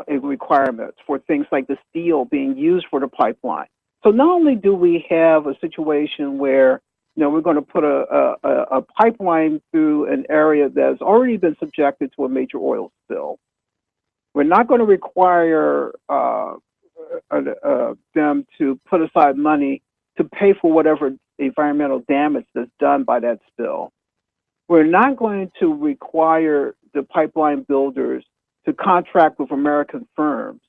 requirements for things like the steel being used for the pipeline. So not only do we have a situation where we're going to put a pipeline through an area that's already been subjected to a major oil spill, we're not going to require them to put aside money to pay for whatever environmental damage that's done by that spill. We're not going to require the pipeline builders to contract with American firms.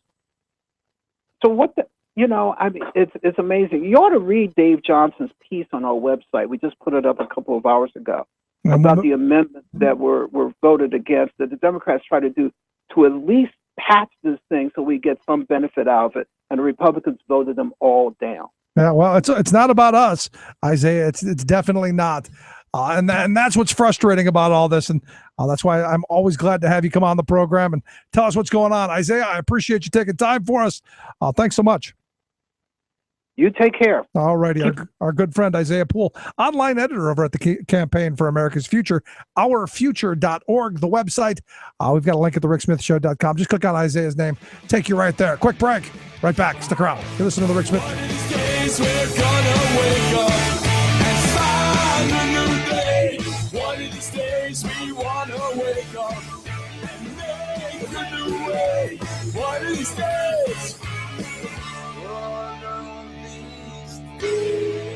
So it's amazing. You ought to read Dave Johnson's piece on our website. We just put it up a couple of hours ago about the amendments that were voted against, that the Democrats try to do to at least patch this thing so we get some benefit out of it, and the Republicans voted them all down. Yeah, well, it's not about us, Isaiah. It's definitely not. And that's what's frustrating about all this. And that's why I'm always glad to have you come on the program and tell us what's going on. Isaiah, I appreciate you taking time for us. Thanks so much. You take care. All righty. Our good friend, Isaiah Poole, online editor over at the Campaign for America's Future, ourfuture.org, the website. We've got a link at thericksmithshow.com. Just click on Isaiah's name. Take you right there. Quick break. Right back. Stick around. You're listening to The Rick Smith. One of these days we're gonna wake up and find a new day. One of these days we wanna wake up and make a new way. One of these days. One of these days.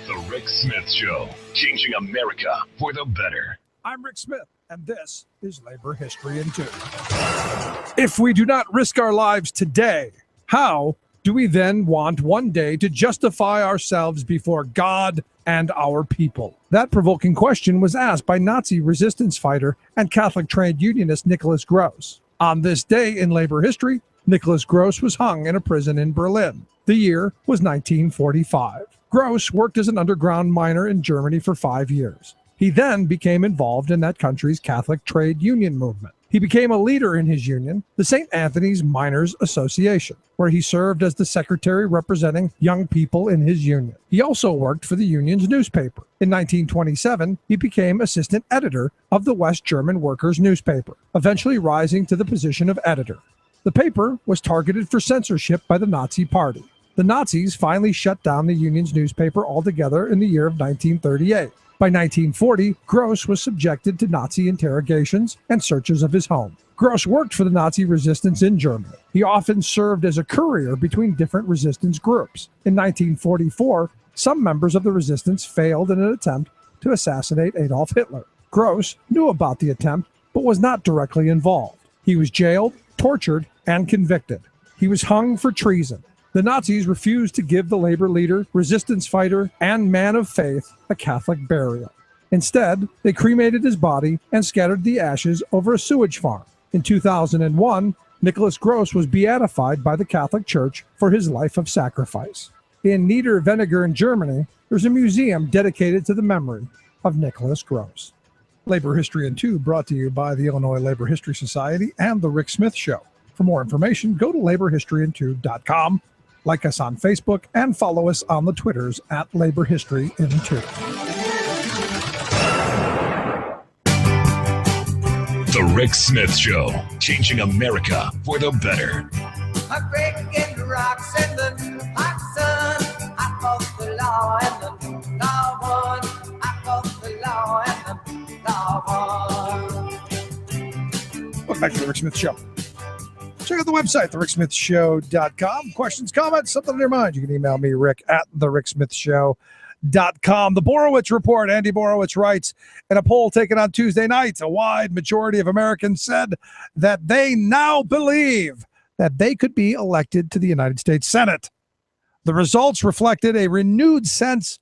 The Rick Smith Show, changing America for the better. I'm Rick Smith, and this is Labor History in 2. If we do not risk our lives today, how do we then want one day to justify ourselves before God and our people? That provoking question was asked by Nazi resistance fighter and Catholic trade unionist Nicholas Gross. On this day in labor history, Nicholas Gross was hung in a prison in Berlin. The year was 1945. Gross worked as an underground miner in Germany for 5 years. He then became involved in that country's Catholic trade union movement. He became a leader in his union, the St. Anthony's Miners Association, where he served as the secretary representing young people in his union. He also worked for the union's newspaper. In 1927, he became assistant editor of the West German Workers' newspaper, eventually rising to the position of editor. The paper was targeted for censorship by the Nazi Party. The Nazis finally shut down the union's newspaper altogether in the year of 1938. By 1940, Gross was subjected to Nazi interrogations and searches of his home. Gross worked for the Nazi resistance in Germany. He often served as a courier between different resistance groups. In 1944, some members of the resistance failed in an attempt to assassinate Adolf Hitler. Gross knew about the attempt, but was not directly involved. He was jailed, tortured, and convicted. He was hung for treason. The Nazis refused to give the labor leader, resistance fighter, and man of faith a Catholic burial. Instead, they cremated his body and scattered the ashes over a sewage farm. In 2001, Nicholas Gross was beatified by the Catholic Church for his life of sacrifice. in Niederweninger in Germany, there's a museum dedicated to the memory of Nicholas Gross. Labor History in 2 brought to you by the Illinois Labor History Society and The Rick Smith Show. For more information, go to laborhistoryin2.com, like us on Facebook, and follow us on the Twitters at Labor History in 2. The Rick Smith Show, changing America for the better. I'm breaking rocks in the hot sun. I fought the law and the law won. I fought the law and the law won. Welcome back to the Rick Smith Show. Check out the website, thericksmithshow.com. Questions, comments, something on your mind, you can email me, Rick, at thericksmithshow.com. The Borowitz Report. Andy Borowitz writes, in a poll taken on Tuesday night, a wide majority of Americans said that they now believe that they could be elected to the United States Senate. The results reflected a renewed sense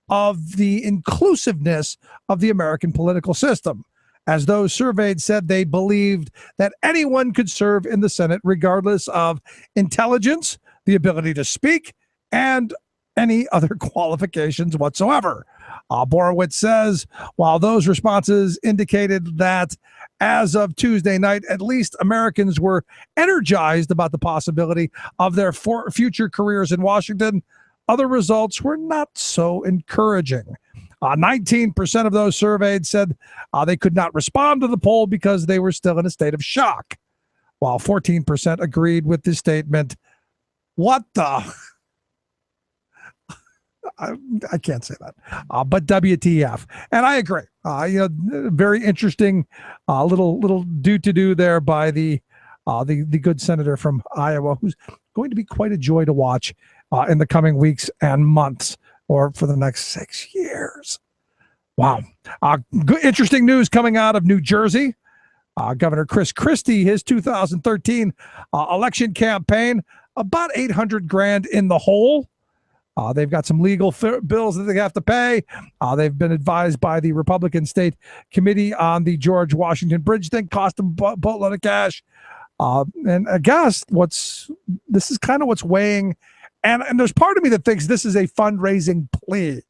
of the inclusiveness of the American political system, as those surveyed said they believed that anyone could serve in the Senate regardless of intelligence, the ability to speak, and any other qualifications whatsoever. Borowitz says, while those responses indicated that as of Tuesday night, at least Americans were energized about the possibility of their future careers in Washington, other results were not so encouraging. 19% of those surveyed said they could not respond to the poll because they were still in a state of shock, while 14% agreed with the statement. What the? I can't say that, but WTF. And I agree. Very interesting little do there by the good senator from Iowa, who's going to be quite a joy to watch in the coming weeks and months, or for the next 6 years. Wow. Good, interesting news coming out of New Jersey. Governor Chris Christie, his 2013 election campaign, about $800,000 in the hole. They've got some legal bills that they have to pay. They've been advised by the Republican State Committee on the George Washington Bridge thing, cost them a boatload of cash. And I guess this is kind of what's weighing. And there's part of me that thinks this is a fundraising plea,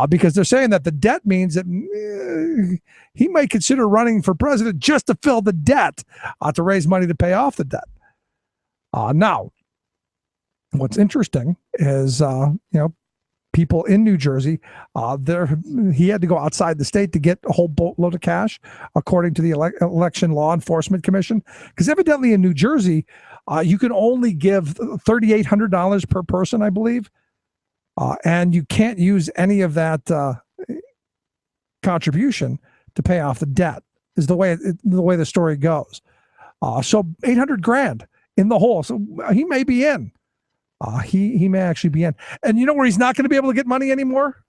because they're saying that the debt means that he might consider running for president just to fill the debt, to raise money to pay off the debt. Now, what's interesting is, people in New Jersey, he had to go outside the state to get a whole boatload of cash, according to the Election Law Enforcement Commission. Because evidently in New Jersey, you can only give $3,800 per person, I believe. And you can't use any of that contribution to pay off the debt, is the way the story goes. So $800,000 in the hole. So he may be in. He may actually be in. And you know where he's not going to be able to get money anymore?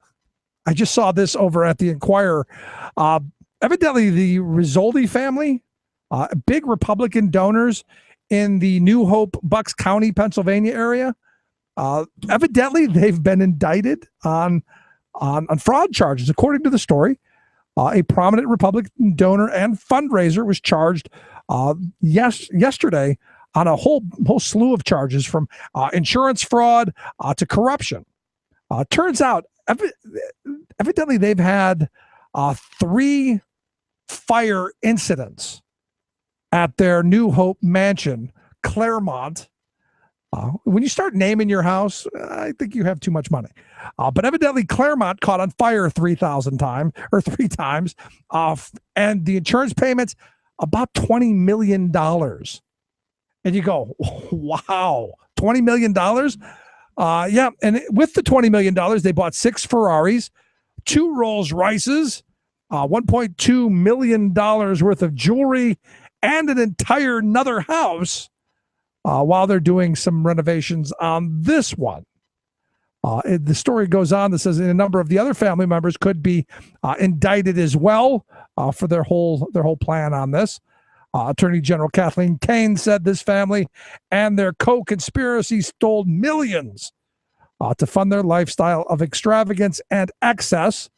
I just saw this over at the Inquirer. Evidently, the Rizzoldi family, big Republican donors in the New Hope, Bucks County, Pennsylvania area, evidently they've been indicted on fraud charges. According to the story, a prominent Republican donor and fundraiser was charged yesterday on a whole slew of charges, from insurance fraud to corruption. Turns out, evidently, they've had 3 fire incidents at their New Hope mansion, Claremont. When you start naming your house, I think you have too much money. But evidently, Claremont caught on fire 3 times, and the insurance payments about $20 million. And you go, wow, $20 million? Yeah, and with the $20 million, they bought 6 Ferraris, 2 Rolls Royces, $1.2 million worth of jewelry, and an entire another house while they're doing some renovations on this one. The story goes on that says a number of the other family members could be indicted as well for their whole plan on this. Attorney General Kathleen Kane said this family and their co-conspiracy stole millions to fund their lifestyle of extravagance and excess.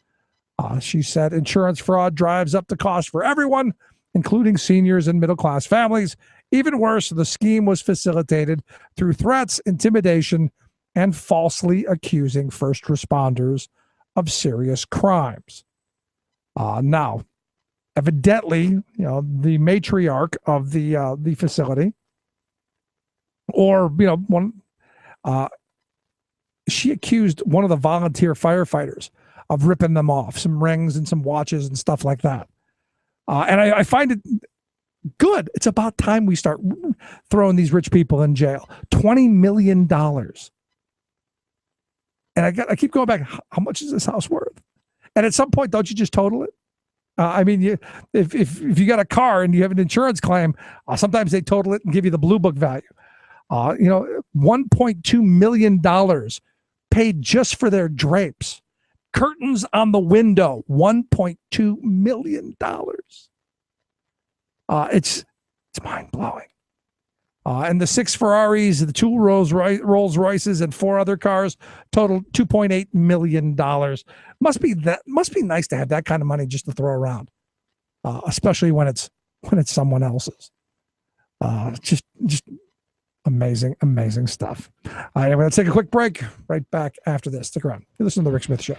She said insurance fraud drives up the cost for everyone, including seniors and middle-class families. Even worse, the scheme was facilitated through threats, intimidation, and falsely accusing first responders of serious crimes. Now, evidently, the matriarch of the facility, or she accused one of the volunteer firefighters of ripping them off, some rings and some watches and stuff like that. And I find it good. It's about time we start throwing these rich people in jail. $20 million. And I keep going back. How much is this house worth? And at some point, don't you just total it? If you got a car and you have an insurance claim, sometimes they total it and give you the blue book value. $1.2 million paid just for their drapes. Curtains on the window, $1.2 million. It's mind-blowing. And the 6 Ferraris, the 2 Rolls Royces, and 4 other cars totaled $2.8 million. Must be nice to have that kind of money just to throw around, especially when it's someone else's. Just amazing stuff. I'm going to take a quick break. Right back after this. Stick around. You listen to the Rick Smith Show.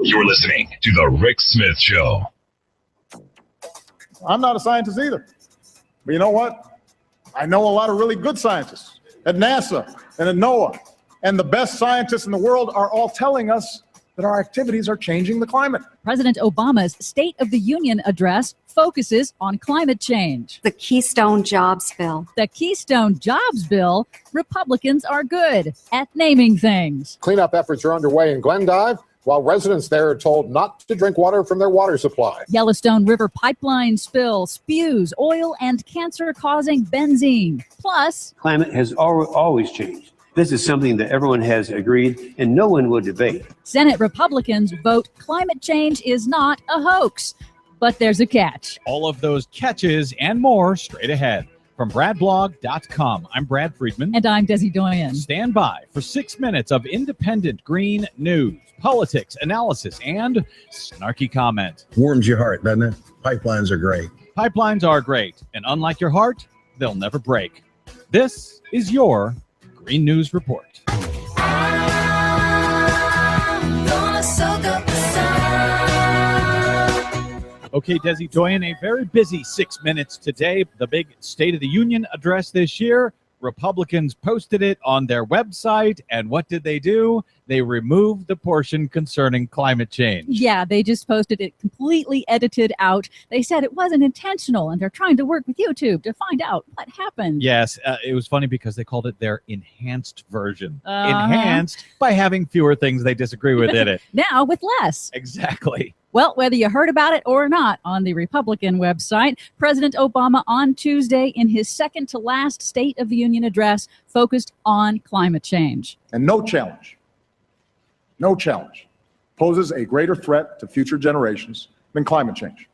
You're listening to The Rick Smith Show. I'm not a scientist either. But you know what? I know a lot of really good scientists at NASA and at NOAA. And the best scientists in the world are all telling us that our activities are changing the climate. President Obama's State of the Union address focuses on climate change. The Keystone Jobs Bill. The Keystone Jobs Bill, Republicans are good at naming things. Cleanup efforts are underway in Glendive, while residents there are told not to drink water from their water supply. Yellowstone River pipeline spill spews oil and cancer-causing benzene. Plus, Climate has always changed. This is something that everyone has agreed and no one will debate. Senate Republicans vote climate change is not a hoax. But there's a catch. All of those catches and more straight ahead. From BradBlog.com, I'm Brad Friedman. And I'm Desi Doyen. Stand by for 6 minutes of independent green news, politics, analysis, and snarky comment. Warms your heart, doesn't it? Pipelines are great. Pipelines are great, and unlike your heart, they'll never break. This is your Green News Report. Okay, Desi Doyen, a very busy 6 minutes today. The big State of the Union address this year. Republicans posted it on their website, and what did they do? They removed the portion concerning climate change. Yeah, they just posted it completely edited out. They said it wasn't intentional, and they're trying to work with YouTube to find out what happened. Yes, it was funny because they called it their enhanced version. Enhanced by having fewer things they disagree with in it. Now with less. Exactly. Well, whether you heard about it or not, on the Republican website, President Obama on Tuesday in his second to last State of the Union address focused on climate change. And no challenge poses a greater threat to future generations than climate change.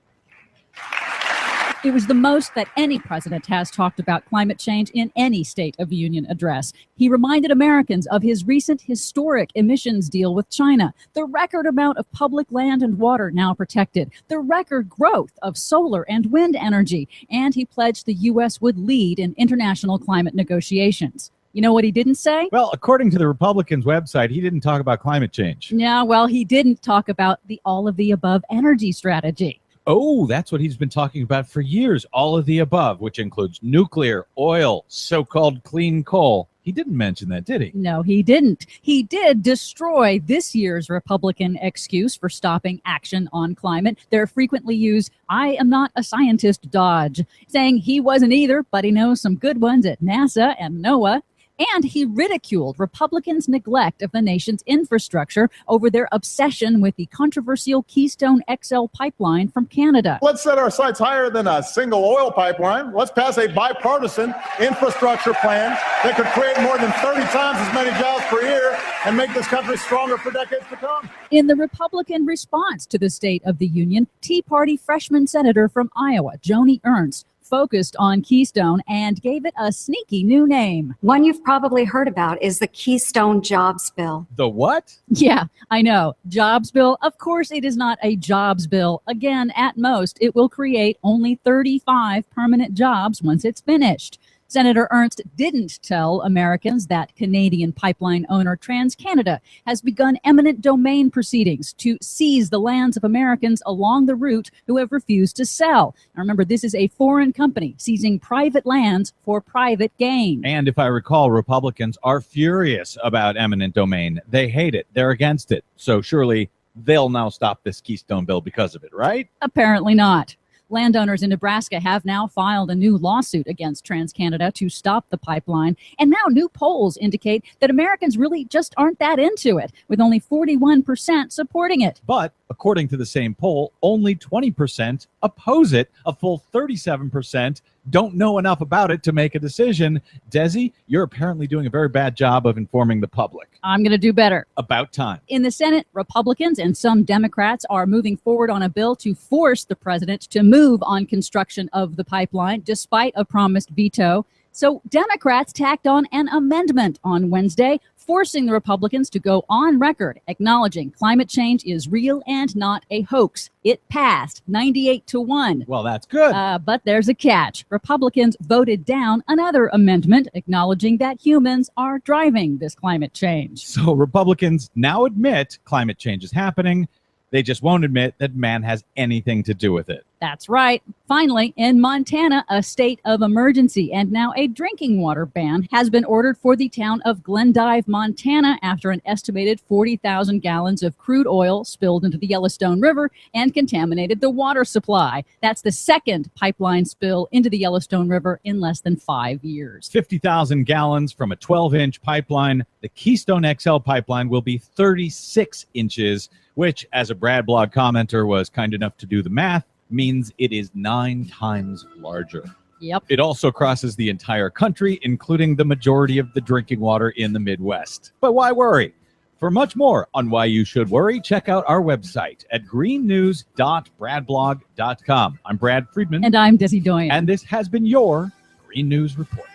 It was the most that any president has talked about climate change in any State of the Union address. He reminded Americans of his recent historic emissions deal with China, the record amount of public land and water now protected, the record growth of solar and wind energy, and he pledged the U.S. would lead in international climate negotiations. You know what he didn't say? Well, according to the Republicans' website, he didn't talk about climate change. Yeah, well, he didn't talk about the all of the above energy strategy. Oh, that's what he's been talking about for years, all of the above, which includes nuclear, oil, so-called clean coal. He didn't mention that, did he? No, he didn't. He did destroy this year's Republican excuse for stopping action on climate. Their frequently used, "I am not a scientist" dodge, saying he wasn't either, but he knows some good ones at NASA and NOAA. And he ridiculed Republicans' neglect of the nation's infrastructure over their obsession with the controversial Keystone XL pipeline from Canada. Let's set our sights higher than a single oil pipeline. Let's pass a bipartisan infrastructure plan that could create more than 30 times as many jobs per year and make this country stronger for decades to come. In the Republican response to the State of the Union, Tea Party freshman senator from Iowa, Joni Ernst, focused on Keystone and gave it a sneaky new name. One you've probably heard about is the Keystone Jobs Bill. The what? Yeah, I know. Jobs bill. Of course, it is not a jobs bill. Again, at most, it will create only 35 permanent jobs once it's finished. Senator Ernst didn't tell Americans that Canadian pipeline owner TransCanada has begun eminent domain proceedings to seize the lands of Americans along the route who have refused to sell. Now remember, this is a foreign company seizing private lands for private gain. And if I recall, Republicans are furious about eminent domain. They hate it. They're against it. So surely they'll now stop this Keystone bill because of it, right? Apparently not. Landowners in Nebraska have now filed a new lawsuit against TransCanada to stop the pipeline. And now new polls indicate that Americans really just aren't that into it, with only 41% supporting it. But according to the same poll, only 20% oppose it. A full 37% don't know enough about it to make a decision. Desi, you're apparently doing a very bad job of informing the public. I'm going to do better. About time. In the Senate, Republicans and some Democrats are moving forward on a bill to force the president to move on construction of the pipeline, despite a promised veto. So Democrats tacked on an amendment on Wednesday, forcing the Republicans to go on record acknowledging climate change is real and not a hoax. It passed 98-1. Well, that's good. But there's a catch. Republicans voted down another amendment acknowledging that humans are driving this climate change. So Republicans now admit climate change is happening. They just won't admit that man has anything to do with it. That's right. Finally, in Montana, a state of emergency and now a drinking water ban has been ordered for the town of Glendive, Montana, after an estimated 40,000 gallons of crude oil spilled into the Yellowstone River and contaminated the water supply. That's the second pipeline spill into the Yellowstone River in less than 5 years. 50,000 gallons from a 12-inch pipeline. The Keystone XL pipeline will be 36 inches, which, as a Brad Blog commenter was kind enough to do the math, means it is 9 times larger. Yep. It also crosses the entire country, including the majority of the drinking water in the Midwest. But why worry? For much more on why you should worry, check out our website at greennews.bradblog.com. I'm Brad Friedman. And I'm Desi Doyen. And this has been your Green News Report.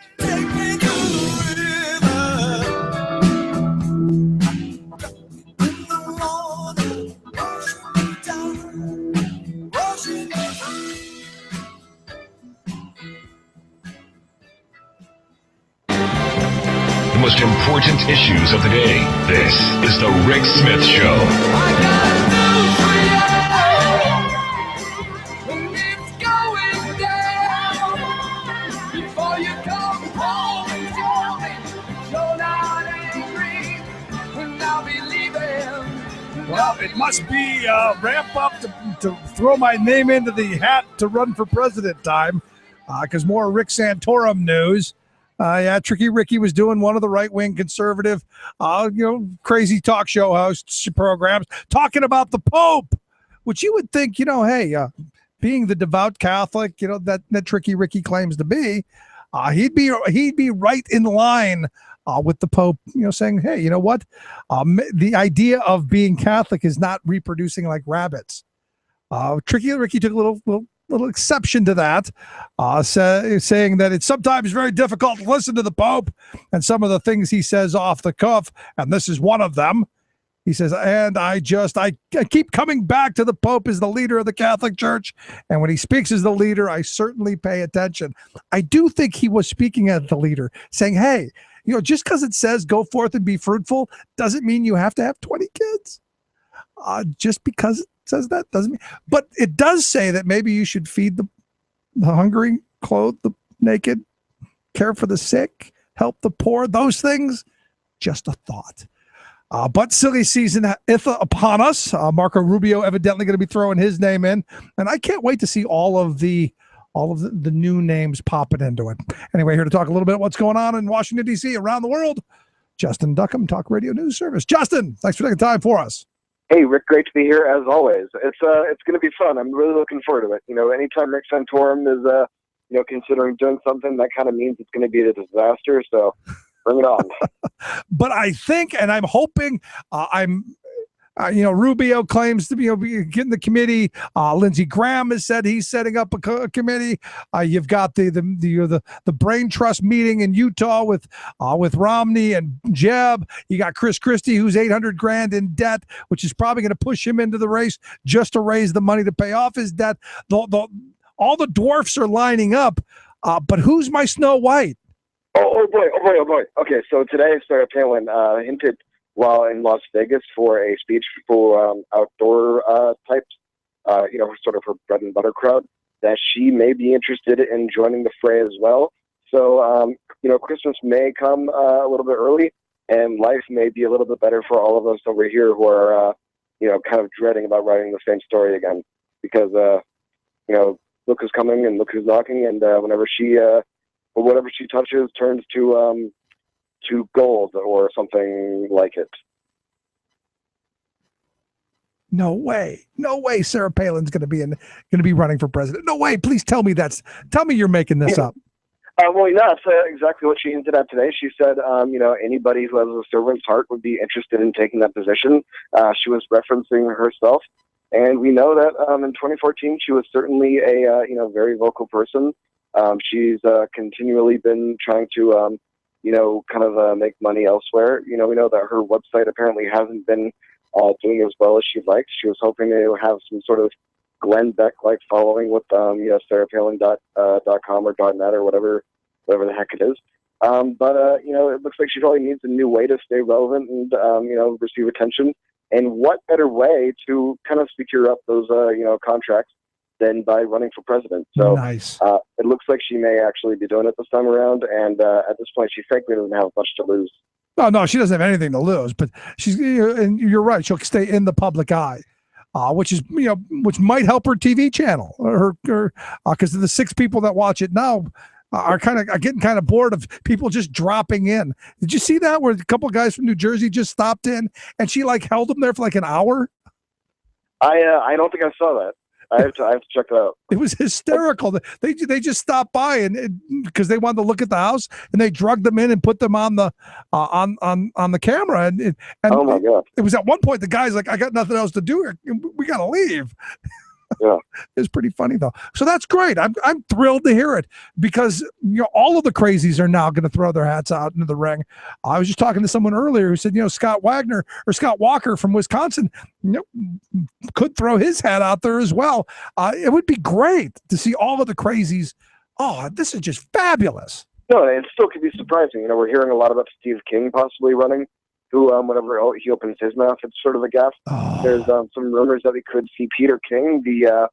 The most important issues of the day. This is the Rick Smith Show. Well, it must be ramp up to throw my name into the hat to run for president time, because more Rick Santorum news. Yeah, Tricky Ricky was doing one of the right-wing conservative, crazy talk show hosts programs, talking about the Pope, which you would think, hey, being the devout Catholic, that Tricky Ricky claims to be, he'd be right in line with the Pope, saying, hey, you know what? The idea of being Catholic is not reproducing like rabbits. Tricky Ricky took a little exception to that, saying that it's sometimes very difficult to listen to the Pope and some of the things he says off the cuff, and this is one of them. He says, and I keep coming back to the Pope as the leader of the Catholic Church, and when he speaks as the leader, I certainly pay attention. I do think he was speaking as the leader, saying, hey, just because it says go forth and be fruitful doesn't mean you have to have 20 kids. Just because says that doesn't mean, but it does say that maybe you should feed the hungry, clothe the naked, care for the sick, help the poor, those things. Just a thought. But silly season is upon us. Marco Rubio evidently going to be throwing his name in, and I can't wait to see all of the all of the new names popping into it. Anyway, here to talk a little bit about what's going on in Washington, D.C., around the world, Justin Duckham, Talk Radio News Service. Justin, thanks for taking time for us. Hey, Rick, great to be here as always. It's going to be fun. I'm really looking forward to it. Anytime Rick Santorum is considering doing something, that kind of means it's going to be a disaster. So bring it on. But I think, and I'm hoping, Rubio claims to be getting the committee. Lindsey Graham has said he's setting up a committee. You've got the Brain Trust meeting in Utah with Romney and Jeb. You got Chris Christie, who's $800,000 in debt, which is probably going to push him into the race just to raise the money to pay off his debt. All the dwarfs are lining up, but who's my Snow White? Oh boy. Okay, so today Sarah Palin hinted while in Las Vegas for a speech for outdoor types, sort of her bread and butter crowd, that she may be interested in joining the fray as well. So, Christmas may come a little bit early, and life may be a little bit better for all of us over here who are, kind of dreading about writing the same story again. Because, look who's coming and look who's knocking, and whatever she touches turns to gold or something like it. No way Sarah Palin's going to be running for president. No way. Please tell me you're making this up. Well, that's exactly what she hinted at today. She said, anybody who has a servant's heart would be interested in taking that position. She was referencing herself. And we know that in 2014, she was certainly a, very vocal person. She's continually been trying to, make money elsewhere. We know that her website apparently hasn't been doing as well as she'd like. She was hoping to have some sort of Glenn Beck-like following with, sarahpalin.com or .net or whatever the heck it is. But it looks like she probably needs a new way to stay relevant and, receive attention. And what better way to kind of secure up those, contracts than by running for president? So nice. It looks like she may actually be doing it this time around. And at this point, she frankly doesn't have much to lose. No, she doesn't have anything to lose. But she's, and you're right, she'll stay in the public eye, which is, which might help her TV channel. Because the 6 people that watch it now are getting kind of bored of people just dropping in. Did you see that where a couple of guys from New Jersey just stopped in and she held them there for an hour? I don't think I saw that. I have to check that out. It was hysterical. They just stopped by and because they wanted to look at the house, and they drugged them in and put them on the on the camera. And oh my God! It was at one point the guy's like, "I got nothing else to do. We got to leave." Yeah, it's pretty funny though. So that's great. I'm thrilled to hear it because all of the crazies are now going to throw their hats out into the ring. I was just talking to someone earlier who said Scott Walker from Wisconsin could throw his hat out there as well. It would be great to see all of the crazies. Oh, this is just fabulous. No, it still could be surprising. We're hearing a lot about Steve King possibly running. Who, whenever he opens his mouth, it's sort of a gaffe. Oh. There's some rumors that we could see Peter King, the,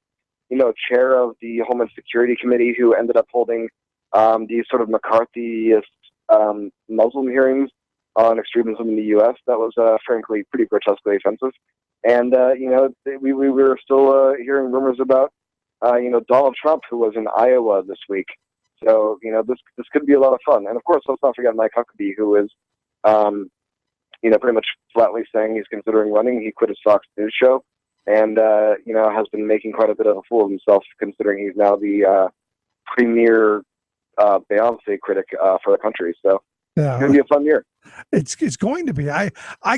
chair of the Homeland Security Committee, who ended up holding these sort of McCarthyist Muslim hearings on extremism in the U.S. That was, frankly, pretty grotesquely offensive. And, we were still hearing rumors about, Donald Trump, who was in Iowa this week. So, this could be a lot of fun. And, of course, let's not forget Mike Huckabee, who is, pretty much flatly saying he's considering running. He quit his Fox News show and, has been making quite a bit of a fool of himself, considering he's now the premier Beyonce critic for the country. So yeah. It's going to be a fun year. It's going to be. I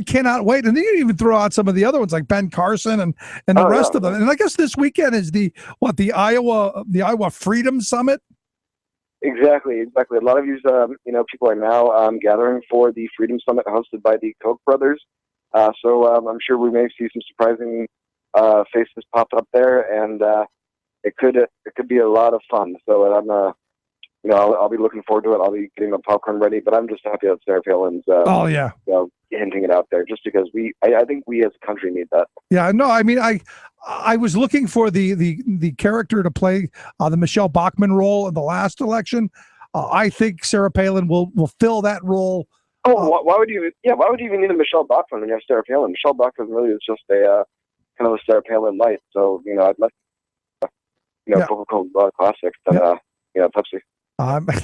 cannot wait. And then you even throw out some of the other ones like Ben Carson and the rest of them. And I guess this weekend is the Iowa Freedom Summit. Exactly. A lot of these, people are now gathering for the Freedom Summit hosted by the Koch brothers. So I'm sure we may see some surprising faces pop up there, and it could be a lot of fun. So I'm, I'll be looking forward to it. I'll be getting my popcorn ready. But I'm just happy that Sarah Palin's, hinting it out there, just because I think we as a country need that. Yeah. No, I mean, I was looking for the character to play the Michelle Bachmann role in the last election. I think Sarah Palin will fill that role. Oh, why would you even need a Michelle Bachmann when you have Sarah Palin? Michelle Bachmann really is just a kind of a Sarah Palin light. So I'd let Coca-Cola Classic than Pepsi.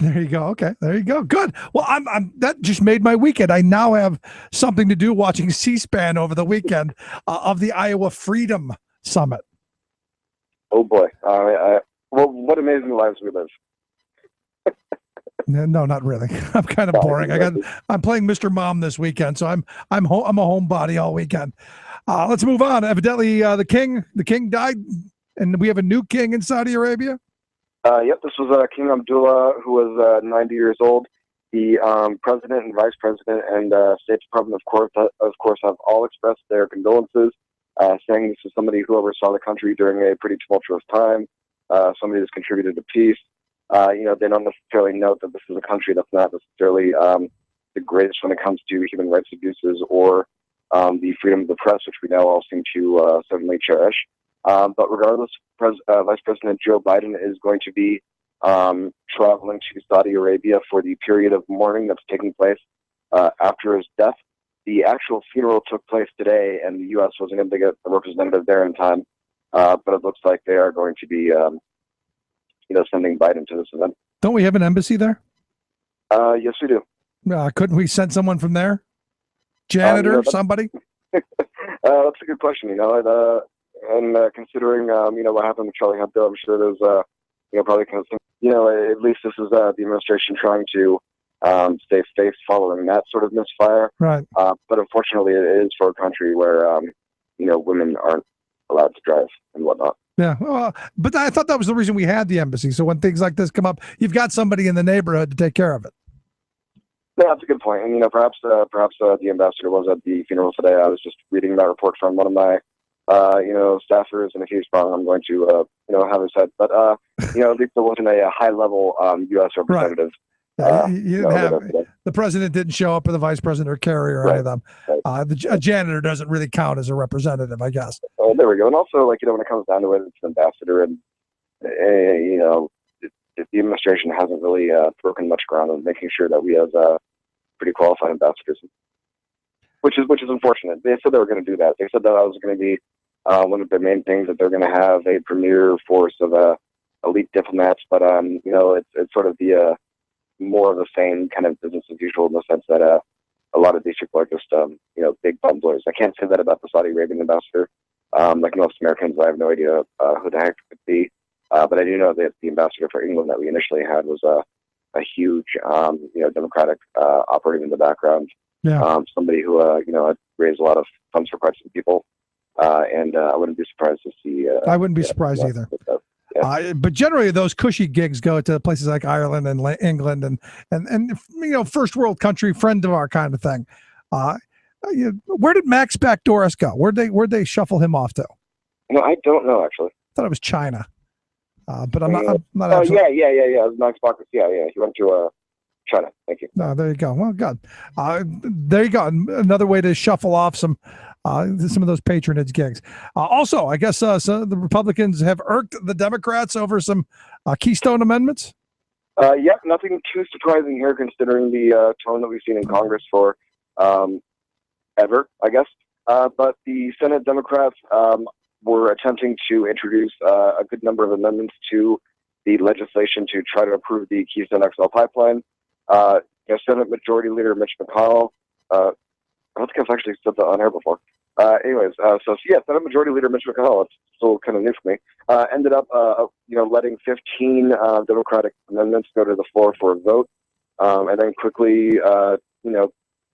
There you go. Okay, there you go. Good. Well, I'm that just made my weekend. I now have something to do watching C-SPAN over the weekend of the Iowa Freedom Summit. Oh boy! Well, what amazing lives we live. No, not really. I'm kind of boring. I'm playing Mr. Mom this weekend, so I'm a homebody all weekend. Let's move on. Evidently, the king died, and we have a new king in Saudi Arabia. Yep, this was King Abdullah, who was 90 years old. The president and vice president and State Department, of course, have all expressed their condolences, saying this is somebody who oversaw the country during a pretty tumultuous time, somebody who's contributed to peace. They don't necessarily note that this is a country that's not necessarily the greatest when it comes to human rights abuses or the freedom of the press, which we now all seem to certainly cherish. But regardless, Vice President Joe Biden is going to be traveling to Saudi Arabia for the period of mourning that's taking place after his death. The actual funeral took place today, and the U.S. wasn't able to get a representative there in time. But it looks like they are going to be, sending Biden to this event. Don't we have an embassy there? Yes, we do. Couldn't we send someone from there? Janitor, somebody? That's a good question. And considering what happened with Charlie Hebdo, I'm sure there's probably at least this is the administration trying to save face following that sort of misfire. Right. But unfortunately, it is for a country where women aren't allowed to drive and whatnot. Yeah, well, but I thought that was the reason we had the embassy. So when things like this come up, you've got somebody in the neighborhood to take care of it. Yeah, that's a good point. And perhaps the ambassador was at the funeral today. I was just reading that report from one of my staffers, and if he's wrong, I'm going to have his head. But at least there wasn't a high level U.S. representative. Right. You didn't have the president didn't show up, or the vice president or Kerry or any of them. A janitor doesn't really count as a representative, I guess. Oh, there we go. And also, when it comes down to it, it's an ambassador, and the administration hasn't really broken much ground on making sure that we have pretty qualified ambassadors, which is unfortunate. They said they were going to do that. They said that was going to be one of the main things, that they're going to have a premier force of elite diplomats. But it's sort of the more of the same kind of business as usual, in the sense that a lot of these people are just big bumblers. I can't say that about the Saudi Arabian ambassador. Like most Americans, I have no idea who the heck it could be. But I do know that the ambassador for England that we initially had was a huge, Democratic operating in the background. Yeah. Somebody who, had raised a lot of funds for quite some people. And I wouldn't be surprised to see. I wouldn't be surprised either. But generally, those cushy gigs go to places like Ireland and England and first world country, friend of our kind of thing. Where did Max Backdoris go? Where'd they shuffle him off to? I don't know, actually. I thought it was China. But I'm not. Oh, yeah. It was Max Backdoris. Yeah. He went to China. Thank you. No, there you go. Well, good. There you go. Another way to shuffle off some of those patronage gigs. Also, I guess the Republicans have irked the Democrats over some Keystone amendments. Yep, nothing too surprising here, considering the tone that we've seen in Congress for ever, I guess. But the Senate Democrats were attempting to introduce a good number of amendments to the legislation to try to approve the Keystone XL pipeline. Senate Majority Leader Mitch McConnell, I don't think I've actually said that on air before. Senate Majority Leader Mitch McConnell, it's still kind of new for me, ended up, letting 15 Democratic amendments go to the floor for a vote, and then quickly,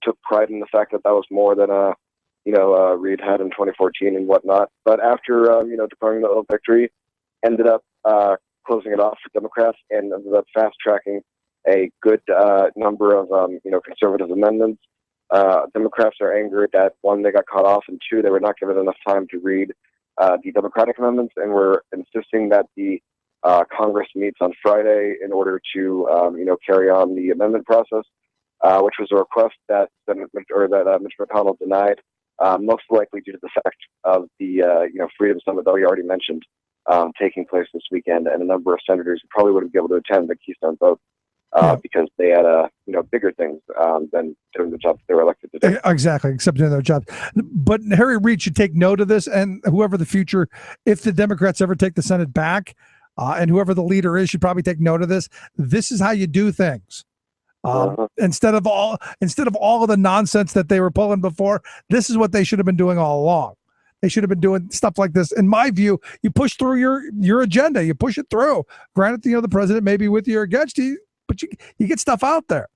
took pride in the fact that was more than Reid had in 2014 and whatnot. But after, declaring the victory, ended up closing it off for Democrats and ended up fast-tracking a good number of, conservative amendments. Democrats are angered that, one, they got cut off, and two, they were not given enough time to read the Democratic amendments, and were insisting that the Congress meets on Friday in order to, carry on the amendment process, which was a request that Mitch McConnell denied, most likely due to the fact of the, Freedom Summit that we already mentioned, taking place this weekend, and a number of senators who probably wouldn't be able to attend the Keystone vote. Because they had bigger things than doing the job they were elected to do. Exactly, except doing their job. But Harry Reid should take note of this, and whoever the future, if the Democrats ever take the Senate back, and whoever the leader is should probably take note of this. This is how you do things. Instead of all of the nonsense that they were pulling before, this is what they should have been doing all along. They should have been doing stuff like this. In my view, you push through your agenda. You push it through. Granted, the president may be with you or against you, but you get stuff out there.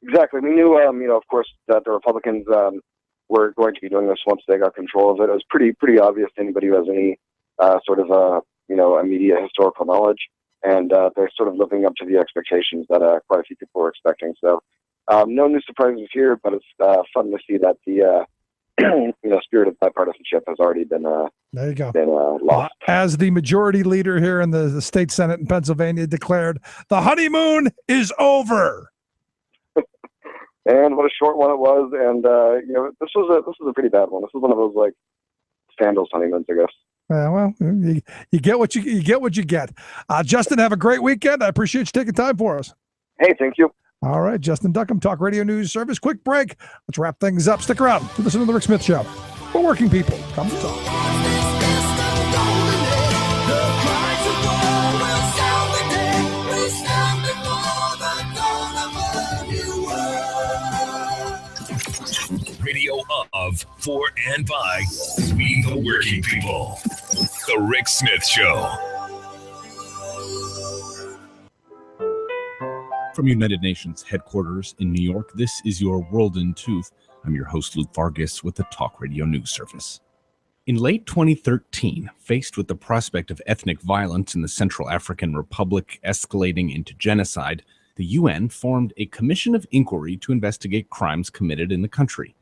Exactly. We knew, of course, that the Republicans were going to be doing this once they got control of it. It was pretty obvious to anybody who has any sort of immediate historical knowledge, and they're sort of living up to the expectations that quite a few people were expecting. So, no new surprises here, but it's fun to see that the spirit of bipartisanship has already been there you go. Been lost. As the majority leader here in the state Senate in Pennsylvania declared, the honeymoon is over. And what a short one it was. And this was a pretty bad one. This was one of those like scandals honeymoons, I guess. Well, you get what you get. Justin, have a great weekend. I appreciate you taking time for us. Hey, thank you. All right, Justin Duckham, Talk Radio News Service. Quick break. Let's wrap things up. Stick around to listen to the Rick Smith Show for working people. Come to talk. Radio of, for, and by we the working people. The Rick Smith Show. From United Nations headquarters in New York, this is your World in Tooth. I'm your host, Luke Vargas, with the Talk Radio News Service. In late 2013, faced with the prospect of ethnic violence in the Central African Republic escalating into genocide, the UN formed a commission of inquiry to investigate crimes committed in the country.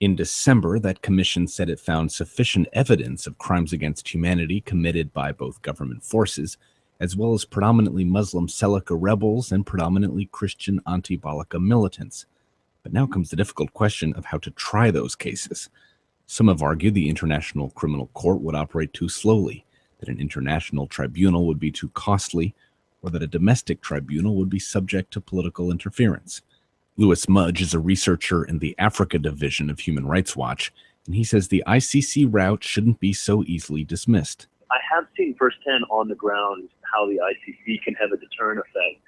In December, that commission said it found sufficient evidence of crimes against humanity committed by both government forces, as well as predominantly Muslim Seleka rebels and predominantly Christian anti-Balaka militants. But now comes the difficult question of how to try those cases. Some have argued the International Criminal Court would operate too slowly, that an international tribunal would be too costly, or that a domestic tribunal would be subject to political interference. Louis Mudge is a researcher in the Africa division of Human Rights Watch, and he says the ICC route shouldn't be so easily dismissed. I have seen firsthand on the ground how the ICC can have a deterrent effect.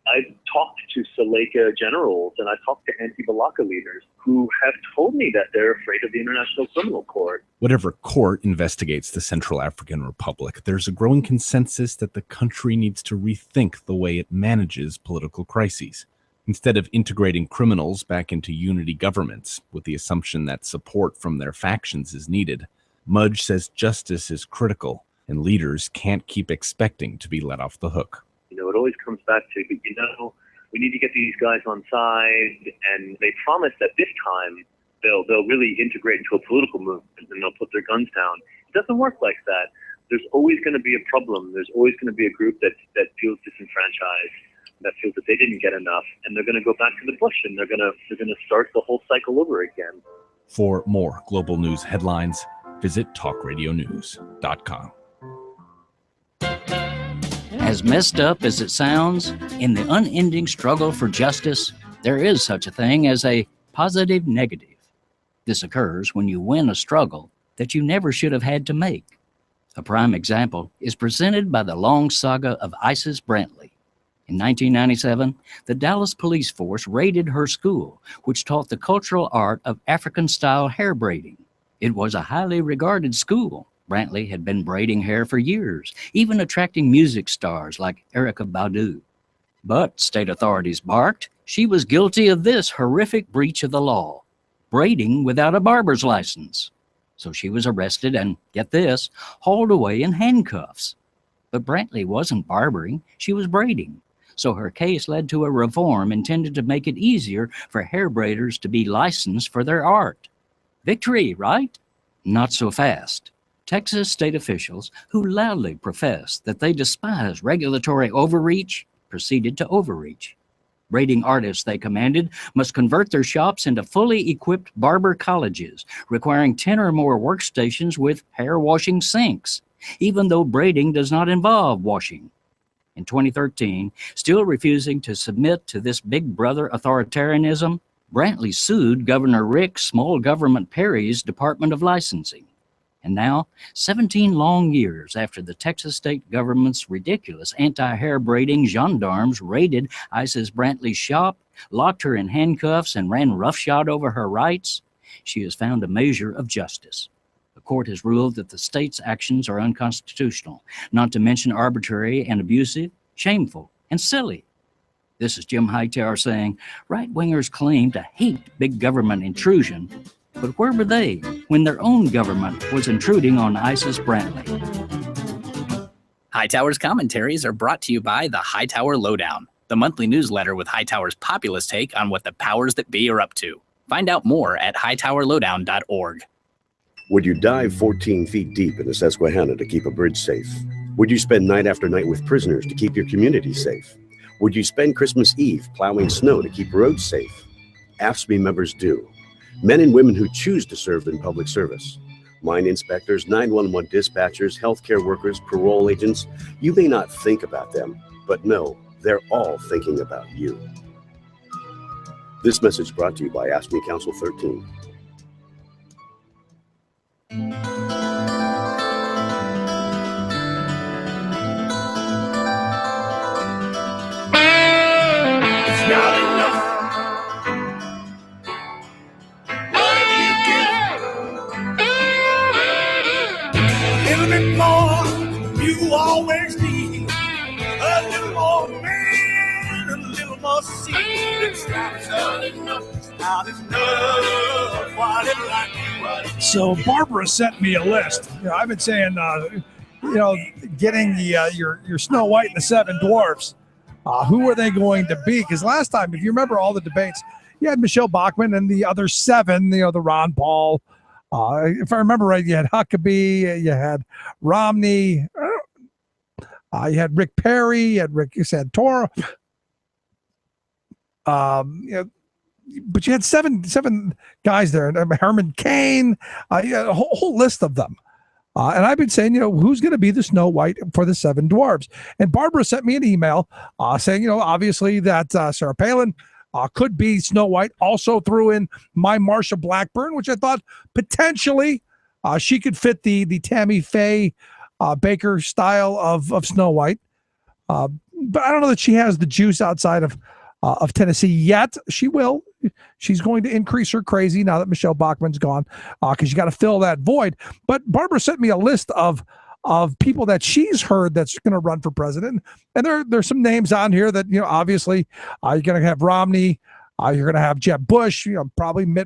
I've talked to Seleka generals and I've talked to anti-Balaka leaders who have told me that they're afraid of the International Criminal Court. Whatever court investigates the Central African Republic, there's a growing consensus that the country needs to rethink the way it manages political crises. Instead of integrating criminals back into unity governments with the assumption that support from their factions is needed, Mudge says justice is critical and leaders can't keep expecting to be let off the hook. It always comes back to, we need to get these guys on side, and they promise that this time they'll really integrate into a political movement and they'll put their guns down. It doesn't work like that. There's always going to be a problem. There's always going to be a group that feels disenfranchised, that feels that they didn't get enough, and they're going to go back to the bush and they're going to start the whole cycle over again. For more global news headlines, visit talkradionews.com. As messed up as it sounds, in the unending struggle for justice, there is such a thing as a positive negative. This occurs when you win a struggle that you never should have had to make. A prime example is presented by the long saga of Isis Brantley. In 1997, the Dallas police force raided her school, which taught the cultural art of African-style hair braiding. It was a highly regarded school. Brantley had been braiding hair for years, even attracting music stars like Erykah Badu. But, state authorities barked, she was guilty of this horrific breach of the law, braiding without a barber's license. So she was arrested and, get this, hauled away in handcuffs. But Brantley wasn't barbering, she was braiding. So her case led to a reform intended to make it easier for hair braiders to be licensed for their art. Victory, right? Not so fast. Texas state officials, who loudly professed that they despise regulatory overreach, proceeded to overreach. Braiding artists, they commanded, must convert their shops into fully equipped barber colleges, requiring 10 or more workstations with hair washing sinks, even though braiding does not involve washing. In 2013, still refusing to submit to this big brother authoritarianism, Brantley sued Governor Rick Small Government Perry's Department of Licensing. And now, 17 long years after the Texas state government's ridiculous anti-hair braiding gendarmes raided Isis Brantley's shop, locked her in handcuffs, and ran roughshod over her rights, she has found a measure of justice. The court has ruled that the state's actions are unconstitutional, not to mention arbitrary and abusive, shameful, and silly. This is Jim Hightower saying, right-wingers claim to hate big government intrusion, but where were they when their own government was intruding on Isis Brantley? Hightower's commentaries are brought to you by the Hightower Lowdown, the monthly newsletter with Hightower's populist take on what the powers that be are up to. Find out more at hightowerlowdown.org. Would you dive 14 feet deep in the Susquehanna to keep a bridge safe? Would you spend night after night with prisoners to keep your community safe? Would you spend Christmas Eve plowing snow to keep roads safe? AFSCME members do. Men and women who choose to serve in public service. Mine inspectors, 911 dispatchers, healthcare workers, parole agents. You may not think about them, but no, they're all thinking about you. This message brought to you by AFSCME Council 13. It's not enough. What do you get? A little bit more, you always need. A little more man, a little more seed. It's not enough. It's not enough. What it like you? So Barbara sent me a list. I've been saying, getting the your Snow White and the Seven Dwarfs. Who are they going to be? Because last time, if you remember all the debates, you had Michelle Bachmann and the other seven, the Ron Paul. If I remember right, you had Huckabee, you had Romney, you had Rick Perry, you had Rick Santorum. But you had seven guys there, and Herman Cain, you had a whole list of them. And I've been saying, who's going to be the Snow White for the Seven Dwarfs? And Barbara sent me an email saying, obviously that Sarah Palin could be Snow White. Also threw in my Marsha Blackburn, which I thought potentially she could fit the Tammy Faye Baker style of Snow White. But I don't know that she has the juice outside of Tennessee yet. She will. She's going to increase her crazy now that Michelle Bachmann's gone, because you got to fill that void. But Barbara sent me a list of people that she's heard that's going to run for president, and there's some names on here that obviously you're going to have Romney, you're going to have Jeb Bush, probably you're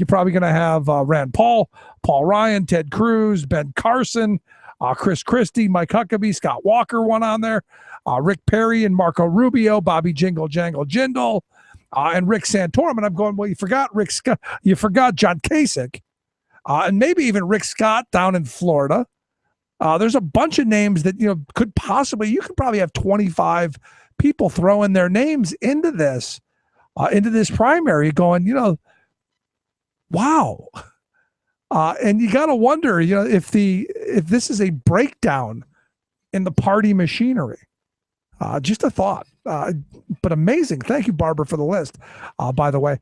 probably going to have Rand Paul, Paul Ryan, Ted Cruz, Ben Carson, Chris Christie, Mike Huckabee, Scott Walker, one on there, Rick Perry and Marco Rubio, Bobby Jingle Jangle Jindal. And Rick Santorum, and I'm going, well, you forgot you forgot John Kasich, and maybe even Rick Scott down in Florida. There's a bunch of names that you could probably have 25 people throwing their names into this primary, going, wow. And you got to wonder, if this is a breakdown in the party machinery. Just a thought. But amazing. Thank you, Barbara, for the list. By the way,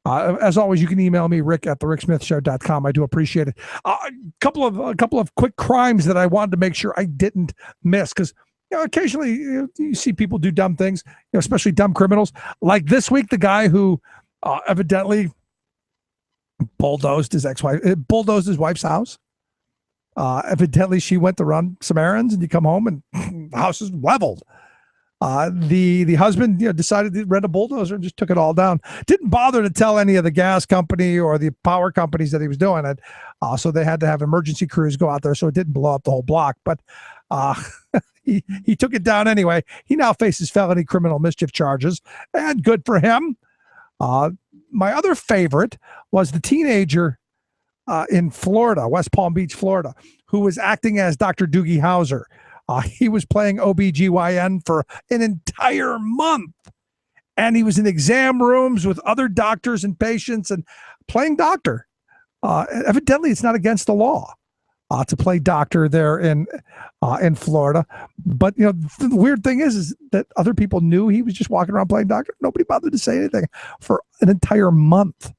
as always, you can email me, rick@thericksmithshow.com. I do appreciate it. A couple of quick crimes that I wanted to make sure I didn't miss, because occasionally you see people do dumb things, especially dumb criminals. Like this week, the guy who evidently bulldozed his wife's house. Evidently, she went to run some errands, and you come home and the house is leveled. The husband, decided to rent a bulldozer and just took it all down. Didn't bother to tell any of the gas company or the power companies that he was doing it. So they had to have emergency crews go out there so it didn't blow up the whole block. But he took it down anyway. He now faces felony criminal mischief charges, and good for him. My other favorite was the teenager in Florida, West Palm Beach, Florida, who was acting as Dr. Doogie Howser. He was playing OBGYN for an entire month, and he was in exam rooms with other doctors and patients and playing doctor. Evidently, it's not against the law to play doctor there in Florida. But the weird thing is that other people knew he was just walking around playing doctor. Nobody bothered to say anything for an entire month.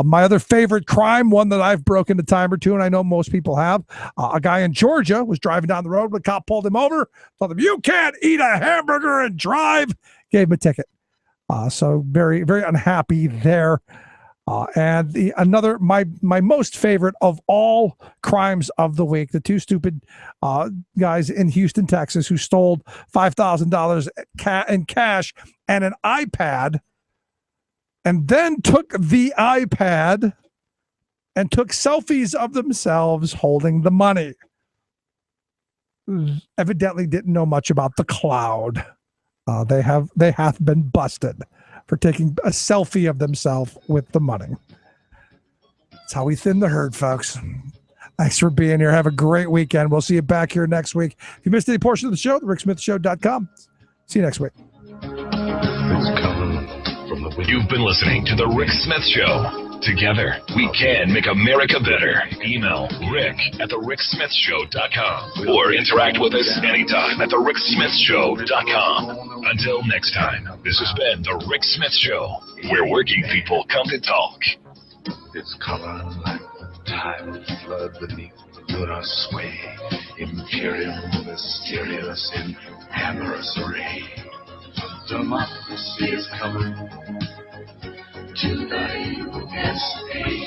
My other favorite crime, one that I've broken a time or two, and I know most people have, a guy in Georgia was driving down the road. The cop pulled him over, told him, "You can't eat a hamburger and drive," gave him a ticket. So very, very unhappy there. And my most favorite of all crimes of the week, the two stupid guys in Houston, Texas, who stole $5,000 in cash and an iPad, and then took the iPad and took selfies of themselves holding the money. Evidently didn't know much about the cloud. They have been busted for taking a selfie of themselves with the money. That's how we thin the herd, folks. Thanks for being here. Have a great weekend. We'll see you back here next week. If you missed any portion of the show, thericksmithshow.com. See you next week. You've been listening to The Rick Smith Show. Together, we can make America better. Email rick@thericksmithshow.com or interact with us anytime at thericksmithshow.com. Until next time, this has been The Rick Smith Show, where working people come to talk. Its color like the tide flood beneath the lunar sway, imperial, mysterious, in amorous array. Democracy is coming to the USA.